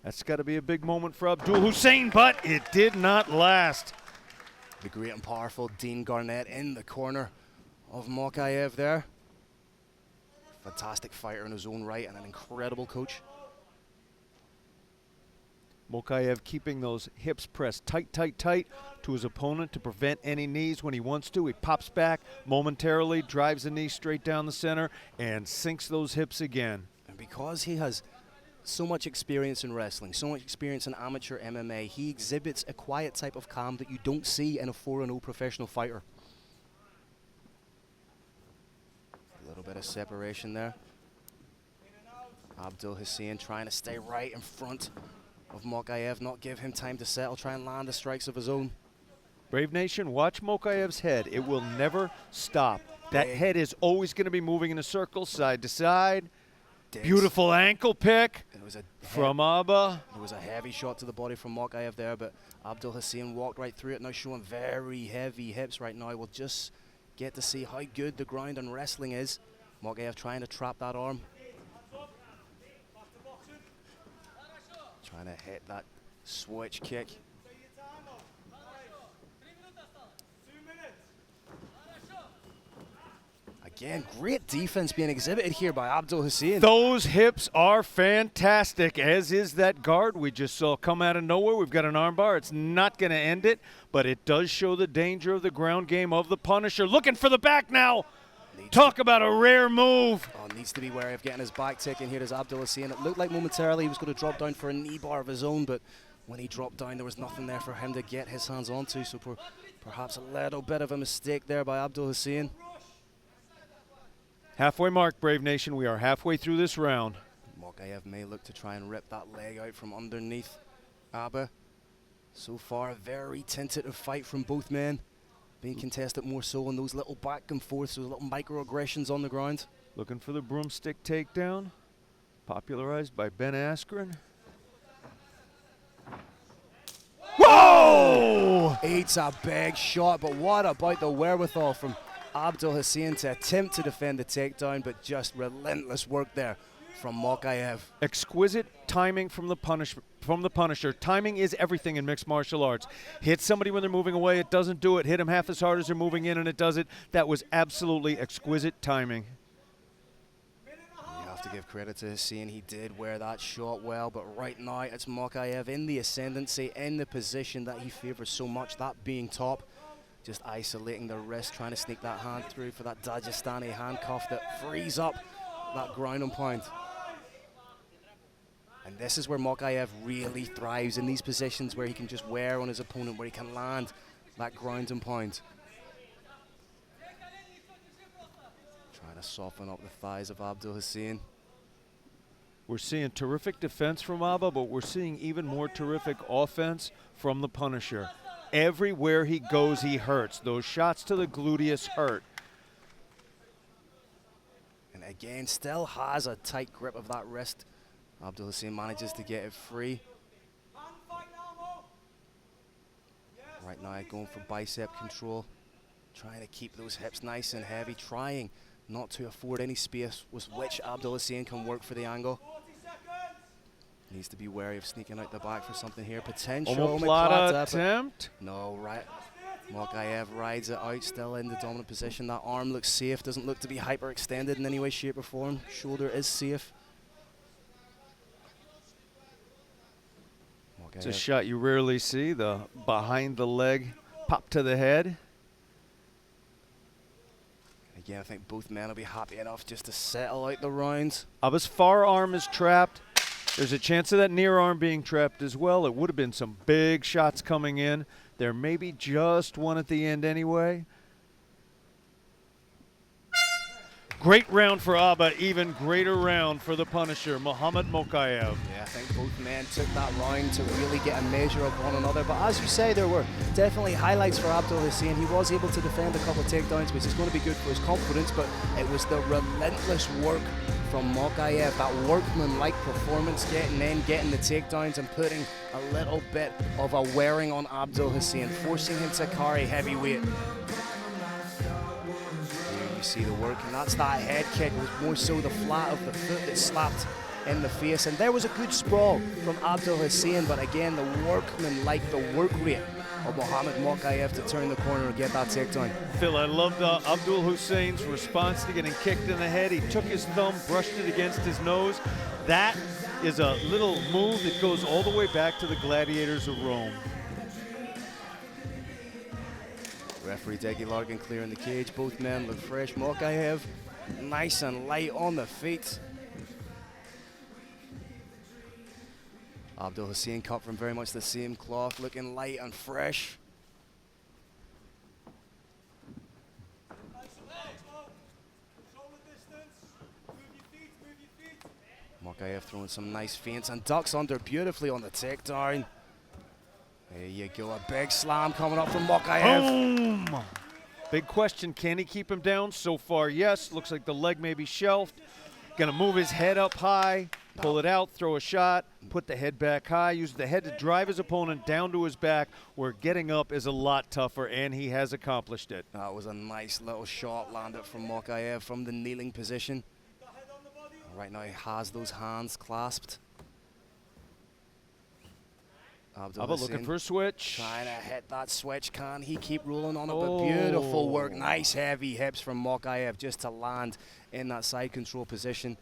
That's got to be a big moment for Abdul Hussein, but it did not last. The great and powerful Dean Garnett in the corner of Mokaev there. Fantastic fighter in his own right and an incredible coach. Mokaev keeping those hips pressed tight, tight, tight to his opponent to prevent any knees when he wants to. He pops back momentarily, drives the knee straight down the center, and sinks those hips again. And because he has so much experience in wrestling, so much experience in amateur MMA, he exhibits a quiet type of calm that you don't see in a 4-0 professional fighter. A little bit of separation there. Abdul Hussein trying to stay right in front of Mokaev, not give him time to settle, try and land the strikes of his own. Brave Nation, watch Mokaev's head. It will never stop. That head is always going to be moving in a circle, side to side. Beautiful ankle pick from Abba. It was a heavy shot to the body from Mokaev there, but Abdul Hussein walked right through it, now showing very heavy hips right now. We'll just get to see how good the ground and wrestling is. Mokaev trying to trap that arm. Trying to hit that switch kick. Again, great defense being exhibited here by Abdul Hussein. Those hips are fantastic, as is that guard we just saw come out of nowhere. We've got an armbar. It's not going to end it, but it does show the danger of the ground game of the Punisher. Looking for the back now. Talk about a rare move. Oh, needs to be wary of getting his back taken here as Abdul Hussein. It looked like momentarily he was going to drop down for a knee bar of his own, but when he dropped down, there was nothing there for him to get his hands onto, so perhaps a little bit of a mistake there by Abdul Hussein. Halfway mark, Brave Nation. We are halfway through this round. Mokaev may look to try and rip that leg out from underneath Abba. So far, a very tentative fight from both men. Being contested more so on those little back and forths, those little microaggressions on the ground. Looking for the broomstick takedown, popularized by Ben Askren. Whoa! It's a big shot, but what about the wherewithal from Abdul Hussein to attempt to defend the takedown, but just relentless work there from Mokaev. Exquisite timing from the Punisher. Timing is everything in mixed martial arts. Hit somebody when they're moving away, it doesn't do it. Hit them half as hard as they're moving in, and it does it. That was absolutely exquisite timing. You have to give credit to Hussein. He did wear that shot well, but right now it's Mokaev in the ascendancy, in the position that he favors so much, that being top. Just isolating the wrist, trying to sneak that hand through for that Dagestani handcuff that frees up that ground and pound. And this is where Mokaev really thrives, in these positions where he can just wear on his opponent, where he can land that ground and pound. Trying to soften up the thighs of Abdul Hussein. We're seeing terrific defense from Abba, but we're seeing even more terrific offense from the Punisher. Everywhere he goes, he hurts. Those shots to the gluteus hurt. And again, still has a tight grip of that wrist. Abdul Hussein manages to get it free. Right now, going for bicep control. Trying to keep those hips nice and heavy. Trying not to afford any space with which Abdul Hussein can work for the angle. Needs to be wary of sneaking out the back for something here. Potential omoplata attempt. No, right. Mokaev rides it out, still in the dominant position. That arm looks safe, doesn't look to be hyperextended in any way, shape, or form. Shoulder is safe. It's a shot you rarely see, the behind the leg pop to the head. Again, I think both men will be happy enough just to settle out the rounds. Abba's far arm is trapped. There's a chance of that near arm being trapped as well. It would have been some big shots coming in. There may be just one at the end anyway. Great round for Abba, even greater round for the Punisher, Muhammad Mokaev. Yeah, I think both men took that round to really get a measure of one another. But as you say, there were definitely highlights for Abdul Hussein. He was able to defend a couple of takedowns, which is going to be good for his confidence, but it was the relentless work from Mokaev, that workman-like performance, getting in, getting the takedowns, and putting a little bit of a wearing on Abdul Hussein, forcing him to carry heavyweight. You see the work, and that's that head kick. It was more so the flat of the foot that slapped in the face, and there was a good sprawl from Abdul Hussein, but again, the workman liked the work rate of Mohamed Mokaev to turn the corner and get that takedown. Phil, I loved Abdul Hussein's response to getting kicked in the head. He took his thumb, brushed it against his nose. That is a little move that goes all the way back to the gladiators of Rome. Referee Deggy Larkin clearing the cage. Both men look fresh. Mokaev nice and light on the feet. Abdul Hussein cut from very much the same cloth, looking light and fresh. Mokaev throwing some nice feints and ducks under beautifully on the takedown. There you go, a big slam coming up from Mokaev. Boom! Big question, can he keep him down? So far, yes. Looks like the leg may be shelved. Gonna move his head up high, pull it out, throw a shot, put the head back high, use the head to drive his opponent down to his back, where getting up is a lot tougher, and he has accomplished it. That was a nice little shot landed from Mokaev from the kneeling position. Right now he has those hands clasped. Abba looking for a switch. Trying to hit that switch. Can he keep rolling on it? But beautiful work. Nice heavy hips from Mokaev just to land in that side control position.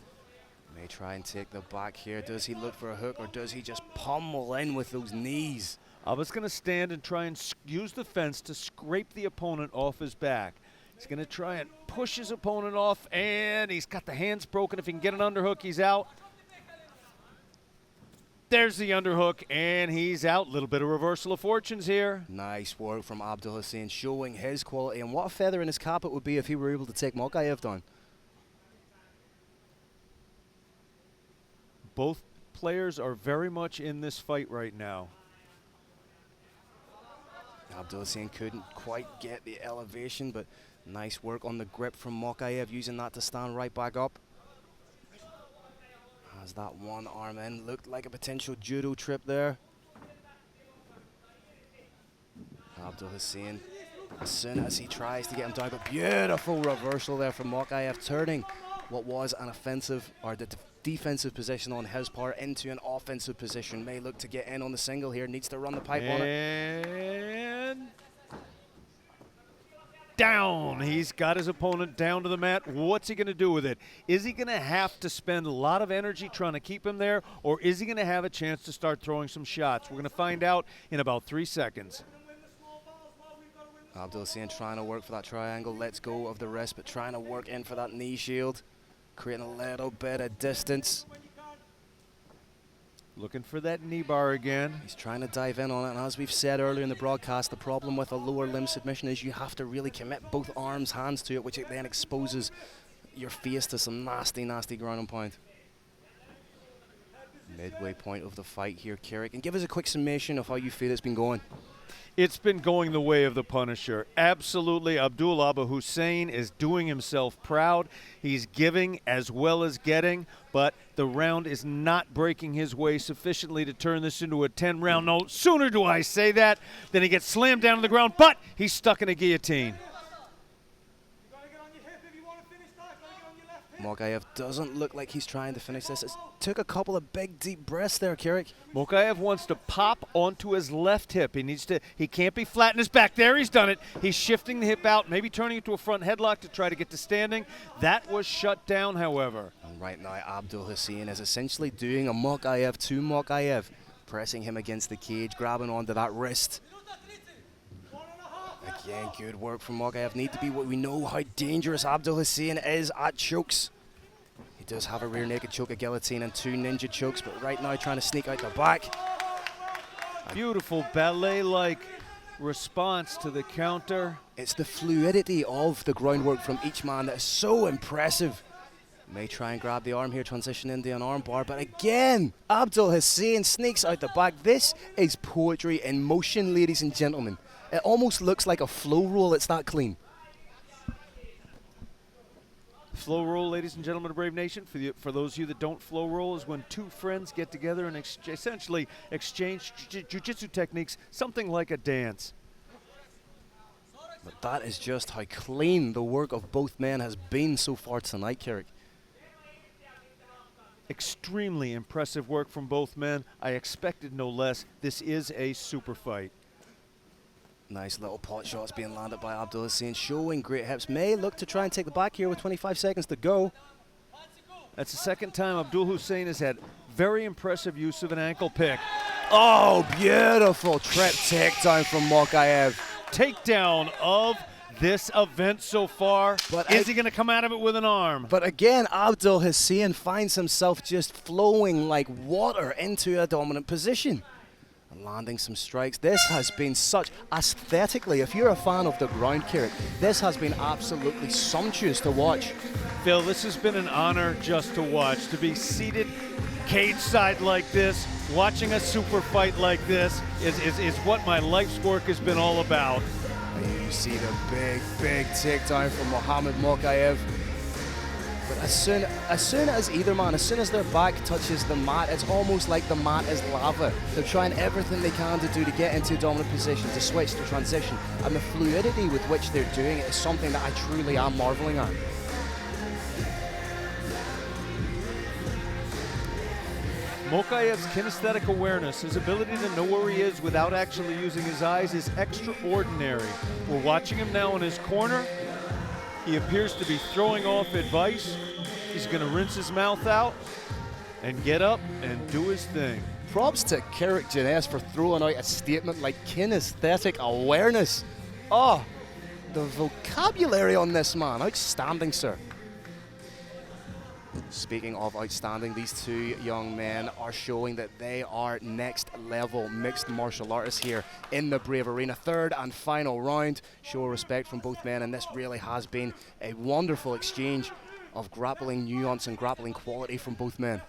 May try and take the back here. Does he look for a hook, or does he just pummel in with those knees? Abba's going to stand and try and use the fence to scrape the opponent off his back. He's going to try and push his opponent off, and he's got the hands broken. If he can get an underhook, he's out. There's the underhook, and he's out. Little bit of reversal of fortunes here. Nice work from Abdul Hussein, showing his quality, and what a feather in his cap it would be if he were able to take Mokaev down. Both players are very much in this fight right now. Abdul Hussein couldn't quite get the elevation, but nice work on the grip from Mokaev, using that to stand right back up. Has that one arm in, looked like a potential judo trip there. Abdul Hussein, as soon as he tries to get him down, but beautiful reversal there from Mokaev, turning what was an offensive, or the defensive position on his part, into an offensive position. May look to get in on the single here, needs to run the pipe on it. And down. He's got his opponent down to the mat. What's he going to do with it? Is he going to have to spend a lot of energy trying to keep him there, or is he going to have a chance to start throwing some shots? We're going to find out in about 3 seconds. Abdul Hussein trying to work for that triangle, lets go of the wrist, but trying to work in for that knee shield, creating a little bit of distance. Looking for that knee bar again. He's trying to dive in on it, and as we've said earlier in the broadcast, the problem with a lower limb submission is you have to really commit both arms, hands to it, which it then exposes your face to some nasty, nasty ground and pound. Midway point of the fight here, Carrick, and give us a quick summation of how you feel it's been going. It's been going the way of the Punisher. Absolutely, Abdul Abba Hussein is doing himself proud. He's giving as well as getting, but the round is not breaking his way sufficiently to turn this into a 10-round. No sooner do I say that than he gets slammed down to the ground, but he's stuck in a guillotine. Mokaev doesn't look like he's trying to finish this. It took a couple of big, deep breaths there, Carrick. Mokaev wants to pop onto his left hip. He can't be flat in his back. There, he's done it. He's shifting the hip out, maybe turning it to a front headlock to try to get to standing. That was shut down, however. And right now, Abdul Hussein is essentially doing a Mokaev to Mokaev, pressing him against the cage, grabbing onto that wrist. Again, good work from Mokaev. Need to be what we know how dangerous Abdul Hussein is at chokes. He does have a rear naked choke, a guillotine, and 2 ninja chokes, but right now trying to sneak out the back. Beautiful ballet-like response to the counter. It's the fluidity of the groundwork from each man that is so impressive. May try and grab the arm here, transition into an arm bar, but again, Abdul Hussein sneaks out the back. This is poetry in motion, ladies and gentlemen. It almost looks like a flow roll, it's that clean. Flow roll, ladies and gentlemen of Brave Nation, for those of you that don't, flow roll is when 2 friends get together and essentially exchange jiu-jitsu techniques, something like a dance. But that is just how clean the work of both men has been so far tonight, Carrick. Extremely impressive work from both men. I expected no less. This is a super fight. Nice little pot shots being landed by Abdul Hussein, showing great hips. May look to try and take the back here with 25 seconds to go. That's the second time Abdul Hussein has had very impressive use of an ankle pick. Oh, beautiful trip takedown from Mokaev. Takedown of this event so far. But is he going to come out of it with an arm? But again, Abdul Hussein finds himself just flowing like water into a dominant position. And landing some strikes. This has been such, aesthetically, if you're a fan of the ground, Carrick, this has been absolutely sumptuous to watch. Phil, this has been an honor just to watch. To be seated cage side like this, watching a super fight like this is what my life's work has been all about. You see the big takedown from Mohamed Mokaev. But as soon as either man, as soon as their back touches the mat, it's almost like the mat is lava. They're trying everything they can to do to get into a dominant position, to switch, to transition. And the fluidity with which they're doing it is something that I truly am marveling at. Mokaev's kinesthetic awareness, his ability to know where he is without actually using his eyes, is extraordinary. We're watching him now in his corner. He appears to be throwing off advice. He's going to rinse his mouth out and get up and do his thing. Props to Carrick Jeunesse for throwing out a statement like kinesthetic awareness. Oh, the vocabulary on this man. Outstanding, sir. Speaking of outstanding, these two young men are showing that they are next level mixed martial artists here in the Brave Arena. Third and final round. Show respect from both men, and this really has been a wonderful exchange of grappling nuance and grappling quality from both men.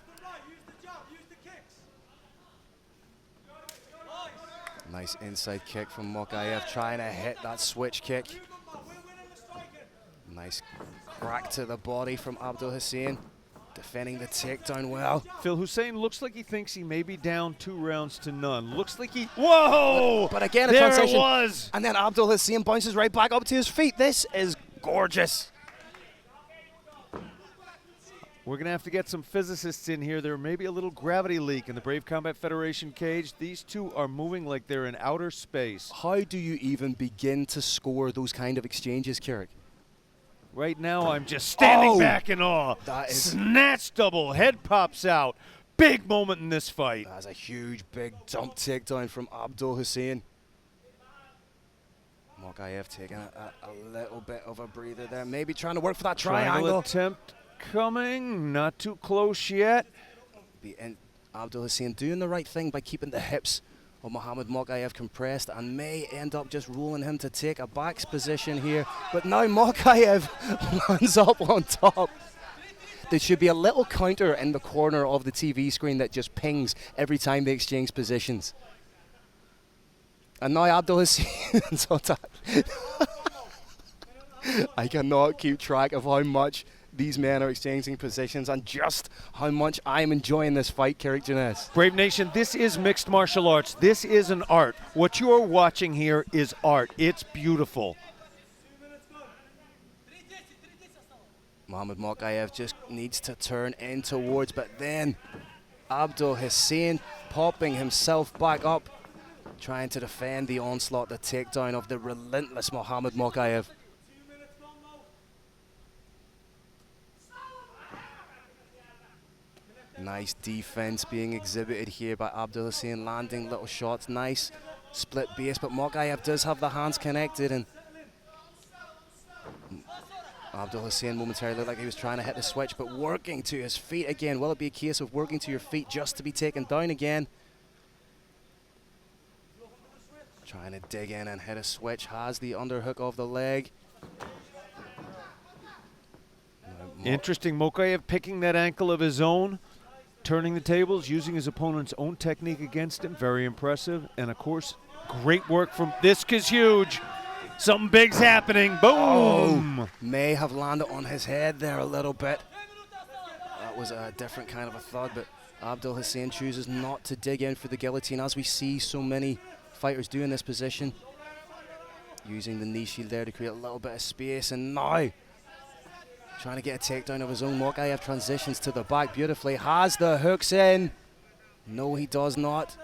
Nice inside kick from Mokaev, trying to hit that switch kick. Nice crack to the body from Abdul Hussein. Defending the takedown well. Phil, Hussein looks like he thinks he may be down 2 rounds to none. Looks like he, whoa! But again, a there transition. It was. And then Abdul Hussein bounces right back up to his feet. This is gorgeous. We're going to have to get some physicists in here. There may be a little gravity leak in the Brave Combat Federation cage. These two are moving like they're in outer space. How do you even begin to score those kind of exchanges, Carrick? Right now, I'm just standing back in awe. That is snatch double, head pops out. Big moment in this fight. That's a huge, big dump takedown from Abdul Hussein. Mokaev taking a little bit of a breather there. Maybe trying to work for that triangle. Attempt coming, not too close yet. Abdul Hussein doing the right thing by keeping the hips of Mohamed Mokaev compressed, and may end up just rolling him to take a back position here. But now Mokaev lands up on top. There should be a little counter in the corner of the TV screen that just pings every time they exchange positions. And now Abdul Hussein's on top. I cannot keep track of how much these men are exchanging positions and just how much I'm enjoying this fight, Carrick Jeunesse. Brave Nation, this is mixed martial arts. This is an art. What you are watching here is art. It's beautiful. Mohamed Mokaev just needs to turn in towards, but then Abdul Hussein popping himself back up, trying to defend the onslaught, the takedown of the relentless Mohamed Mokaev. Nice defense being exhibited here by Abdul Hussein, landing little shots. Nice split base, but Mokaev does have the hands connected, and Abdul Hussein momentarily looked like he was trying to hit the switch, but working to his feet again. Will it be a case of working to your feet just to be taken down again? Trying to dig in and hit a switch, has the underhook of the leg. Interesting, Mokaev picking that ankle of his own, turning the tables, using his opponent's own technique against him. Very impressive. And of course, great work from, this is huge. Something big's happening. Boom! Oh, may have landed on his head there a little bit. That was a different kind of a thud, but Abdul Hussein chooses not to dig in for the guillotine, as we see so many fighters do in this position. using the knee shield there to create a little bit of space, and now trying to get a takedown of his own. Mokaev transitions to the back beautifully, has the hooks in. No, he does not.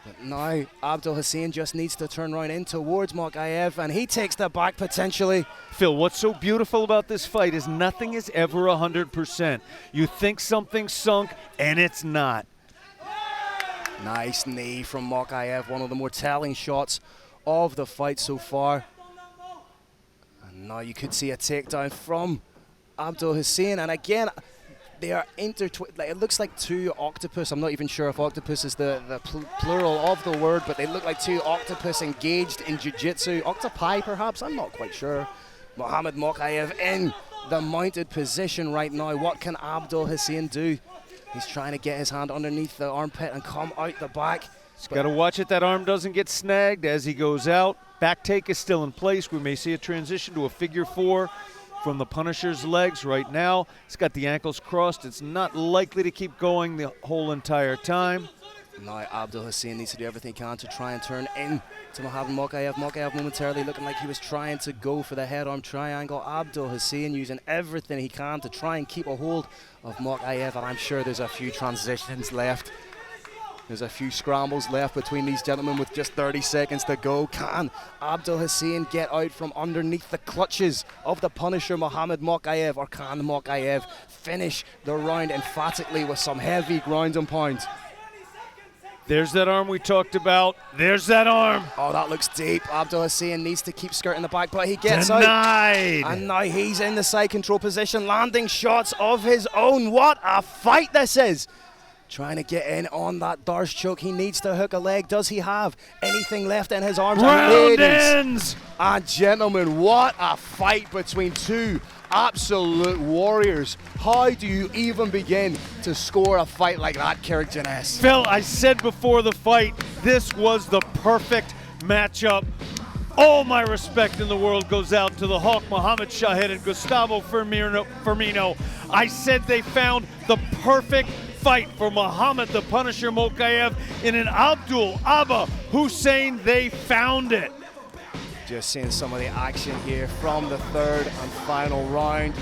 But now Abdul Hussein just needs to turn around in towards Mokaev, and he takes the back potentially. Phil, what's so beautiful about this fight is nothing is ever 100%. You think something's sunk, and it's not. Nice knee from Mokaev, one of the more telling shots of the fight so far. And now you could see a takedown from Abdul Hussein, and again, they are intertwined. Like, it looks like two octopus. I'm not even sure if octopus is the plural of the word, but they look like two octopus engaged in jiu-jitsu. Octopi, perhaps? I'm not quite sure. Mohamed Mokaev in the mounted position right now. What can Abdul Hussein do? He's trying to get his hand underneath the armpit and come out the back. He's got to watch it that arm doesn't get snagged as he goes out. Back take is still in place. We may see a transition to a figure four from the Punisher's legs right now. He's got the ankles crossed. It's not likely to keep going the whole entire time. Now Abdul Hussein needs to do everything he can to try and turn in to Mohamed Mokaev. Mokaev momentarily looking like he was trying to go for the head-arm triangle. Abdul Hussein using everything he can to try and keep a hold of Mokaev, and I'm sure there's a few transitions left. There's a few scrambles left between these gentlemen with just 30 seconds to go. Can Abdul Hussein get out from underneath the clutches of the Punisher Mohamed Mokaev, or can Mokaev finish the round emphatically with some heavy ground and pound? There's that arm we talked about. There's that arm. Oh, that looks deep. Abdul Hussein needs to keep skirting the back, but he gets Denied. out. And now he's in the side control position, landing shots of his own. What a fight this is. Trying to get in on that Darce choke. He needs to hook a leg. Does he have anything left in his arms? Round ends. And gentlemen, what a fight between two absolute warriors. How do you even begin to score a fight like that, Carrick Jeunesse? Phil, I said before the fight, this was the perfect matchup. All my respect in the world goes out to the Hawk, Mohamed Shahed and Gustavo Firmino. I said they found the perfect fight for Mohamed the Punisher Mokaev in an Abdul Abba Hussein. They found it. Just seeing some of the action here from the third and final round.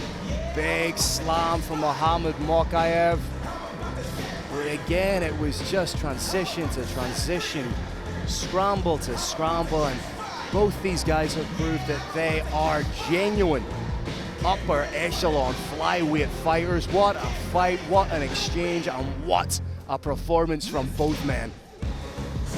Big slam from Mohamed Mokaev. But again, it was just transition to transition, scramble to scramble, and both these guys have proved that they are genuine upper echelon flyweight fighters. What a fight, what an exchange, and what a performance from both men.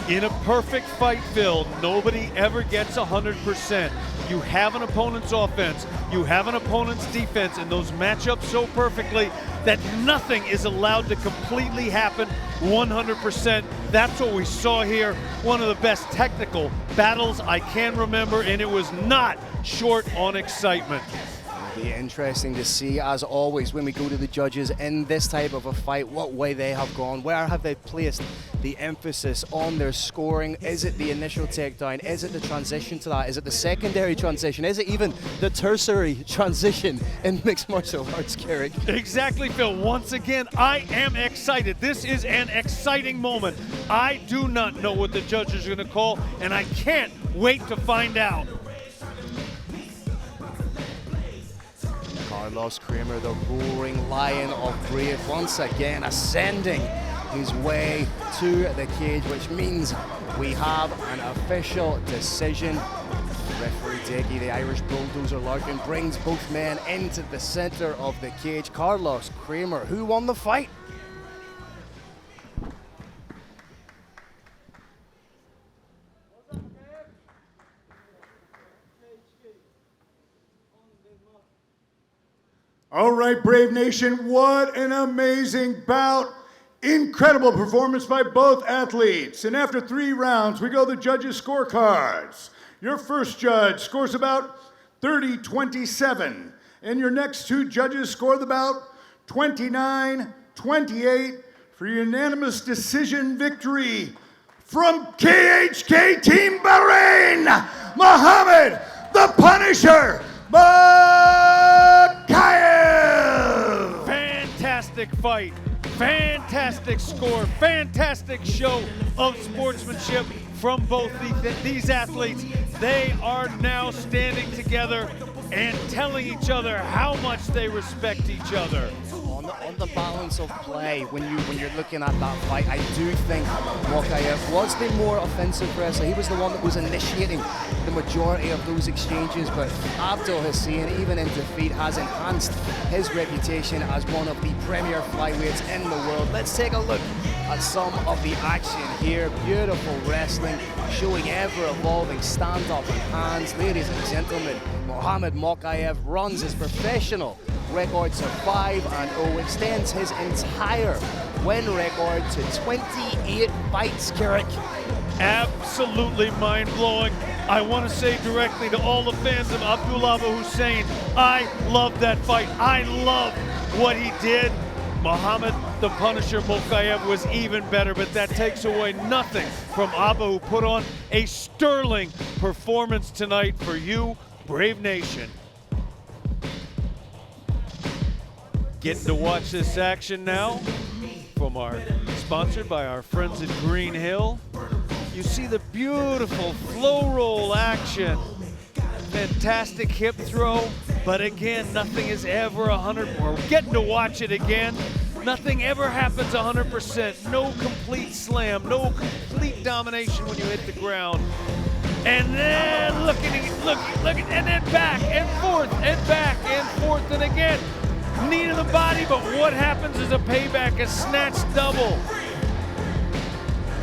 In a perfect fight, Phil, nobody ever gets 100%. You have an opponent's offense, you have an opponent's defense, and those match up so perfectly that nothing is allowed to completely happen 100%. That's what we saw here. One of the best technical battles I can remember, and it was not short on excitement. Be interesting to see, as always, when we go to the judges in this type of a fight, what way they have gone. Where have they placed the emphasis on their scoring? Is it the initial takedown? Is it the transition to that? Is it the secondary transition? Is it even the tertiary transition in mixed martial arts, Carrick? Exactly, Phil. Once again, I am excited. This is an exciting moment. I do not know what the judges are going to call, and I can't wait to find out. Carlos Kramer, the roaring lion of Brave, once again ascending his way to the cage, which means we have an official decision. Referee Deggy, the Irish bulldozer Larkin, brings both men into the center of the cage. Carlos Kramer, who won the fight? All right, Brave Nation, what an amazing bout. Incredible performance by both athletes. And after 3 rounds, we go to the judges' scorecards. Your first judge scores about 30-27. And your next 2 judges score the bout 29-28 for unanimous decision victory. From KHK Team Bahrain, Mohamed the Punisher Mokaev! Fantastic fight, fantastic score, fantastic show of sportsmanship from both these athletes. They are now standing together and telling each other how much they respect each other. On the balance of play, when you're looking at that fight, I do think Mokaev was the more offensive wrestler. He was the one that was initiating the majority of those exchanges, but Abdul Hussein, even in defeat, has enhanced his reputation as one of the premier flyweights in the world. Let's take a look at some of the action here. Beautiful wrestling, showing ever-evolving stand-up and hands. Ladies and gentlemen, Mohamed Mokaev runs his professional record to 5-0, extends his entire win record to 28 fights, Carrick. Absolutely mind-blowing. I want to say directly to all the fans of Abdullah Hussein, I love that fight. I love what he did. Mohamed the Punisher Mokaev was even better, but that takes away nothing from Abba, who put on a sterling performance tonight for you, Brave Nation. Getting to watch this action now sponsored by our friends at Green Hill. You see the beautiful flow roll action. Fantastic hip throw, but again, nothing is ever 100%. We're getting to watch it again. Nothing ever happens 100%. No complete slam, no complete domination when you hit the ground. And then looking, and then back and forth and back and forth and again. Knee to the body, but what happens is a payback, a snatch double.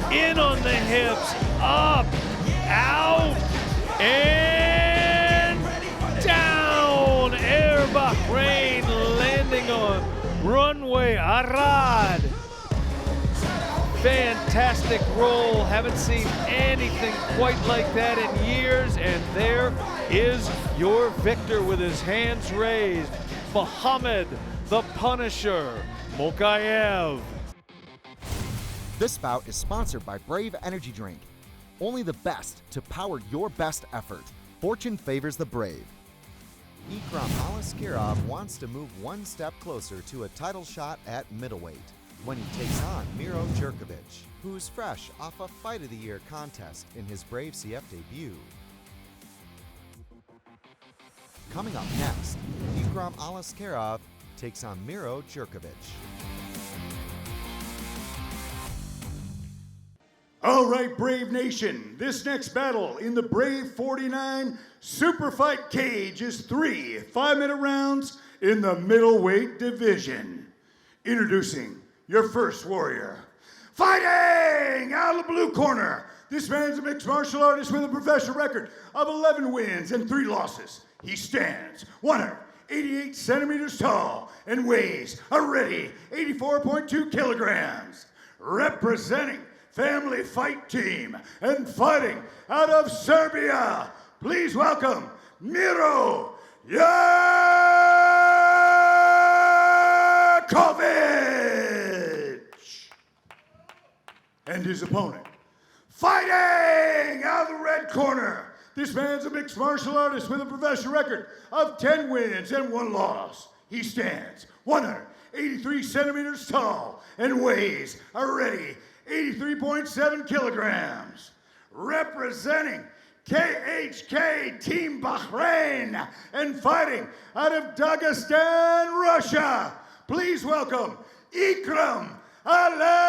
In on the hips, up, out, and down. Air Bahrain landing on runway Arad. Fantastic roll. Haven't seen anything quite like that in years. And there is your victor with his hands raised, Mohamed the Punisher Mokaev. This bout is sponsored by Brave Energy Drink. Only the best to power your best effort. Fortune favors the brave. Ikram Alaskirov wants to move one step closer to a title shot at middleweight when he takes on Miro Djurkovic, who's fresh off a Fight of the Year contest in his Brave CF debut. Coming up next, Ikram Alaskirov takes on Miro Djurkovic. All right, Brave Nation, this next battle in the Brave 49 Super Fight Cage is 3 5-minute rounds in the middleweight division. Introducing your first warrior. Fighting out of the blue corner, this man's a mixed martial artist with a professional record of 11 wins and 3 losses. He stands 188 centimeters tall and weighs a ready 84.2 kilograms. Representing Family Fight Team and fighting out of Serbia, please welcome Miro Djurkovic. And his opponent, fighting out of the red corner, this man's a mixed martial artist with a professional record of 10 wins and 1 loss. He stands 183 centimeters tall and weighs a ready 83.7 kilograms. Representing KHK Team Bahrain and fighting out of Dagestan, Russia, please welcome Ikram Alaskirov.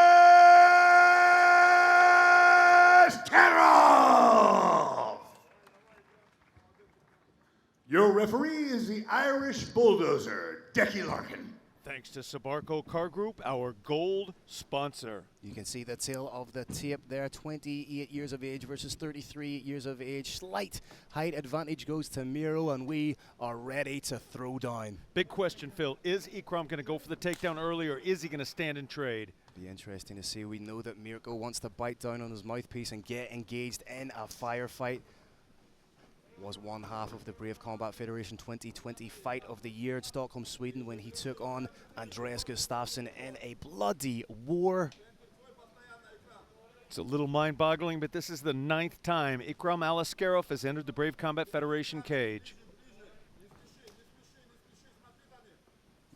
Your referee is the Irish bulldozer, Decky Larkin. Thanks to Sabarco Car Group, our gold sponsor. You can see the tail of the tape there, 28 years of age versus 33 years of age. Slight height advantage goes to Miro, and we are ready to throw down. Big question, Phil. Is Ikram going to go for the takedown early, or is he going to stand and trade? Be interesting to see. We know that Mirko wants to bite down on his mouthpiece and get engaged in a firefight. Was one half of the Brave Combat Federation 2020 Fight of the Year at Stockholm, Sweden, when he took on Andreas Gustafsson in a bloody war. It's a little mind-boggling, but this is the 9th time Ikram Alaskirov has entered the Brave Combat Federation cage.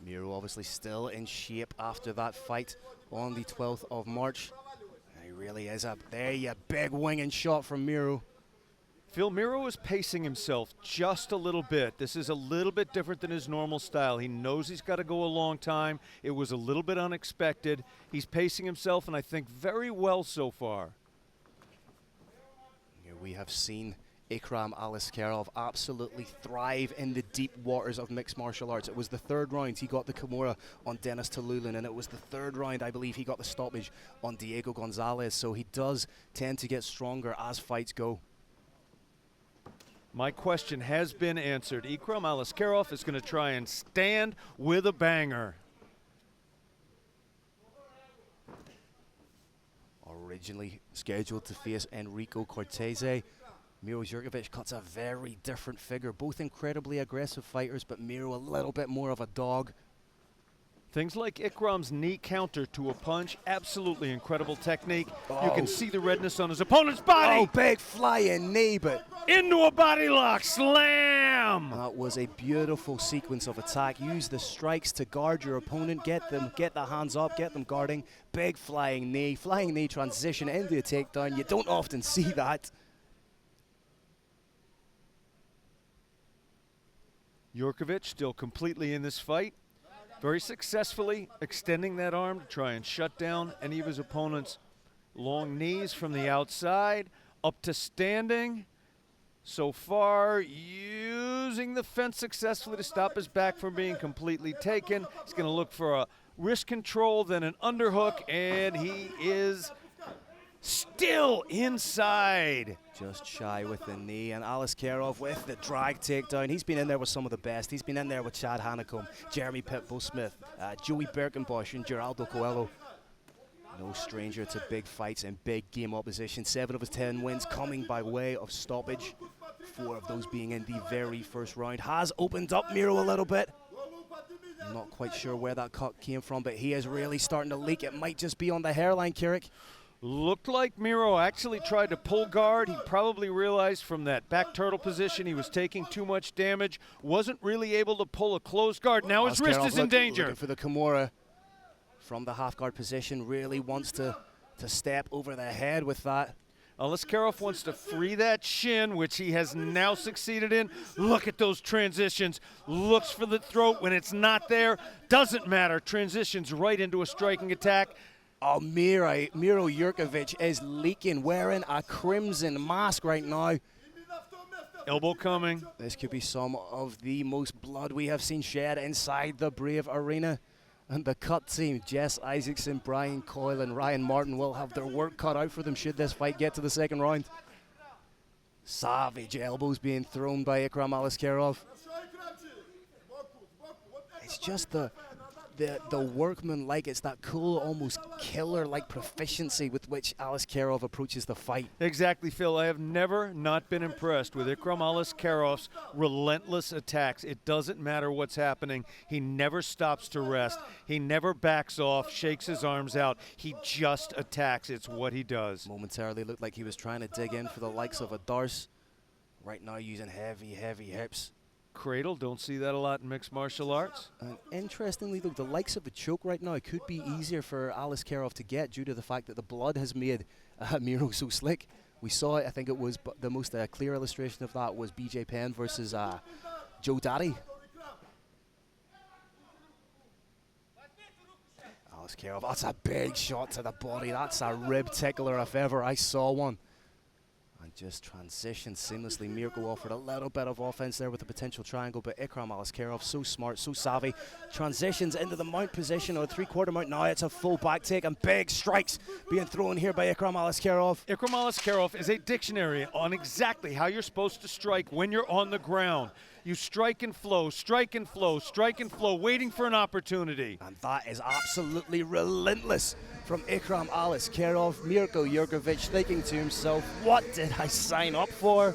Miro obviously still in shape after that fight on the 12th of March. He really is a big winging shot from Miro. Phil, Miro is pacing himself just a little bit. This is a little bit different than his normal style. He knows he's got to go a long time. It was a little bit unexpected. He's pacing himself, and I think very well so far. Here we have seen Ikram Aliskerov absolutely thrive in the deep waters of mixed martial arts. It was the third round he got the Kimura on Dennis Tululin, and it was the third round I believe he got the stoppage on Diego Gonzalez, so he does tend to get stronger as fights go. My question has been answered. Ikram Aliskerov is going to try and stand with a banger. Originally scheduled to face Enrico Cortese, Miro Jurkovic cuts a very different figure. Both incredibly aggressive fighters, but Miro a little bit more of a dog. Things like Ikram's knee counter to a punch, absolutely incredible technique. You can see the redness on his opponent's body. Oh, big flying knee, but into a body lock, slam! That was a beautiful sequence of attack. Use the strikes to guard your opponent, get the hands up, get them guarding. Big flying knee transition into a takedown. You don't often see that. Jurkovic still completely in this fight, very successfully extending that arm to try and shut down any of his opponent's long knees from the outside, up to standing. So far, using the fence successfully to stop his back from being completely taken. He's going to look for a wrist control, then an underhook, and he is still inside. Just shy with the knee, and Aliskerov with the drag takedown. He's been in there with some of the best. He's been in there with Chad Hanekom, Jeremy Pitbull Smith, Joey Birkenbosch, and Geraldo Coelho. No stranger to big fights and big game opposition. 7 of his 10 wins coming by way of stoppage. 4 of those being in the very first round. Has opened up Miro a little bit. I'm not quite sure where that cut came from, but he is really starting to leak. It might just be on the hairline, Kirik. Looked like Miro actually tried to pull guard. He probably realized from that back turtle position he was taking too much damage. Wasn't really able to pull a closed guard. Now his wrist is in danger. Looking for the Kimura from the half guard position. Really wants to step over the head with that. Aliskerov wants to free that shin, which he has now succeeded in. Look at those transitions. Looks for the throat when it's not there. Doesn't matter. Transitions right into a striking attack. Oh, Miro Jurkovic is leaking, wearing a crimson mask right now. Elbow coming. This could be some of the most blood we have seen shed inside the Brave Arena. And the cut team, Jess Isaacson, Brian Coyle, and Ryan Martin will have their work cut out for them should this fight get to the second round. Savage elbows being thrown by Ikram Aliskerov. It's just the workman-like, it's that cool, almost killer-like proficiency with which Aliskerov approaches the fight. Exactly, Phil. I have never not been impressed with Ikram Aliskerov's relentless attacks. It doesn't matter what's happening. He never stops to rest. He never backs off, shakes his arms out. He just attacks. It's what he does. Momentarily looked like he was trying to dig in for the likes of a Darce. Right now using heavy, heavy hips. Cradle, don't see that a lot in mixed martial arts. Interestingly, though, the likes of the choke right now could be easier for Aliskerov to get due to the fact that the blood has made Miro so slick. We saw it, I think it was the most clear illustration of that was BJ Penn versus Joe Daddy. Aliskerov, that's a big shot to the body. That's a rib tickler if ever I saw one. And just transition seamlessly. Mirko offered a little bit of offense there with a potential triangle, but Ikram Aliskerov, so smart, so savvy, transitions into the mount position or a three-quarter mount. Now it's a full back take and big strikes being thrown here by Ikram Aliskerov. Ikram Aliskerov is a dictionary on exactly how you're supposed to strike when you're on the ground. You strike and flow, strike and flow, strike and flow, waiting for an opportunity. And that is absolutely relentless from Ikram Aliskerov. Mirko Jurkovic thinking to himself, what did I sign up for?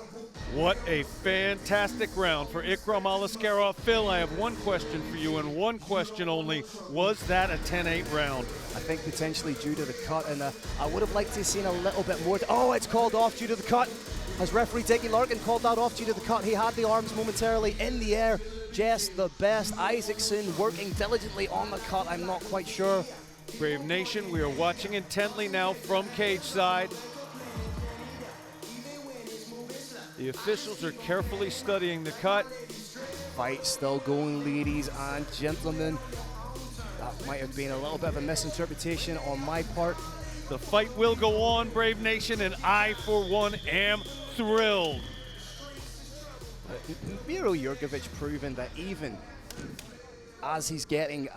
What a fantastic round for Ikram Aliskerov. Phil, I have one question for you and one question only. Was that a 10-8 round? I think potentially due to the cut, and I would have liked to have seen a little bit more. Oh, it's called off due to the cut. Has referee Dickie Larkin called that off due to the cut? He had the arms momentarily in the air. Jess the best. Isaacson working diligently on the cut. I'm not quite sure Brave Nation, we are watching intently now from cage side. The officials are carefully studying the cut. Fight still going, ladies and gentlemen. That might have been a little bit of a misinterpretation on my part. The fight will go on, Brave Nation, and I, for one, am thrilled. Miro Jurkovic proving that even as he's getting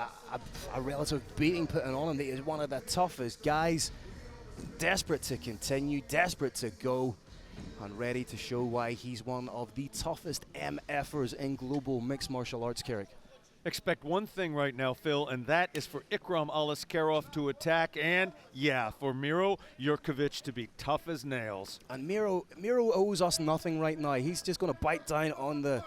a relative beating put on him, that he's one of the toughest guys, desperate to continue, desperate to go, and ready to show why he's one of the toughest MFers in global mixed martial arts, Carrick. Expect one thing right now, Phil, and that is for Ikram Aliskerov to attack, and yeah, for Miro Jurkovic to be tough as nails. And Miro owes us nothing right now. He's just going to bite down on the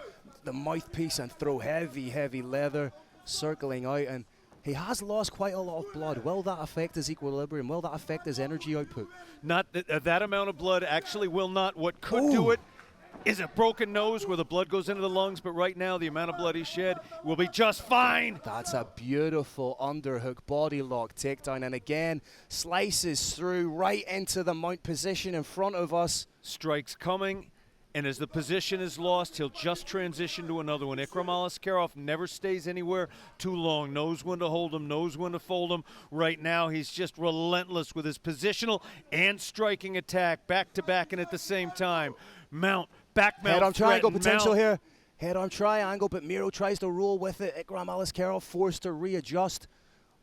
mouthpiece and throw heavy leather, circling out, and he has lost quite a lot of blood. Will that affect his equilibrium? Will that affect his energy output? Not that amount of blood actually will not. What could do it is a broken nose where the blood goes into the lungs, but right now the amount of blood he shed will be just fine. That's a beautiful underhook body lock takedown, and again slices through right into the mount position in front of us. Strikes coming, and as the position is lost, he'll just transition to another one. Ikram Aliskerov never stays anywhere too long. Knows when to hold him, knows when to fold him. Right now, he's just relentless with his positional and striking attack, back to back and at the same time. Mount, back mount, head-on triangle potential mount. here. Head-on triangle, but Miro tries to roll with it. Ikram Aliskerov forced to readjust.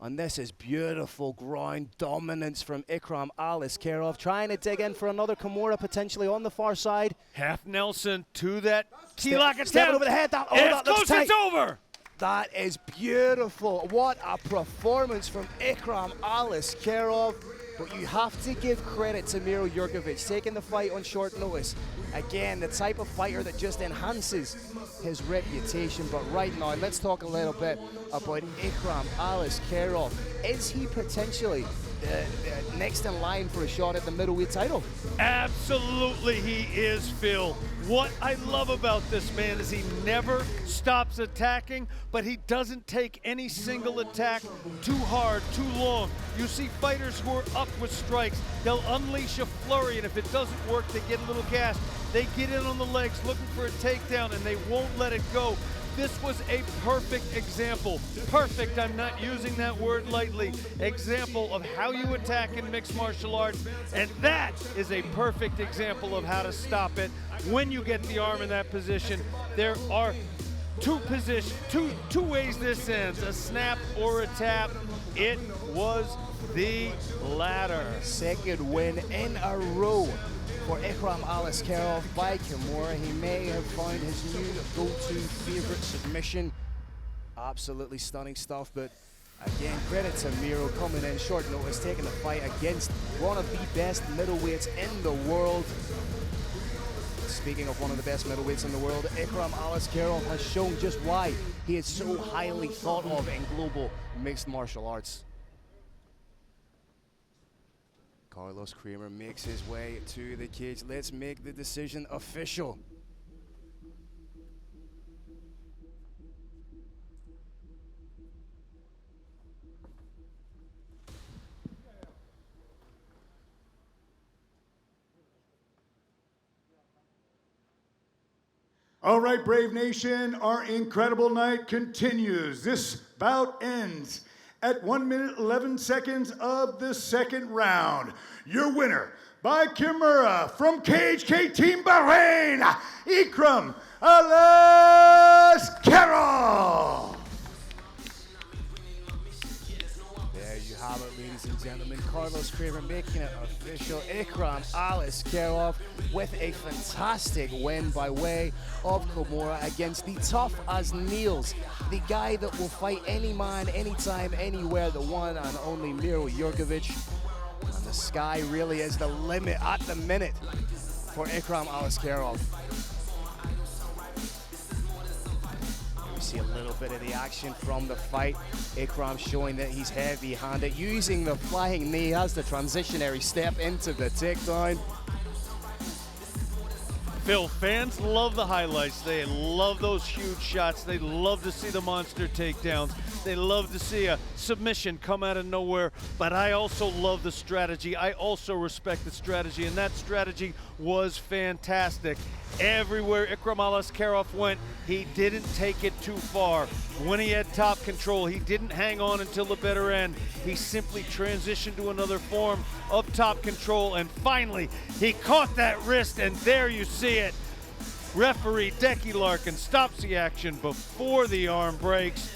And this is beautiful ground dominance from Ikram Aliskerov, trying to dig in for another Kimura potentially on the far side. Half Nelson to that T-lock attempt. Stepping over the head. It's close, it's over. That is beautiful. What a performance from Ikram Aliskerov. But you have to give credit to Miro Jurkovic, taking the fight on short notice. Again, the type of fighter that just enhances his reputation. But right now, let's talk a little bit about Ikram Aliskerov. Is he potentially next in line for a shot at the middleweight title? Absolutely he is, Phil. What I love about this man is he never stops attacking, but he doesn't take any single attack too hard, too long. You see fighters who are up with strikes, they'll unleash a flurry, and if it doesn't work, they get a little gassed. They get in on the legs looking for a takedown, and they won't let it go. This was a perfect example. Perfect, I'm not using that word lightly. Example of how you attack in mixed martial arts. And that is a perfect example of how to stop it. When you get the arm in that position, there are two ways this ends, a snap or a tap. It was the latter. Second win in a row for Ikram Aliskerov by Kimura. He may have found his new go-to favorite submission. Absolutely stunning stuff, but again, credit to Miro coming in short notice, taking the fight against one of the best middleweights in the world. Speaking of one of the best middleweights in the world, Ikram Aliskerov has shown just why he is so highly thought of in global mixed martial arts. Carlos Kramer makes his way to the cage. Let's make the decision official. All right, Brave Nation, our incredible night continues. This bout ends at 1 minute 11 seconds of the second round. Your winner by Kimura from KHK Team Bahrain, Ikram Aliskerov. There you have it, ladies and gentlemen. Carlos Kramer making it official. Ikram Aliskerov with a fantastic win by way of Kimura against the tough as Niels, the guy that will fight any man, anytime, anywhere, the one and only Miro Jurkovic. And the sky really is the limit at the minute for Ikram Aliskerov. We see a little bit of the action from the fight. Ikram showing that he's heavy-handed, using the flying knee as the transitionary step into the takedown. Phil, fans love the highlights. They love those huge shots. They love to see the monster takedowns. They love to see a submission come out of nowhere. But I also love the strategy. I also respect the strategy, and that strategy was fantastic. Everywhere Ikram Alaskarov went, he didn't take it too far. When he had top control, he didn't hang on until the bitter end. He simply transitioned to another form of top control, and finally, he caught that wrist, and there you see it. Referee Decky Larkin stops the action before the arm breaks.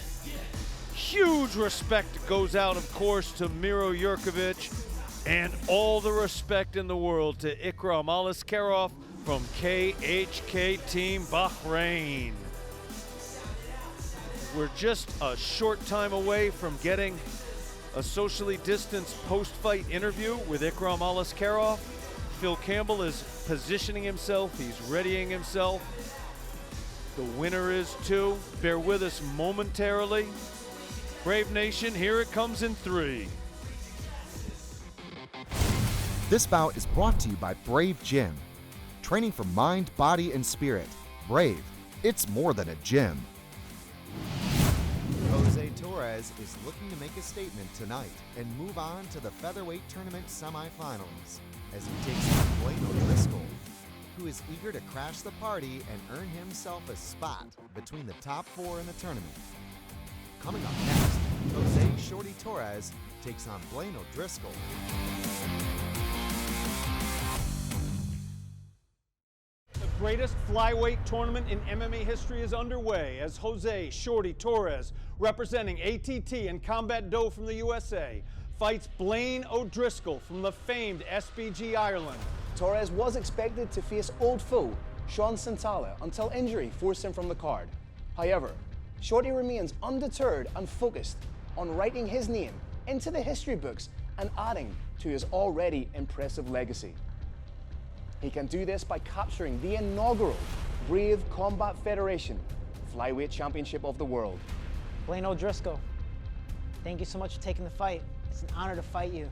Huge respect goes out, of course, to Miro Jurkovic, and all the respect in the world to Ikram Alaskarov from KHK Team Bahrain. We're just a short time away from getting a socially distanced post-fight interview with Ikram Alaskarov. Phil Campbell is positioning himself, he's readying himself. The winner is too. Bear with us momentarily. Brave Nation, here it comes in 3. This bout is brought to you by Brave Gym. Training for mind, body, and spirit. Brave, it's more than a gym. Jose Torres is looking to make a statement tonight and move on to the featherweight tournament semifinals as he takes on Blaine O'Driscoll, who is eager to crash the party and earn himself a spot between the top 4 in the tournament. Coming up next, Jose Shorty Torres takes on Blaine O'Driscoll. The greatest flyweight tournament in MMA history is underway as Jose Shorty Torres, representing ATT and Combat Dough from the USA, fights Blaine O'Driscoll from the famed SBG Ireland. Torres was expected to face old foe Sean Santala until injury forced him from the card. However, Shorty remains undeterred and focused on writing his name into the history books and adding to his already impressive legacy. He can do this by capturing the inaugural Brave Combat Federation Flyweight Championship of the World. Blaine O'Driscoll, thank you so much for taking the fight. It's an honor to fight you,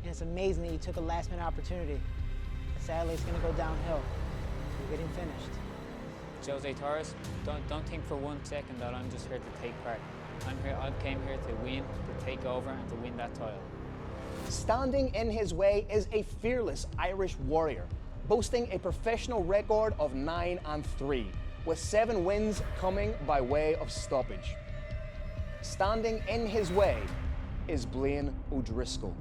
and it's amazing that you took a last-minute opportunity. But sadly, it's going to go downhill. You're getting finished. Jose Torres, don't think for 1 second that I'm just here to take part. I came here to win, to take over, and to win that title. Standing in his way is a fearless Irish warrior, boasting a professional record of 9-3, with 7 wins coming by way of stoppage. Standing in his way is Blaine O'Driscoll.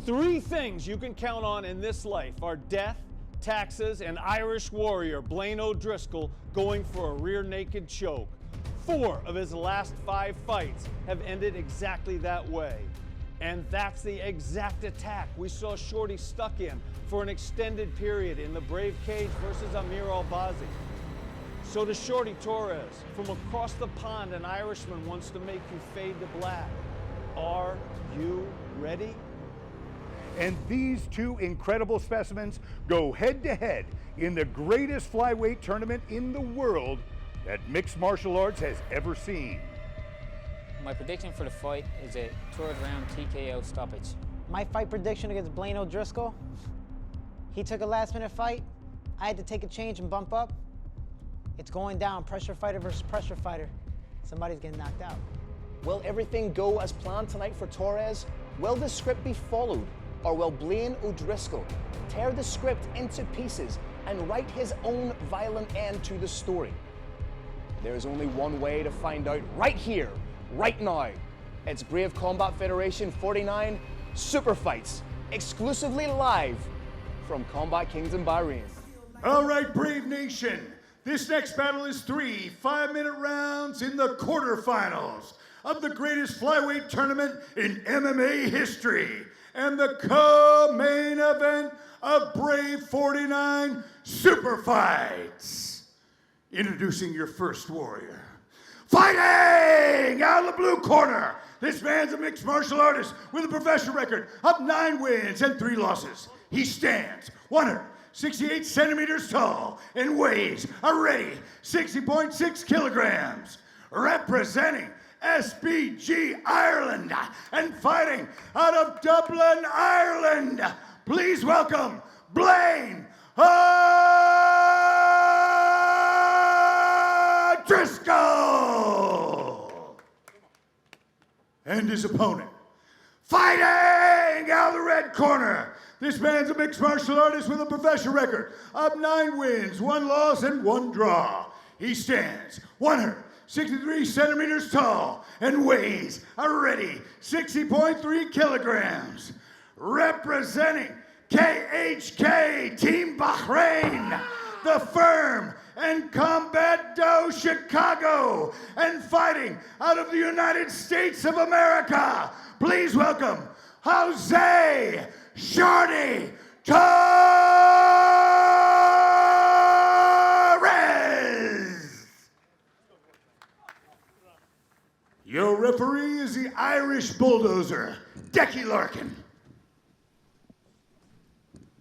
3 things you can count on in this life are death, taxes, and Irish warrior Blaine O'Driscoll going for a rear naked choke. 4 of his last 5 fights have ended exactly that way. And that's the exact attack we saw Shorty stuck in for an extended period in the Brave Cage versus Amir Albazi. So to Shorty Torres, from across the pond, an Irishman wants to make you fade to black. Are you ready? And these 2 incredible specimens go head-to-head in the greatest flyweight tournament in the world that mixed martial arts has ever seen. My prediction for the fight is a 3rd round TKO stoppage. My fight prediction against Blaine O'Driscoll, he took a last-minute fight. I had to take a change and bump up. It's going down, pressure fighter versus pressure fighter. Somebody's getting knocked out. Will everything go as planned tonight for Torres? Will the script be followed? Or will Blaine O'Driscoll tear the script into pieces and write his own violent end to the story? There is only one way to find out right here, right now. It's Brave Combat Federation 49 Super Fights, exclusively live from Combat Kingdom Bahrain. All right, Brave Nation. This next battle is 3 5-minute rounds in the quarterfinals of the greatest flyweight tournament in MMA history and the co-main event of Brave 49 Super Fights. Introducing your first warrior. Fighting out of the blue corner, this man's a mixed martial artist with a professional record of 9 wins and 3 losses. He stands 168 centimeters tall and weighs a ready 60.6 kilograms. Representing SBG Ireland and fighting out of Dublin, Ireland, please welcome Blaine O'Driscoll! and his opponent. Fighting out of the red corner, this man's a mixed martial artist with a professional record of 9 wins, 1 loss, and 1 draw. He stands 163 centimeters tall and weighs a ready 60.3 kilograms. Representing KHK Team Bahrain, the Firm and Combat Dough Chicago, and fighting out of the United States of America, please welcome Jose Shorty Torres. Your referee is the Irish bulldozer, Decky Larkin.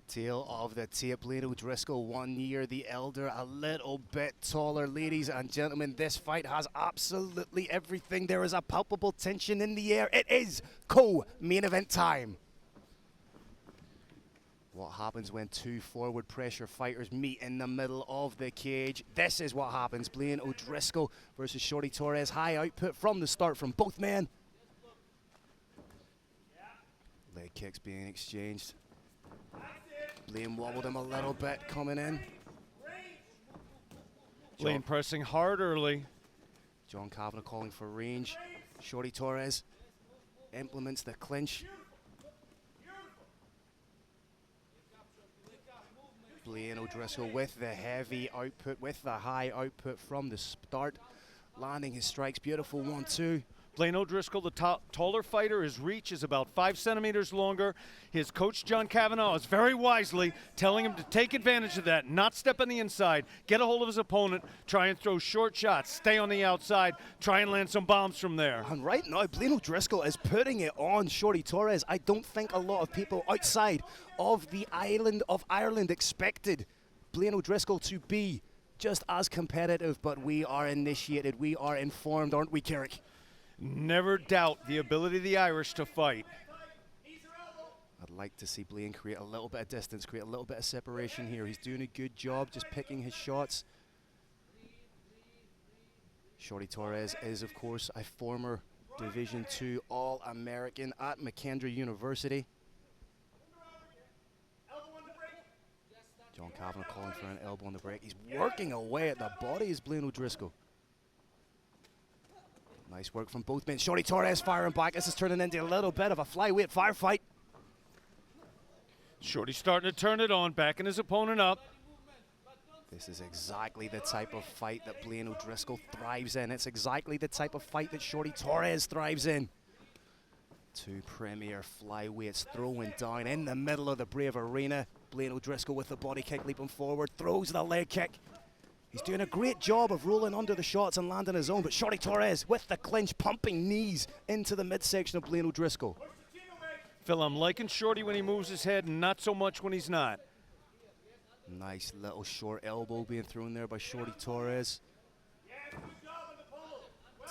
Tail of the tape, Blaine O'Driscoll, 1 year the elder, a little bit taller. Ladies and gentlemen, this fight has absolutely everything. There is a palpable tension in the air. It is co-main event time. What happens when 2 forward pressure fighters meet in the middle of the cage? This is what happens. Blaine O'Driscoll versus Shorty Torres. High output from the start from both men. Leg kicks being exchanged. Blaine wobbled him a little bit coming in. Blaine pressing hard early. John Kavanagh calling for range. Shorty Torres implements the clinch. Blaine O'Driscoll with the heavy output, with the high output from the start. Landing his strikes, beautiful 1-2. Blaine O'Driscoll, the taller fighter, his reach is about 5 centimeters longer. His coach, John Kavanagh, is very wisely telling him to take advantage of that, not step on the inside, get a hold of his opponent, try and throw short shots, stay on the outside, try and land some bombs from there. And right now, Blaine O'Driscoll is putting it on Shorty Torres. I don't think a lot of people outside of the island of Ireland expected Blaine O'Driscoll to be just as competitive, but we are initiated, we are informed, aren't we, Carrick? Never doubt the ability of the Irish to fight. I'd like to see Blaine create a little bit of distance, create a little bit of separation here. He's doing a good job just picking his shots. Shorty Torres is, of course, a former Division II All-American at McKendree University. John Kavanagh calling for an elbow on the break. He's working away at the body as Blaine O'Driscoll. Nice work from both men. Shorty Torres firing back. This is turning into a little bit of a flyweight firefight. Shorty starting to turn it on, backing his opponent up. This is exactly the type of fight that Blaine O'Driscoll thrives in. It's exactly the type of fight that Shorty Torres thrives in. 2 premier flyweights throwing down in the middle of the Brave Arena. Blaine O'Driscoll with the body kick leaping forward, throws the leg kick. He's doing a great job of rolling under the shots and landing his own, but Shorty Torres with the clinch, pumping knees into the midsection of Blaine O'Driscoll. Phil, I'm liking Shorty when he moves his head, and not so much when he's not. Nice little short elbow being thrown there by Shorty Torres.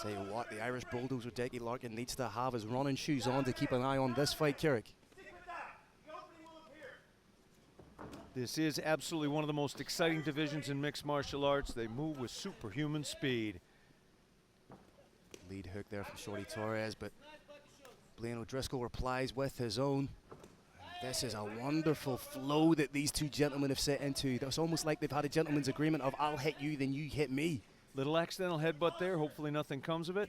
Tell you what, the Irish bulldozer Decky Larkin needs to have his running shoes on to keep an eye on this fight, Carrick. This is absolutely one of the most exciting divisions in mixed martial arts. They move with superhuman speed. Lead hook there from Shorty Torres, but Blaine O'Driscoll replies with his own. This is a wonderful flow that these 2 gentlemen have set into. It's almost like they've had a gentleman's agreement of I'll hit you, then you hit me. Little accidental headbutt there. Hopefully nothing comes of it.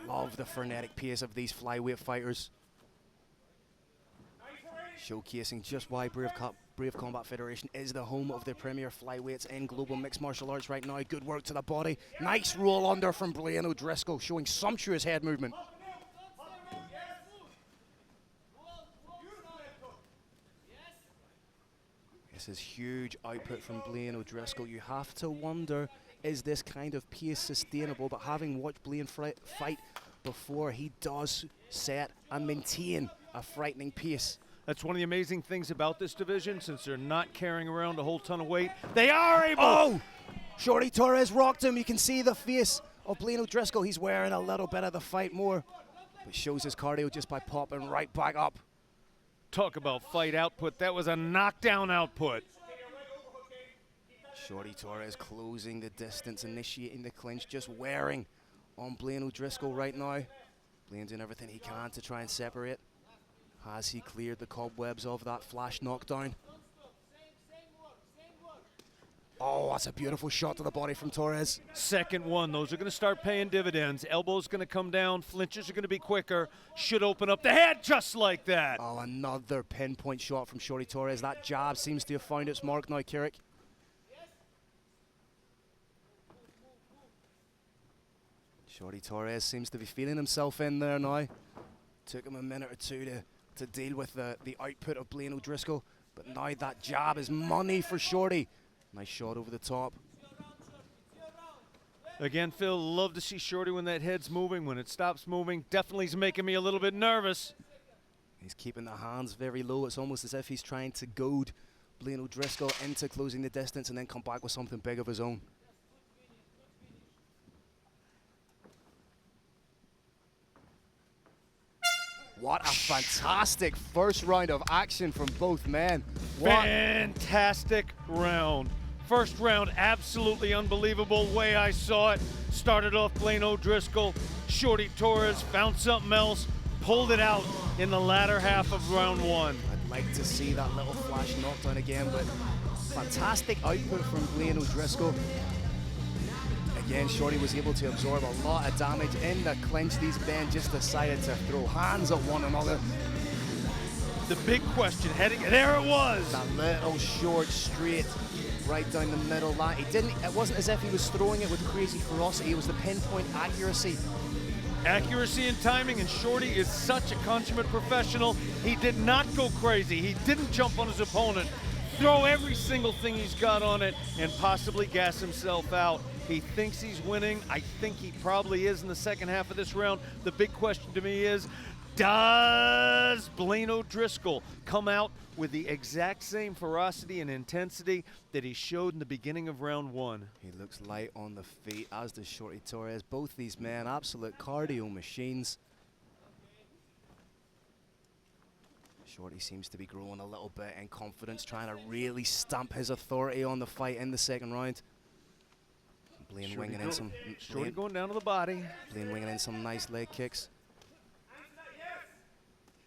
Love the frenetic pace of these flyweight fighters. Showcasing just why Brave Combat Federation is the home of the premier flyweights in global mixed martial arts right now. Good work to the body. Nice roll under from Blaine O'Driscoll, showing sumptuous head movement. This is huge output from Blaine O'Driscoll. You have to wonder, is this kind of pace sustainable? But having watched Blaine fight before, he does set and maintain a frightening pace. That's one of the amazing things about this division, since they're not carrying around a whole ton of weight. They are able. Oh! Shorty Torres rocked him. You can see the face of Blaine O'Driscoll. He's wearing a little bit of the fight more, but shows his cardio just by popping right back up. Talk about fight output. That was a knockdown output. Shorty Torres closing the distance, initiating the clinch, just wearing on Blaine O'Driscoll right now. Blaine doing everything he can to try and separate. Has he cleared the cobwebs of that flash knockdown? Oh, that's a beautiful shot to the body from Torres. Second one, those are going to start paying dividends. Elbow's going to come down, flinches are going to be quicker, should open up the head just like that. Oh, another pinpoint shot from Shorty Torres. That jab seems to have found its mark now, Kirik. Shorty Torres seems to be feeling himself in there now. Took him a minute or two to deal with the output of Blaine O'Driscoll, but now that jab is money for Shorty. Nice shot over the top. Again, Phil, love to see Shorty when that head's moving. When it stops moving, definitely is making me a little bit nervous. He's keeping the hands very low. It's almost as if he's trying to goad Blaine O'Driscoll into closing the distance and then come back with something big of his own. What a fantastic first round of action from both men. Fantastic round. First round, absolutely unbelievable. Way I saw it. Started off Blaine O'Driscoll. Shorty Torres found something else, pulled it out in the latter half of round one. I'd like to see that little flash knockdown again, but fantastic output from Blaine O'Driscoll. Again, Shorty was able to absorb a lot of damage in the clinch. These men just decided to throw hands at one another. The big question heading, there it was. That little short straight right down the middle line. It wasn't as if he was throwing it with crazy ferocity. It was the pinpoint accuracy. Accuracy and timing, and Shorty is such a consummate professional. He did not go crazy. He didn't jump on his opponent, throw every single thing he's got on it, and possibly gas himself out. He thinks he's winning. I think he probably is in the second half of this round. The big question to me is, does Blaine O'Driscoll come out with the exact same ferocity and intensity that he showed in the beginning of round one? He looks light on the feet, as does Shorty Torres. Both these men, absolute cardio machines. Shorty seems to be growing a little bit in confidence, trying to really stamp his authority on the fight in the second round. Blaine winging in some. Shorty going down to the body. Blaine winging in some nice leg kicks.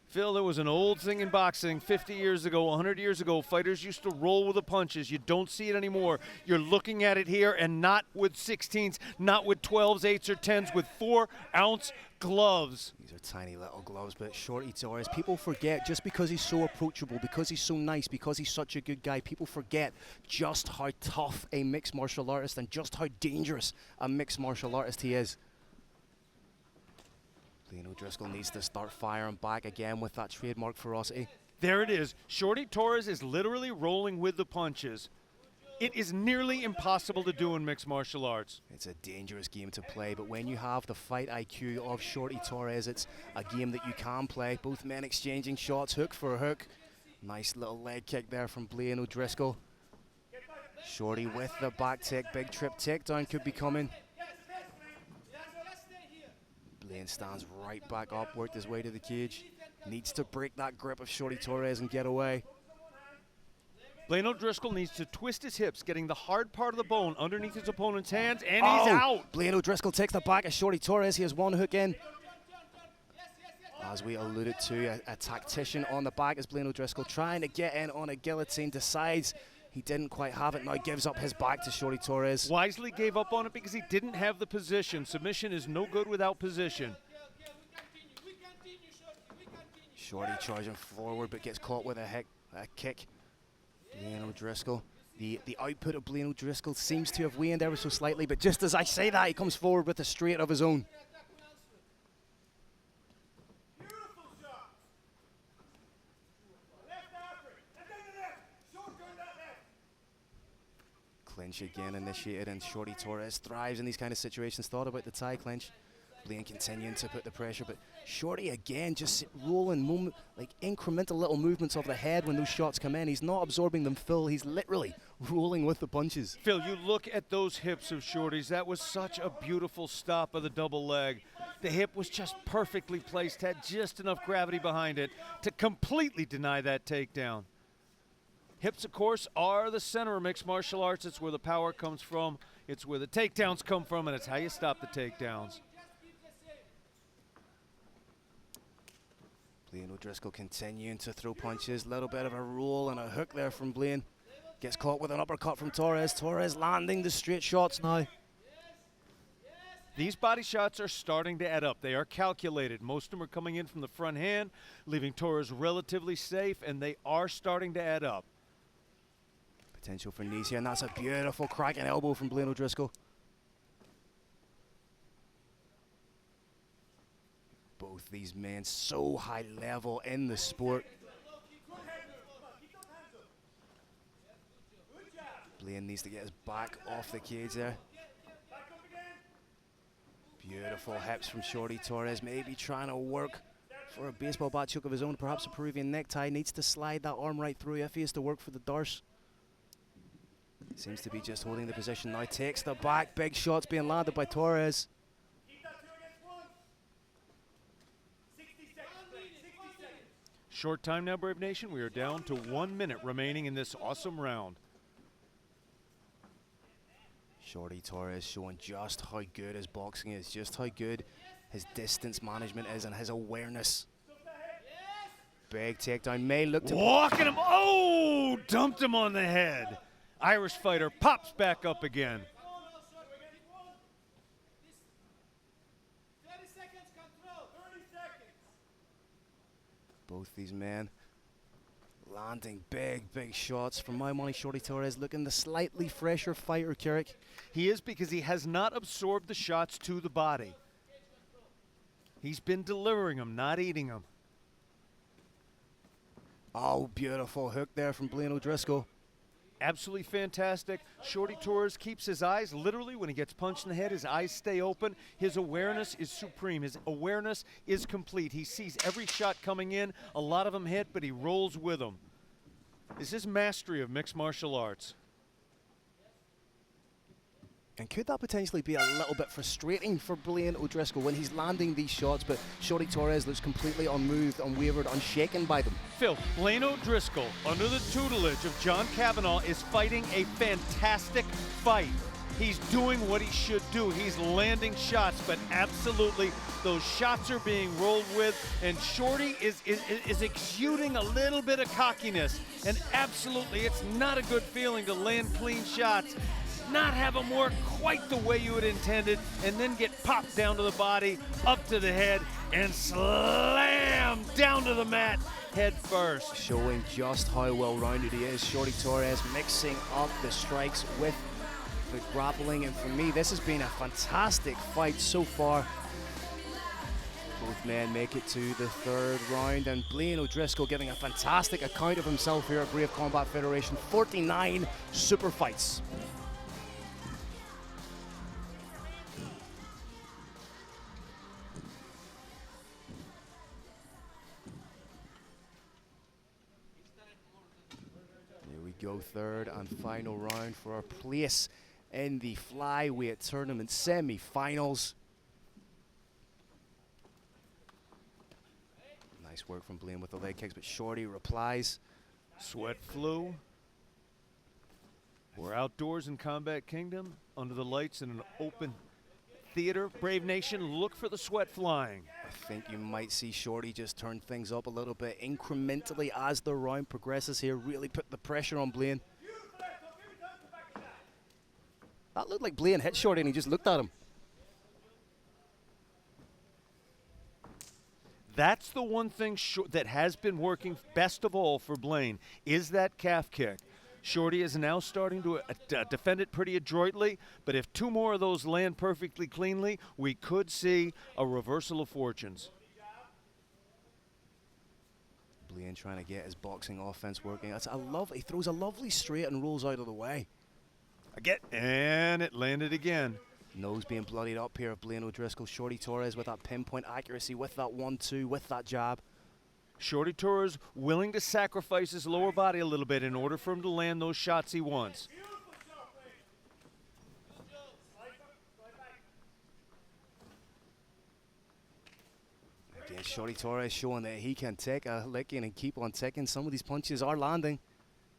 Phil, there was an old thing in boxing 50 years ago, 100 years ago. Fighters used to roll with the punches. You don't see it anymore. You're looking at it here, and not with 16s, not with 12s, 8s, or 10s, with 4-ounce gloves. These are tiny little gloves, but Shorty Torres, people forget, just because he's so approachable, because he's so nice, because he's such a good guy, people forget just how tough a mixed martial artist and just how dangerous a mixed martial artist he is. Blaine O'Driscoll needs to start firing back again with that trademark ferocity. There it is. Shorty Torres is literally rolling with the punches. It is nearly impossible to do in mixed martial arts. It's a dangerous game to play, but when you have the fight IQ of Shorty Torres, it's a game that you can play. Both men exchanging shots, hook for hook. Nice little leg kick there from Blaine O'Driscoll. Shorty with the back tick, big trip takedown could be coming. Blaine stands right back up, worked his way to the cage. Needs to break that grip of Shorty Torres and get away. Blaine O'Driscoll needs to twist his hips, getting the hard part of the bone underneath his opponent's hands, and he's out. Blaine O'Driscoll takes the back of Shorty Torres. He has one hook in. As we alluded to, a tactician on the back is Blaine O'Driscoll, trying to get in on a guillotine, decides he didn't quite have it, now gives up his back to Shorty Torres. Wisely gave up on it because he didn't have the position. Submission is no good without position. Shorty charging forward, but gets caught with a kick. Blaine O'Driscoll. The output of Blaine O'Driscoll seems to have waned ever so slightly, but just as I say that, he comes forward with a straight of his own. Clinch again initiated, and Shorty Torres thrives in these kind of situations. Thought about the tie clinch. Blaine continuing to put the pressure, but Shorty again just rolling, like incremental little movements of the head when those shots come in. He's not absorbing them full. He's literally rolling with the punches. Phil, you look at those hips of Shorty's. That was such a beautiful stop of the double leg. The hip was just perfectly placed, had just enough gravity behind it to completely deny that takedown. Hips, of course, are the center of mixed martial arts. It's where the power comes from. It's where the takedowns come from, and it's how you stop the takedowns. Blaine O'Driscoll continuing to throw punches. Little bit of a roll and a hook there from Blaine. Gets caught with an uppercut from Torres. Torres landing the straight shots now. These body shots are starting to add up. They are calculated. Most of them are coming in from the front hand, leaving Torres relatively safe, and they are starting to add up. Potential for knees here, and that's a beautiful cracking elbow from Blaine O'Driscoll. Both these men so high level in the sport. Blaine needs to get his back off the cage there. Beautiful hips from Shorty Torres, maybe trying to work for a baseball bat choke of his own, perhaps a Peruvian necktie. Needs to slide that arm right through if he is to work for the Darce. Seems to be just holding the position now, takes the back, big shots being landed by Torres. Short time now, Brave Nation. We are down to 1 minute remaining in this awesome round. Shorty Torres showing just how good his boxing is, just how good his distance management is and his awareness. Big takedown, may look to... Walking him, oh, dumped him on the head. Irish fighter pops back up again. Both these men landing big, big shots. For my money, Shorty Torres looking the slightly fresher fighter, Carrick. He is, because he has not absorbed the shots to the body. He's been delivering them, not eating them. Oh, beautiful hook there from Blaine O'Driscoll. Absolutely fantastic. Shorty Torres keeps his eyes, literally, when he gets punched in the head, his eyes stay open. His awareness is supreme. His awareness is complete. He sees every shot coming in. A lot of them hit, but he rolls with them. This is mastery of mixed martial arts. And could that potentially be a little bit frustrating for Blaine O'Driscoll when he's landing these shots, but Shorty Torres looks completely unmoved, unwavered, unshaken by them? Phil, Blaine O'Driscoll, under the tutelage of John Cavanaugh, is fighting a fantastic fight. He's doing what he should do. He's landing shots, but absolutely those shots are being rolled with, and Shorty is exuding a little bit of cockiness. And absolutely, it's not a good feeling to land clean shots, not have them work quite the way you had intended, and then get popped down to the body, up to the head, and slam down to the mat head first. Showing just how well-rounded he is. Shorty Torres mixing up the strikes with the grappling, and for me, this has been a fantastic fight so far. Both men make it to the third round, and Blaine O'Driscoll giving a fantastic account of himself here at Brave Combat Federation. 49 super fights. Go third and final round for our place in the flyweight tournament semi-finals. Nice work from Blaine with the leg kicks, but Shorty replies. Sweat flew. We're outdoors in Combat Kingdom, under the lights in an open theater. Brave Nation, look for the sweat flying. I think you might see Shorty just turn things up a little bit incrementally as the round progresses here. Really put the pressure on Blaine. That looked like Blaine hit Shorty and he just looked at him. That's the one thing that has been working best of all for Blaine, is that calf kick. Shorty is now starting to defend it pretty adroitly, but if two more of those land perfectly cleanly, we could see a reversal of fortunes. Blaine trying to get his boxing offense working. That's he throws a lovely straight and rolls out of the way. Again, and it landed again. Nose being bloodied up here of Blaine O'Driscoll. Shorty Torres with that pinpoint accuracy, with that 1-2, with that jab. Shorty Torres willing to sacrifice his lower body a little bit in order for him to land those shots he wants. Again, Shorty Torres showing that he can take a licking and keep on ticking. Some of these punches are landing,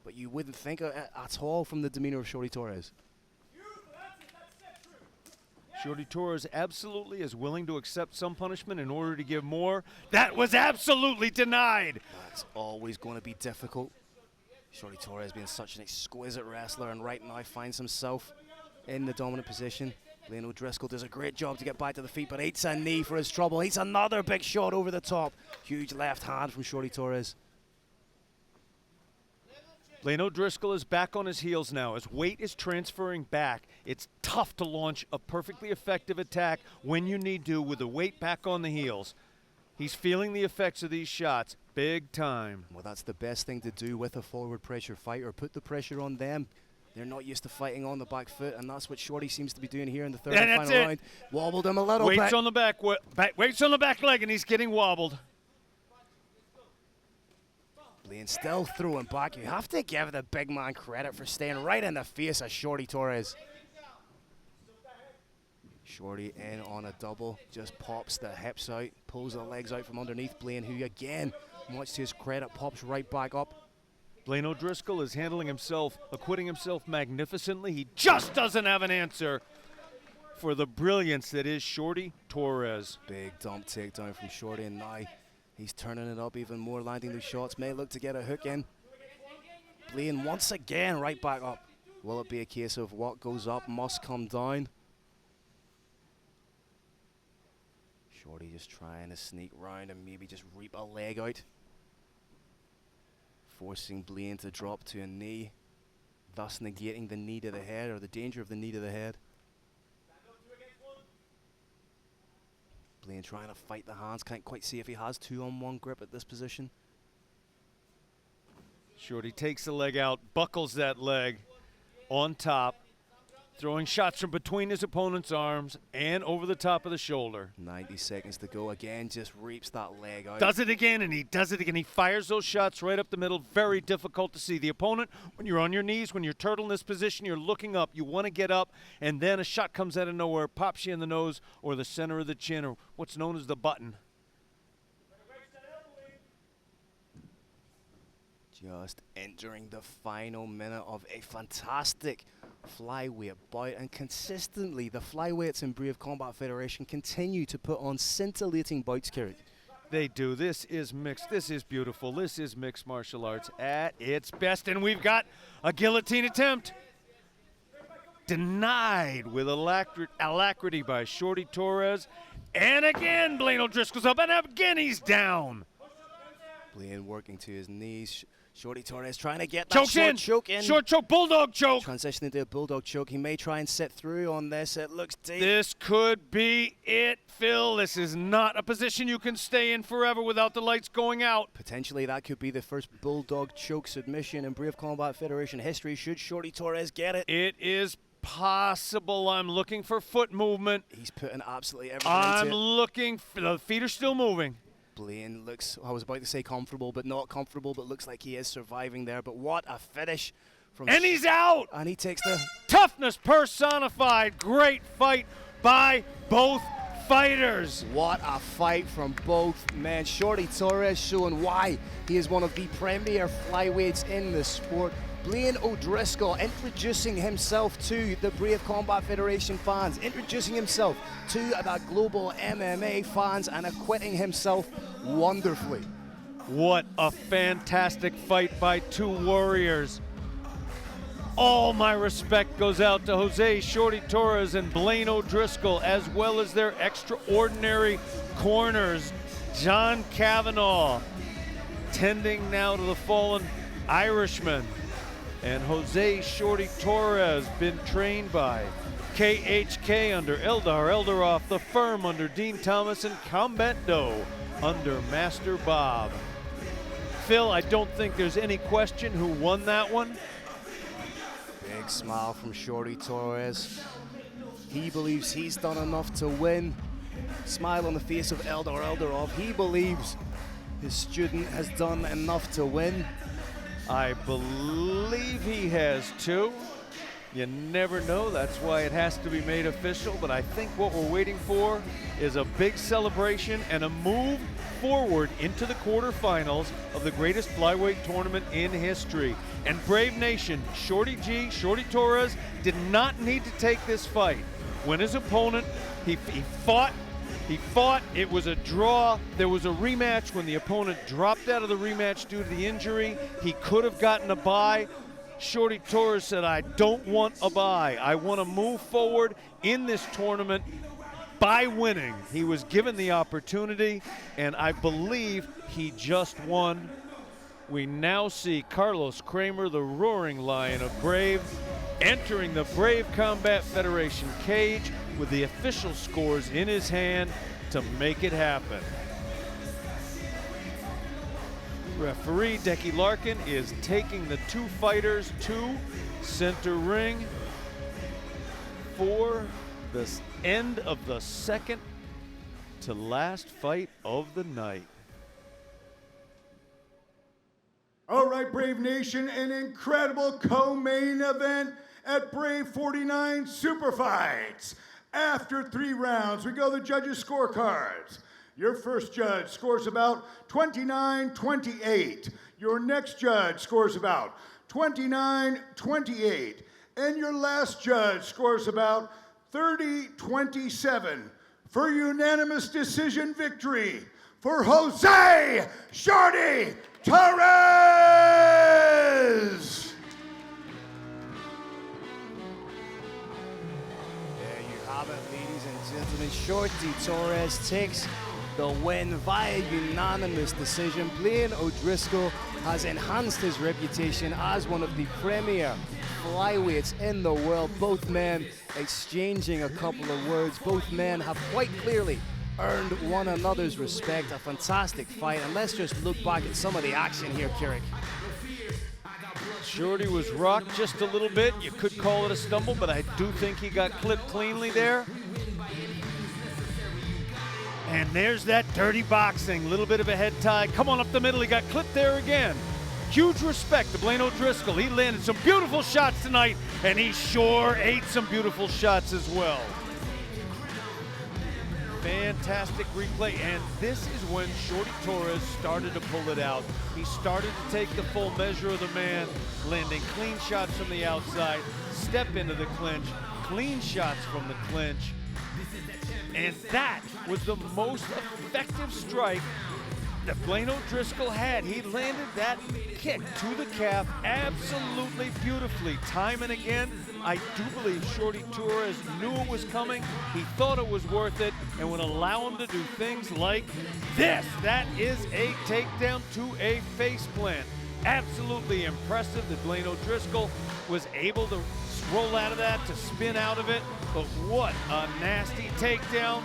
but you wouldn't think at all from the demeanor of Shorty Torres. Shorty Torres absolutely is willing to accept some punishment in order to give more. That was absolutely denied. That's always going to be difficult. Shorty Torres being such an exquisite wrestler, and right now finds himself in the dominant position. Blaine O'Driscoll does a great job to get back to the feet, but eats a knee for his trouble. Eats another big shot over the top. Huge left hand from Shorty Torres. Blaine O'Driscoll is back on his heels now. As weight is transferring back, it's tough to launch a perfectly effective attack when you need to with the weight back on the heels. He's feeling the effects of these shots big time. Well, that's the best thing to do with a forward pressure fighter. Put the pressure on them. They're not used to fighting on the back foot, and that's what Shorty seems to be doing here in the third and final round. Wobbled him a little bit. Weight's on the weight's on the back leg, and he's getting wobbled. Blaine still throwing back. You have to give the big man credit for staying right in the face of Shorty Torres. Shorty in on a double, just pops the hips out, pulls the legs out from underneath Blaine, who again, much to his credit, pops right back up. Blaine O'Driscoll is handling himself, acquitting himself magnificently. He just doesn't have an answer for the brilliance that is Shorty Torres. Big dump takedown from Shorty, and now he's turning it up even more, landing those shots. May look to get a hook in. Blaine once again right back up. Will it be a case of what goes up must come down? Shorty just trying to sneak round and maybe just reap a leg out. Forcing Blaine to drop to a knee, thus negating the knee to the head, or the danger of the knee to the head. Blaine trying to fight the hands, can't quite see if he has 2-on-1 grip at this position. Shorty takes the leg out, buckles that leg on top, throwing shots from between his opponent's arms and over the top of the shoulder. 90 seconds to go. Again, just reaps that leg out. Does it again, and he does it again. He fires those shots right up the middle. Very difficult to see. The opponent, when you're on your knees, when you're turtle in this position, you're looking up. You want to get up, and then a shot comes out of nowhere, pops you in the nose or the center of the chin, or what's known as the button. Just entering the final minute of a fantastic flyweight bout, and consistently the flyweights in Brave Combat Federation continue to put on scintillating bouts, Kerry. They do. This is mixed. This is beautiful. This is mixed martial arts at its best, and we've got a guillotine attempt. Denied with alacrity by Shorty Torres, and again Blaine O'Driscoll's up, and again he's down. Blaine working to his knees. Shorty Torres trying to get that short choke in. Short choke, bulldog choke. Transitioning to a bulldog choke. He may try and sit through on this. It looks deep. This could be it, Phil. This is not a position you can stay in forever without the lights going out. Potentially that could be the first bulldog choke submission in Brave Combat Federation history, should Shorty Torres get it. It is possible. I'm looking for foot movement. He's putting absolutely everything I'm into it. looking. The feet are still moving. Blaine looks, I was about to say comfortable, but not comfortable, but looks like he is surviving there. But what a finish from And he's out! And he takes the toughness personified. Great fight by both fighters. What a fight from both men. Shorty Torres showing why he is one of the premier flyweights in the sport. Blaine O'Driscoll introducing himself to the Brave Combat Federation fans, introducing himself to the global MMA fans, and acquitting himself wonderfully. What a fantastic fight by two warriors. All my respect goes out to Jose Shorty Torres and Blaine O'Driscoll, as well as their extraordinary corners. John Cavanaugh tending now to the fallen Irishman. And Jose Shorty Torres, been trained by KHK under Eldar Eldaroff, the firm under Dean Thomas, and Combat Doe under Master Bob. Phil, I don't think there's any question who won that one. Big smile from Shorty Torres. He believes he's done enough to win. Smile on the face of Eldar Eldaroff. He believes his student has done enough to win. I believe he has too. You never know, that's why it has to be made official, but I think what we're waiting for is a big celebration and a move forward into the quarterfinals of the greatest flyweight tournament in history. And Brave Nation, Shorty Torres did not need to take this fight. when his opponent, he fought, it was a draw. There was a rematch when the opponent dropped out of the rematch due to the injury. He could have gotten a bye. Shorty Torres said, I don't want a bye. I want to move forward in this tournament by winning. He was given the opportunity, and I believe he just won. We now see Carlos Kramer, the roaring lion of Brave, entering the Brave Combat Federation cage with the official scores in his hand to make it happen. Referee Decky Larkin is taking the two fighters to center ring for the end of the second to last fight of the night. All right, Brave Nation, an incredible co-main event at Brave 49 Super Fights. After 3 rounds, we go to the judges' scorecards. Your first judge scores about 29-28. Your next judge scores about 29-28. And your last judge scores about 30-27 for unanimous decision victory for Jose Shorty Torres! There you have it, ladies and gentlemen. Shorty Torres takes the win via unanimous decision. Blaine O'Driscoll has enhanced his reputation as one of the premier flyweights in the world. Both men exchanging a couple of words. Both men have quite clearly earned one another's respect. A fantastic fight, and let's just look back at some of the action here, Kirik. Shorty was rocked just a little bit. You could call it a stumble, but I do think he got clipped cleanly there. And there's that dirty boxing, little bit of a head tie. Come on up the middle, he got clipped there again. Huge respect to Blaine O'Driscoll. He landed some beautiful shots tonight, and he sure ate some beautiful shots as well. Fantastic replay, and this is when Shorty Torres started to pull it out. He started to take the full measure of the man, landing clean shots from the outside, step into the clinch, clean shots from the clinch. And that was the most effective strike that Blaine O'Driscoll had. He landed that kick to the calf absolutely beautifully. Time and again, I do believe Shorty Torres knew it was coming. He thought it was worth it and would allow him to do things like this. That is a takedown to a face plant. Absolutely impressive that Blaine O'Driscoll was able to roll out of that, to spin out of it. But what a nasty takedown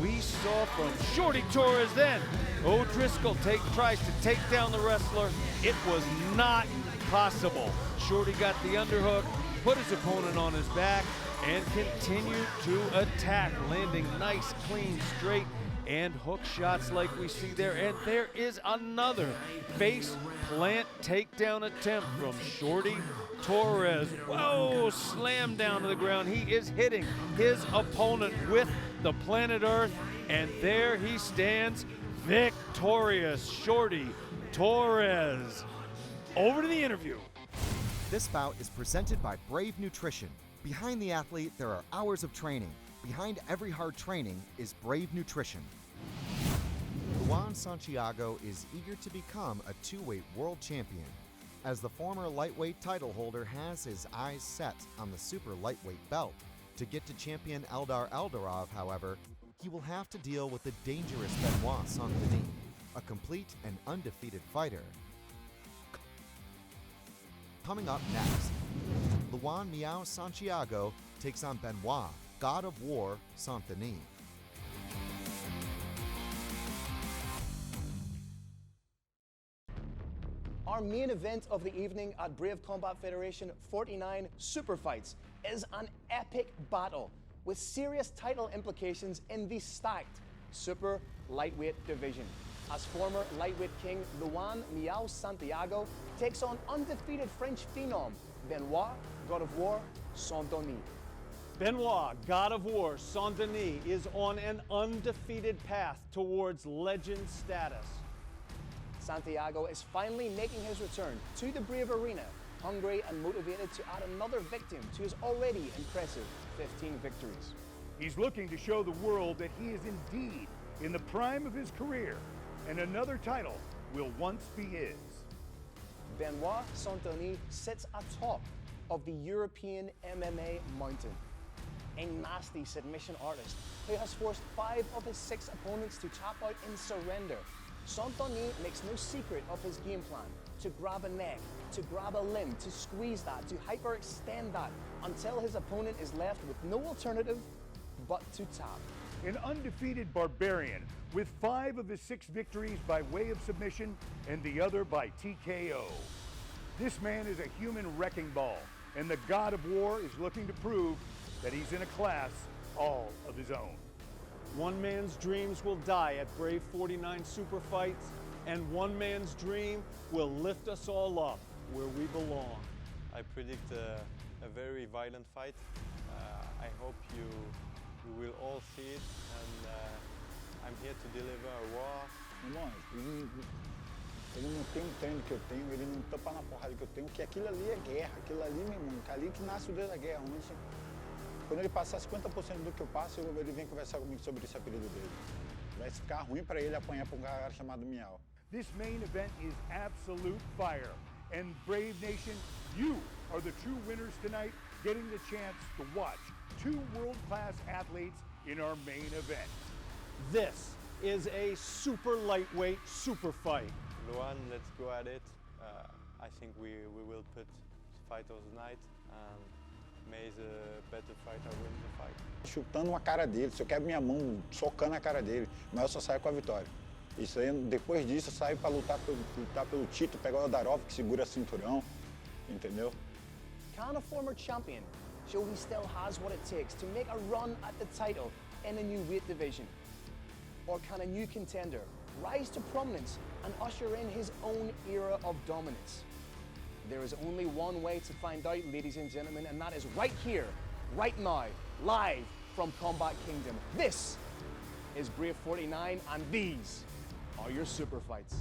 we saw from Shorty Torres then. O'Driscoll tries to take down the wrestler. It was not possible. Shorty got the underhook, put his opponent on his back, and continued to attack, landing nice, clean, straight, and hook shots like we see there. And there is another face plant takedown attempt from Shorty Torres. Whoa, slam down to the ground. He is hitting his opponent with the planet Earth, and there he stands, victorious. Shorty Torres. Over to the interview. This bout is presented by Brave Nutrition. Behind the athlete, there are hours of training. Behind every hard training is Brave Nutrition. Luan Santiago is eager to become a two-weight world champion, as the former lightweight title holder has his eyes set on the super lightweight belt. To get to champion Eldar Eldarov, however, he will have to deal with the dangerous Benoit Saint-Denis, a complete and undefeated fighter. Coming up next, Luan Miao Santiago takes on Benoit, God of War, Saint-Denis. Our main event of the evening at Brave Combat Federation 49 Super Fights is an epic battle with serious title implications in the stacked super lightweight division, as former lightweight king Luan Miao Santiago takes on undefeated French phenom Benoit, God of War, Saint-Denis. Benoit, God of War, Saint-Denis is on an undefeated path towards legend status. Santiago is finally making his return to the Brave Arena, hungry and motivated to add another victim to his already impressive 15 victories. He's looking to show the world that he is indeed in the prime of his career, and another title will once be his. Benoit Saint-Denis sits atop of the European MMA mountain. A nasty submission artist who has forced 5 of his 6 opponents to tap out in surrender. Saint-Denis makes no secret of his game plan: to grab a neck, to grab a limb, to squeeze that, to hyperextend that, until his opponent is left with no alternative but to tap. An undefeated barbarian with 5 of his 6 victories by way of submission and the other by TKO. This man is a human wrecking ball, and the god of war is looking to prove that he's in a class all of his own. One man's dreams will die at Brave 49 Super Fights, and one man's dream will lift us all up where we belong. I predict a very violent fight. I hope you will all see it, and I'm here to deliver a war. Irmão, ele não tem o treino que eu tenho, ele não topa na porrada que eu tenho, que aquilo ali é guerra, aquilo ali, meu irmão, ali que nasce o Deus da guerra. Quando ele passar 50% do que eu passo, ele vem conversar comigo sobre esse apelido dele. Vai ficar ruim para ele apanhar para um cara chamado Miau. This main event is absolute fire, and Brave Nation, you are the true winners tonight, getting the chance to watch 2 world-class athletes in our main event. This is a super lightweight super fight. Luan, let's go at it. I think we will put fight of the night, and may the better fighter win the fight. Chutando a cara dele, se eu quebro minha mão, socando a cara dele, mas eu só saio com a vitória. Isso aí, depois disso, eu saio para lutar pelo título, pegar o Odarov que segura o cinturão, entendeu? Can a former champion show he still has what it takes to make a run at the title in a new weight division? Or can a new contender rise to prominence and usher in his own era of dominance? There is only one way to find out, ladies and gentlemen, and that is right here, right now, live from Combat Kingdom. This is Brave 49, and these are your super fights.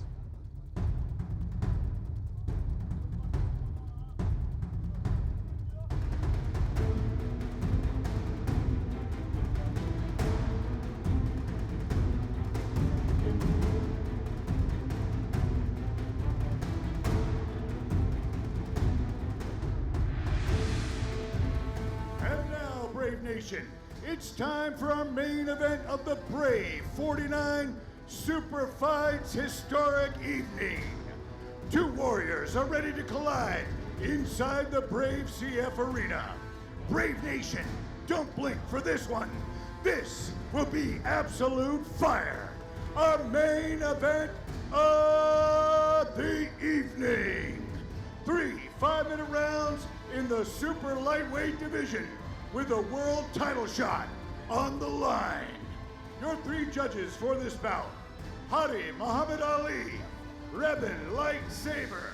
Nation, it's time for our main event of the Brave 49 Super Fights historic evening. 2 warriors are ready to collide inside the Brave CF arena. Brave Nation, don't blink for this one. This will be absolute fire. Our main event of the evening. 3 5-minute rounds in the super lightweight division, with a world title shot on the line. Your 3 judges for this bout: Hadi Muhammad Ali, Rebin Lightsaber,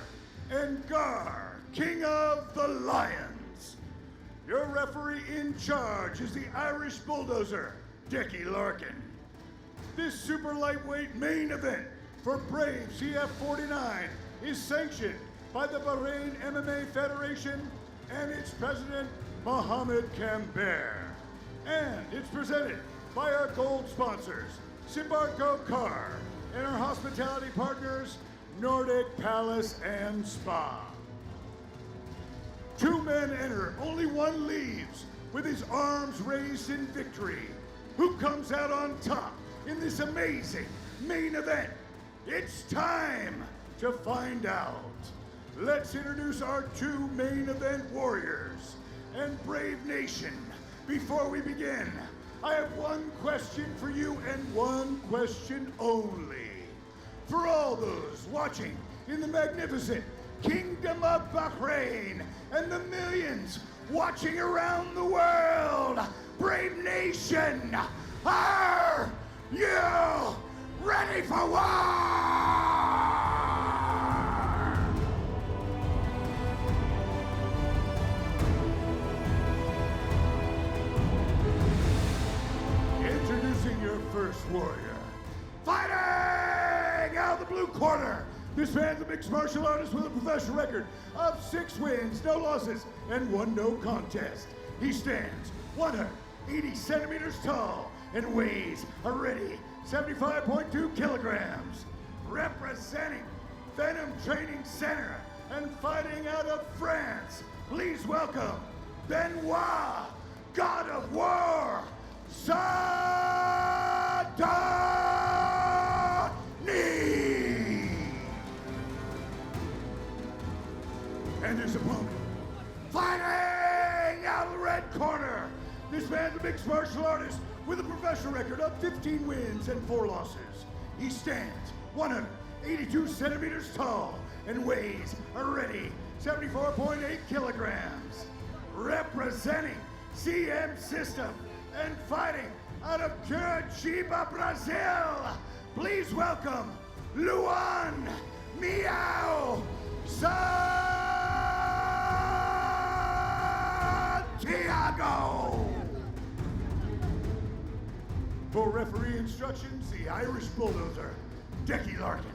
and Gar, King of the Lions. Your referee in charge is the Irish bulldozer, Dickie Larkin. This super lightweight main event for Brave CF49 is sanctioned by the Bahrain MMA Federation and its president, Mohammed Camber. And it's presented by our gold sponsors, Simbarco Car, and our hospitality partners, Nordic Palace and Spa. 2 men enter, only one leaves, with his arms raised in victory. Who comes out on top in this amazing main event? It's time to find out. Let's introduce our 2 main event warriors. And Brave Nation, before we begin, I have one question for you and one question only. For all those watching in the magnificent Kingdom of Bahrain and the millions watching around the world, Brave Nation, are you ready for war? Introducing your first warrior, fighting out of the blue corner. This man's a mixed martial artist with a professional record of 6 wins, no losses, and 1 no contest. He stands 80 centimeters tall, and weighs a ready 75.2 kilograms. Representing Venom Training Center and fighting out of France, please welcome Benoit, God of War, Santoni! And his opponent, fighting out of the red corner. This man's a mixed martial artist with a professional record of 15 wins and 4 losses. He stands 182 centimeters tall and weighs a ready 74.8 kilograms. Representing CM System and fighting out of Curitiba, Brazil, please welcome Luan Miao Santiago. For referee instructions, the Irish bulldozer, Decky Larkin.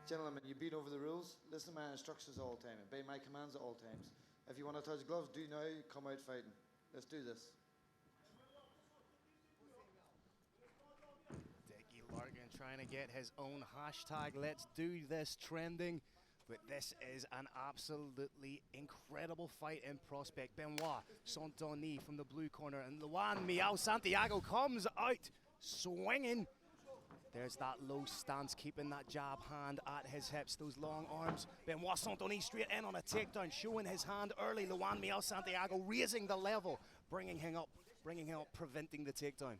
Gentlemen, you beat over the rules. Listen to my instructions all the time. Obey my commands at all times. If you want to touch gloves, do now. Come out fighting. Let's do this. Decky Larkin trying to get his own hashtag Let's Do This trending. But this is an absolutely incredible fight in prospect. Benoit Santoni from the blue corner, and Luan Miao Santiago comes out swinging. There's that low stance, keeping that jab hand at his hips, those long arms. Benoit Santoni straight in on a takedown, showing his hand early. Luan Miao Santiago raising the level, bringing him up, preventing the takedown.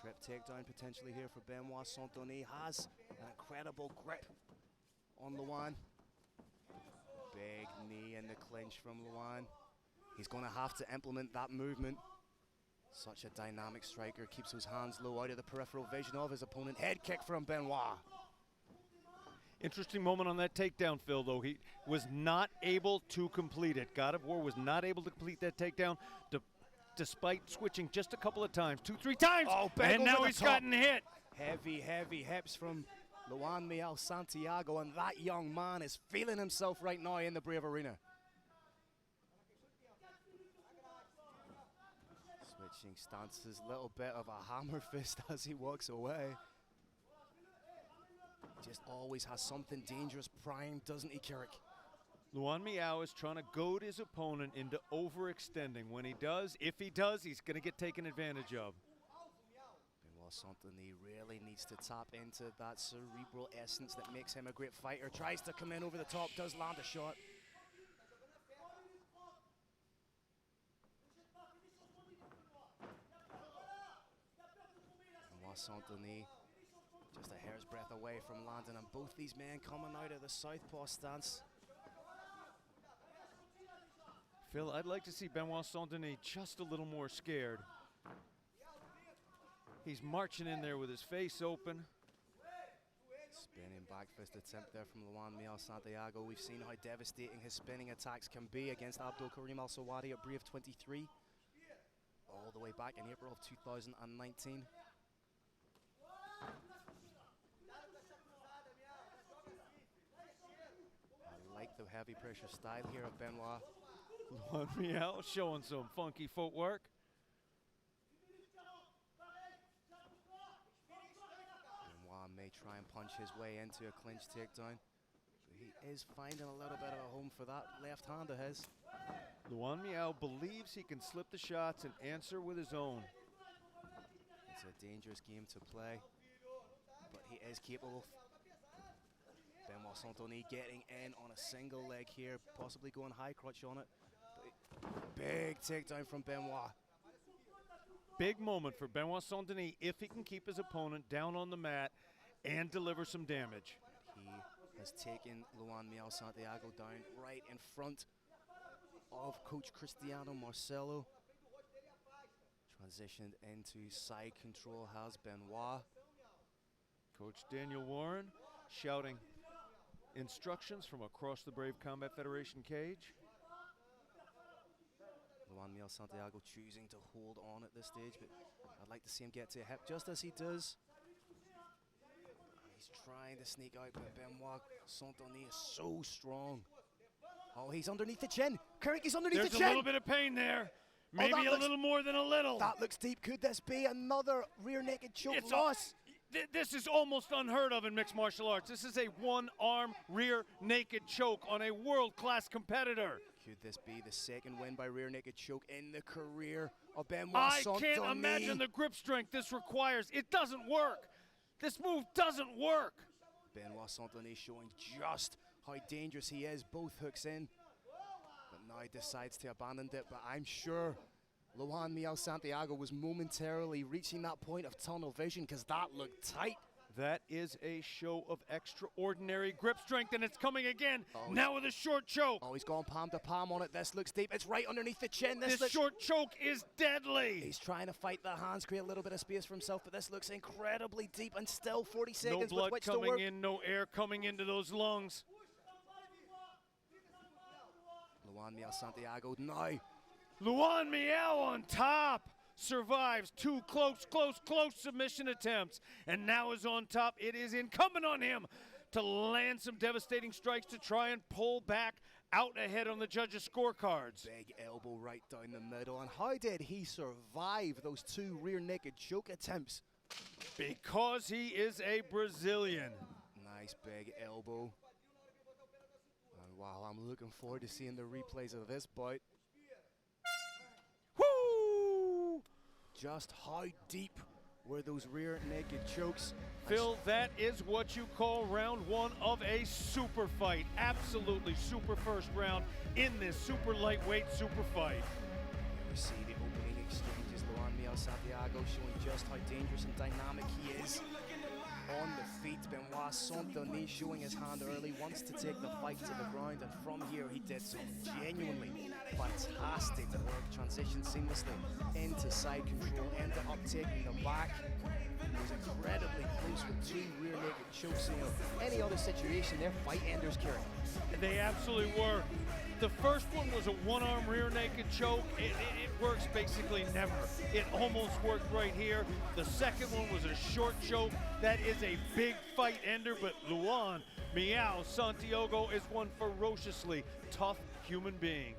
Trip takedown potentially here for Benoit Santoni. Has an incredible grip on Luan. Big knee in the clinch from Luan. He's going to have to implement that movement. Such a dynamic striker, keeps those hands low out of the peripheral vision of his opponent. Head kick from Benoit. Interesting moment on that takedown, Phil, though. He was not able to complete it. God of War was not able to complete that takedown despite switching just a couple of times. 2-3 times, and now he's gotten hit. Heavy hips from Luan Miao Santiago, and that young man is feeling himself right now in the Brave Arena. Switching stances, little bit of a hammer fist as he walks away. He just always has something dangerous primed, doesn't he, Carrick? Luan Miao is trying to goad his opponent into overextending. When he does, if he does, he's going to get taken advantage of. Benoit Santoni really needs to tap into that cerebral essence that makes him a great fighter. Tries to come in over the top, does land a shot. Benoit Santoni just a hair's breadth away from landing, and both these men coming out of the southpaw stance. Phil, I'd like to see Benoit Santoni just a little more scared. He's marching in there with his face open. Spinning back fist attempt there from Luan Miao Santiago. We've seen how devastating his spinning attacks can be against Abdul Karim Al Sawadi at Brave 23. All the way back in April of 2019. I like the heavy pressure style here of Benoit. Luan Miao showing some funky footwork. Benoit may try and punch his way into a clinch takedown. But he is finding a little bit of a home for that left hand of his. Luan Miao believes he can slip the shots and answer with his own. It's a dangerous game to play, but he is capable. Benoit Santoni getting in on a single leg here, possibly going high crotch on it. Big takedown from Benoit. Big moment for Benoit Santoni if he can keep his opponent down on the mat and deliver some damage. He has taken Luan Miao Santiago down right in front of Coach Cristiano Marcelo. Transitioned into side control has Benoit. Coach Daniel Warren shouting instructions from across the Brave Combat Federation cage. Luan Miao Santiago choosing to hold on at this stage, but I'd like to see him get to a hip just as he does. He's trying to sneak out, but Benoit Santoni is so strong Oh, he's underneath the chin. Kirk is underneath There's the a chin. little bit of pain there. Maybe a little more than a little. That looks deep. Could this be another rear naked choke loss? This is almost unheard of in mixed martial arts. This is a one-arm rear naked choke on a world-class competitor. Could this be the second win by rear naked choke in the career of Benoit I Saint-Denis? can't imagine the grip strength this requires. It doesn't work. This move doesn't work. Benoit Saint-Denis showing just how dangerous he is. Both hooks in. But now he decides to abandon it. But I'm sure Luan Miguel Santiago was momentarily reaching that point of tunnel vision because that looked tight. That is a show of extraordinary grip strength, and it's coming again, Oh, now with a short choke. Oh, he's gone palm to palm on it. This looks deep. It's right underneath the chin. This short choke is deadly. He's trying to fight the hands, create a little bit of space for himself, but this looks incredibly deep and still 40 seconds No with blood which to coming work. in, no air coming into those lungs. Luan Miguel Santiago now. Luan Miguel on top. Survives two close submission attempts, and now is on top. It is incumbent on him to land some devastating strikes to try and pull back out ahead on the judges' scorecards. Big elbow right down the middle, and how did he survive those two rear naked choke attempts? Because he is a Brazilian. Nice big elbow. And wow, I'm looking forward to seeing the replays of this bout. Woo! Just how deep were those rear naked chokes? Phil, that is what you call round one of a super fight. Absolutely super first round in this super lightweight super fight. We see the opening exchanges. Luan Miguel Santiago showing just how dangerous and dynamic he is. On the feet, Benoit Saint-Denis showing his hand early, wants to take the fight to the ground, and from here he did some genuinely fantastic work, transitioned seamlessly into side control, ended up taking the back. He was incredibly close with two rear naked chokes. Any other situation, they're fight enders, Kieran. They absolutely were. The first one was a one-arm rear naked choke. It works basically never. It almost worked right here. The second one was a short choke. That is a big fight ender, but Luan Miguel Santiago is one ferociously tough human being.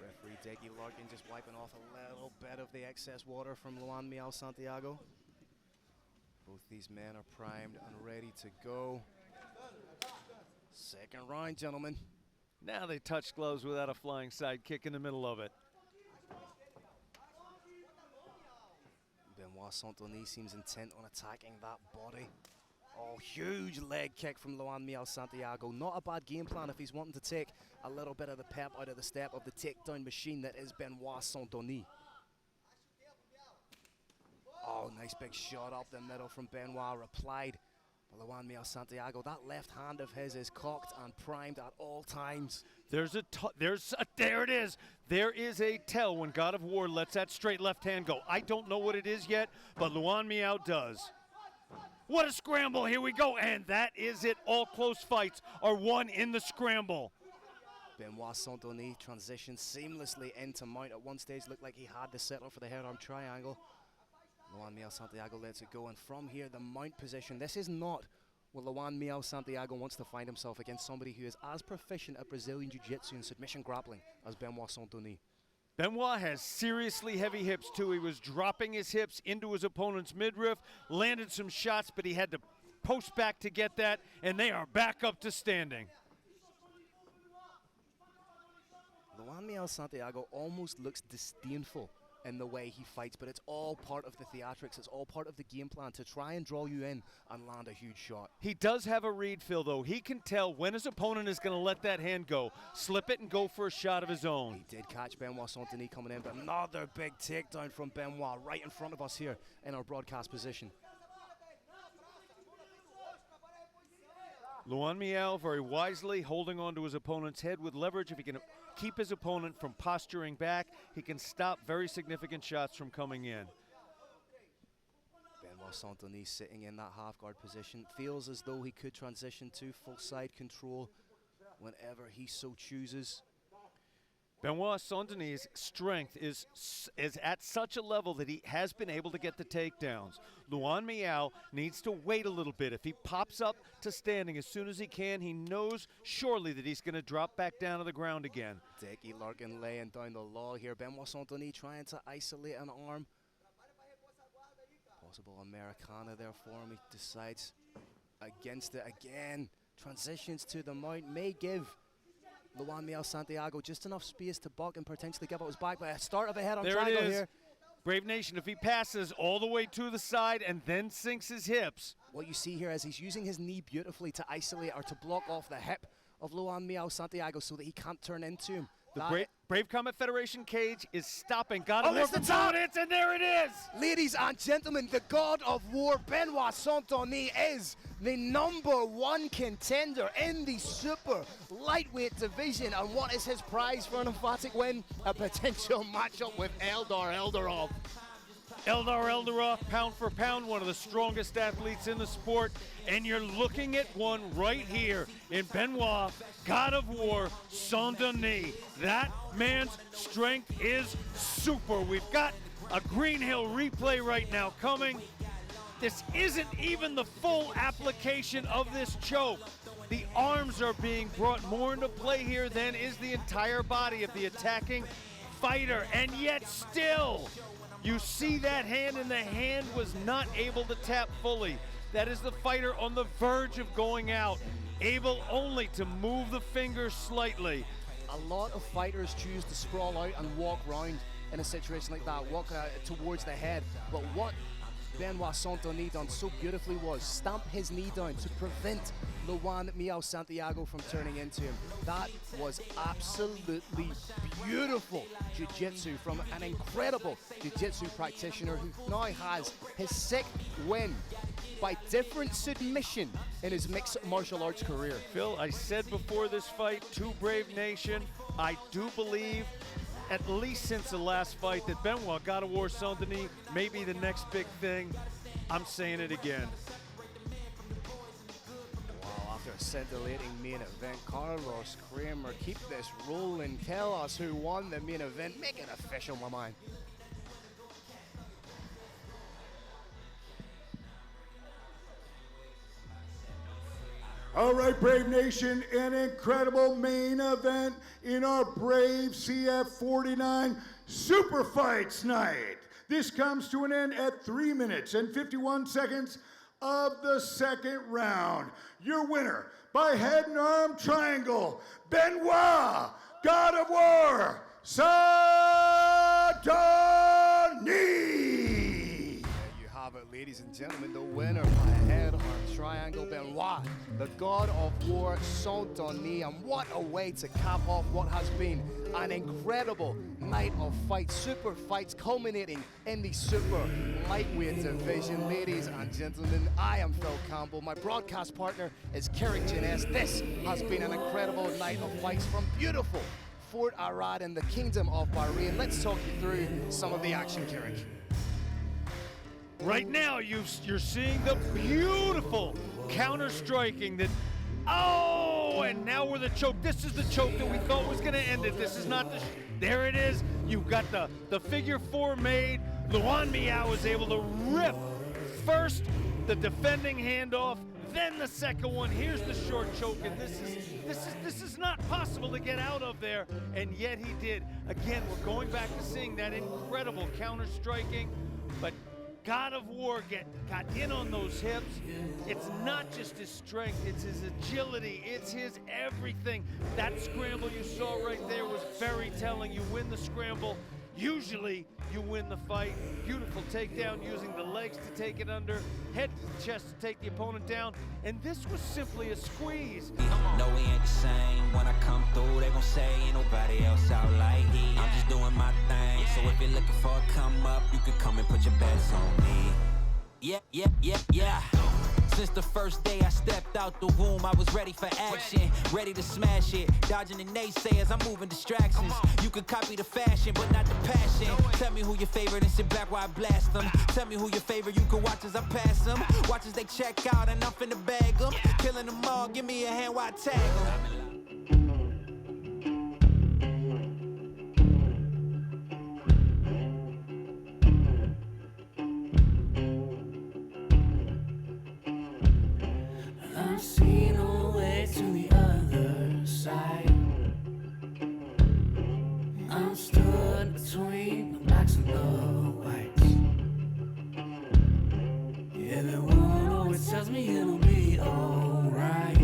Referee Deggy Larkin just wiping off a little bit of the excess water from Luan Miguel Santiago. Both these men are primed and ready to go. Second round, gentlemen. Now they touch gloves without a flying side kick in the middle of it. Benoit Saint-Denis seems intent on attacking that body. Oh, huge leg kick from Luan Miguel Santiago. Not a bad game plan if he's wanting to take a little bit of the pep out of the step of the takedown machine that is Benoit Saint-Denis. Oh, nice big shot up the middle from Benoit, replied by Luan Miguel Santiago. That left hand of his is cocked and primed at all times. There it is. There is a tell when God of War lets that straight left hand go. I don't know what it is yet, but Luan Miguel does. What a scramble, here we go, and that is it. All close fights are won in the scramble. Benoit Saint-Denis transitioned seamlessly into mount. At one stage looked like he had to settle for the head arm triangle. Luan Miguel Santiago lets it go, and from here the mount position. This is not where Luan Miguel Santiago wants to find himself against somebody who is as proficient at Brazilian Jiu-Jitsu and submission grappling as Benoit Saint-Denis. Benoit has seriously heavy hips too. He was dropping his hips into his opponent's midriff, landed some shots, but he had to post back to get that, and they are back up to standing. Luan Miguel Santiago almost looks disdainful in the way he fights, but it's all part of the theatrics. It's all part of the game plan to try and draw you in and land a huge shot. He does have a read, Phil, though. He can tell when his opponent is going to let that hand go, slip it and go for a shot of his own. He did catch Benoit Saint-Denis coming in, but another big takedown from Benoit right in front of us here in our broadcast position. Luan Miguel very wisely holding on to his opponent's head with leverage. If he can keep his opponent from posturing back, he can stop very significant shots from coming in. Benoit Saint-Denis sitting in that half guard position. Feels as though he could transition to full side control whenever he so chooses. Benoit Saint-Denis' strength is at such a level that he has been able to get the takedowns. Luan Miao needs to wait a little bit. If he pops up to standing as soon as he can, he knows surely that he's going to drop back down to the ground again. Dickie Larkin laying down the law here. Benoit Saint-Denis trying to isolate an arm. Possible Americana there for him. He decides against it again. Transitions to the mount. May give Luan Miao Santiago just enough space to buck and potentially give out his back, but a start of a head on triangle here. Brave Nation, if he passes all the way to the side and then sinks his hips. What you see here is he's using his knee beautifully to isolate or to block off the hip of Luan Miao Santiago so that he can't turn into him. The Brave Combat Federation cage is stopping. Got to it's the top, and there it is. Ladies and gentlemen, the God of War, Benoit Saint-Denis, is the #1 contender in the super lightweight division. And what is his prize for an emphatic win? A potential matchup with Eldar Eldarov. Eldar Eldarov, pound for pound, one of the strongest athletes in the sport. And you're looking at one right here in Benoit, God of War, Saint-Denis. That man's strength is super. We've got a Green Hill replay right now coming. This isn't even the full application of this choke. The arms are being brought more into play here than is the entire body of the attacking fighter. And yet still, you see that hand, and the hand was not able to tap fully. That is the fighter on the verge of going out, able only to move the fingers slightly. A lot of fighters choose to sprawl out and walk round in a situation like that, walk towards the head. But what Benoit Saint-Denis done so beautifully was stamp his knee down to prevent Luan Miao Santiago from turning into him. That was absolutely beautiful jiu-jitsu from an incredible jiu-jitsu practitioner who now has his 6th win by different submission in his mixed martial arts career. Phil, I said before this fight to Brave Nation, I do believe, at least since the last fight, that Benoit, God of War Saint-Denis, may be the next big thing. I'm saying it again. Wow, after a scintillating main event, Carlos Kramer, keep this rolling. Tell us who won the main event. Make it official, my man. All right, Brave Nation, an incredible main event in our Brave CF49 Super Fights night. This comes to an end at 3 minutes and 51 seconds of the second round. Your winner by head and arm triangle, Benoit, God of War, Saint-Denis. You have it, ladies and gentlemen, the winner by head arm triangle, Benoit, the God of War, Saint-Denis. And what a way to cap off what has been an incredible night of fights, super fights culminating in the super lightweight division. Ladies and gentlemen, I am Phil Campbell. My broadcast partner is Kerrick Jeunesse. This has been an incredible night of fights from beautiful Fort Arad in the Kingdom of Bahrain. Let's talk you through some of the action, Kerrick. Right now, you're seeing the beautiful counter-striking that, and now we're the choke. This is the choke that we thought was going to end it. This is not the, there it is. You've got the figure 4 made. Luan Miao was able to rip first the defending handoff, then the second one. Here's the short choke, and this is not possible to get out of there, and yet he did. Again, we're going back to seeing that incredible counter-striking, but God of War got in on those hips. It's not just his strength, it's his agility, it's his everything. That scramble you saw right there was very telling. You win the scramble, usually you win the fight. Beautiful takedown using the legs to take it under, head to chest to take the opponent down, and this was simply a squeeze. No, we ain't the same. When I come through, they gon' say ain't nobody else out like he. I'm just doing my thing, so if you're looking for a come up, you can come and put your bets on me. Yeah. Since the first day I stepped out the womb, I was ready for action, ready to smash it. Dodging the naysayers, I'm moving distractions. You can copy the fashion, but not the passion. Tell me who your favorite and sit back while I blast them. Tell me who your favorite, you can watch as I pass them. Watch as they check out and I'm finna bag them. Killing them all, give me a hand while I tag them. be alright.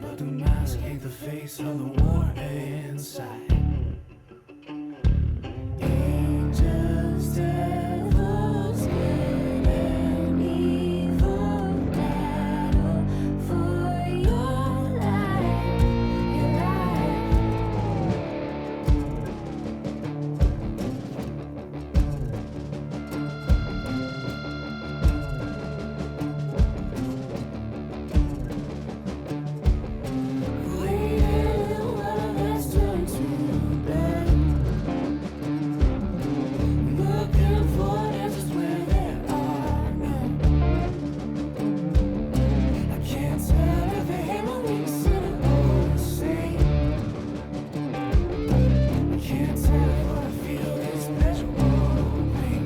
But the mask ain't the face of the war inside. Angels, devils, good and evil, battle for your life, your life. Waiting while that's turned to bed. Looking for answers where there are none. I can't tell if the halo is or the same. I can't tell if what I feel is pleasure or pain.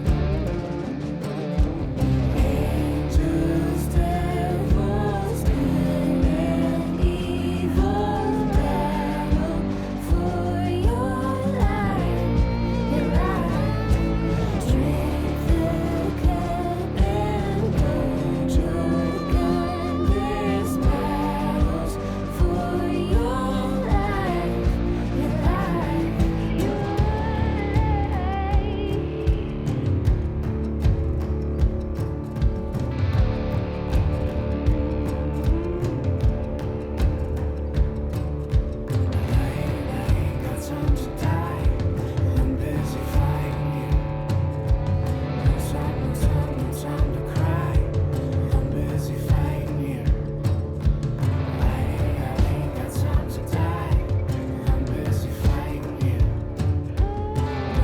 Angels, devils, good and evil, battle for your life, your life. Drink the cup and hold your gun. There's battles for your life, your life, your life. I ain't got time to die. I'm busy fighting you. No time to cry. I'm busy fighting you. I ain't got time to die. I'm busy fighting you. No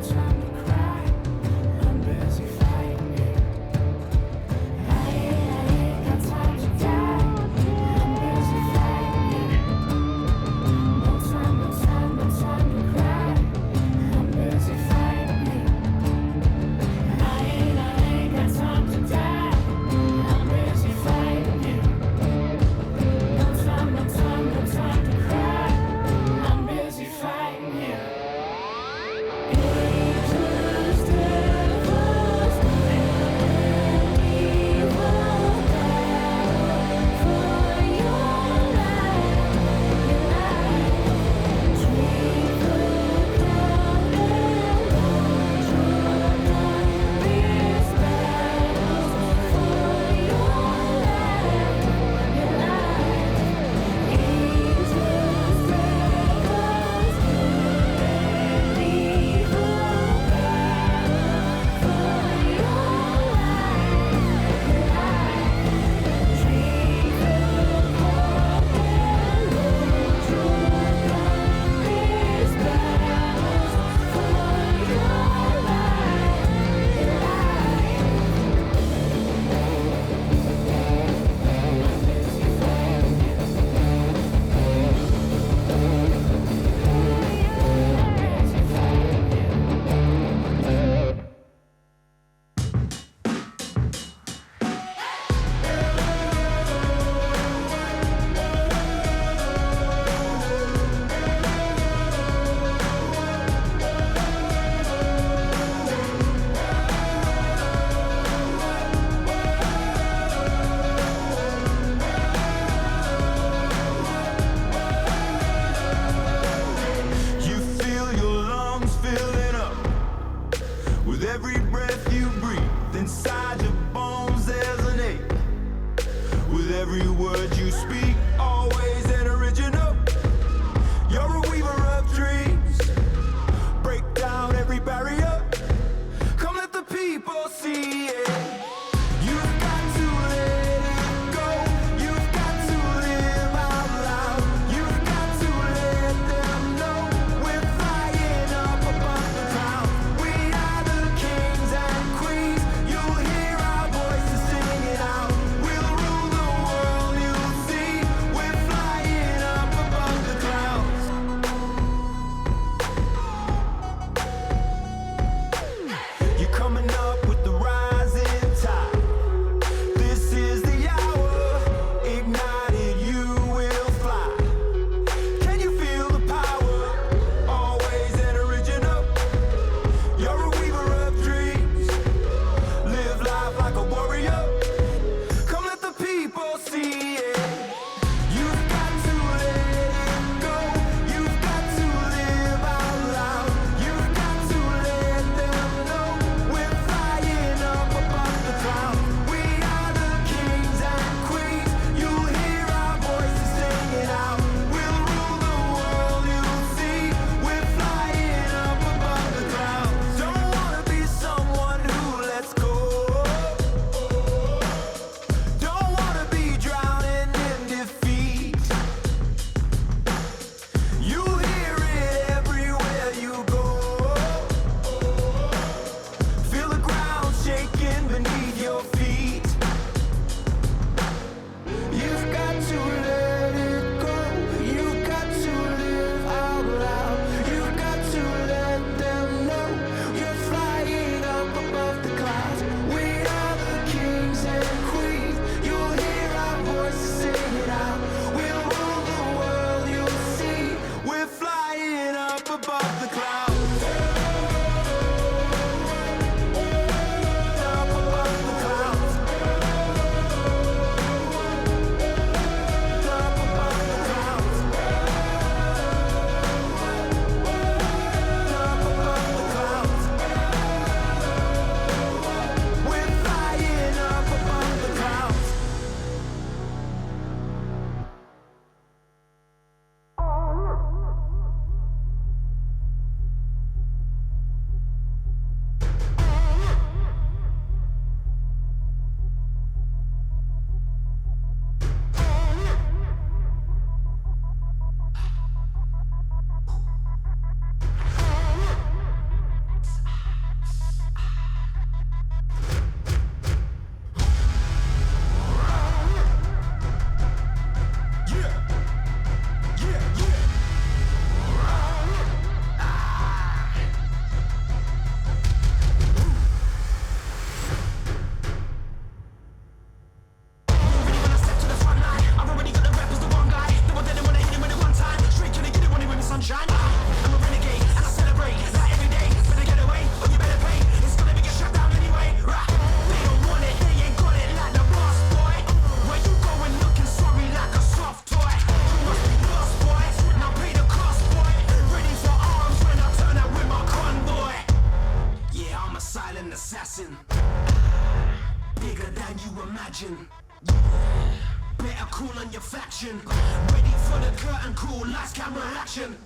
time to cry. I'm busy fighting you. I ain't got time to die. I'm busy fighting you. No time to cry. I'm busy fighting you. I ain't got time to die. I'm busy fighting you. No time to cry. I'm busy fighting you. Angels, devils, and evil, battle for your life, your life. Drink the cup and hold your gun. There's battles for your life, your life. Angels, devils, good and evil, battle for your life, your life. Drink the cup and hold your gun. There's battles for your life, your life. You feel your lungs filling up with every breath you breathe. Inside your bones there's an ache. With every word you speak, always an original. You're a weaver of dreams. Break down every barrier. Come let the people see it. You've got to let it go. You've got to live out loud. You've got to let them know we're flying up above the clouds. We are the kings and queens. You'll hear our voices singing out. We'll rule the world, you'll see. bigger than you imagine. Better call on your faction. Ready for the curtain call, lights, camera, action.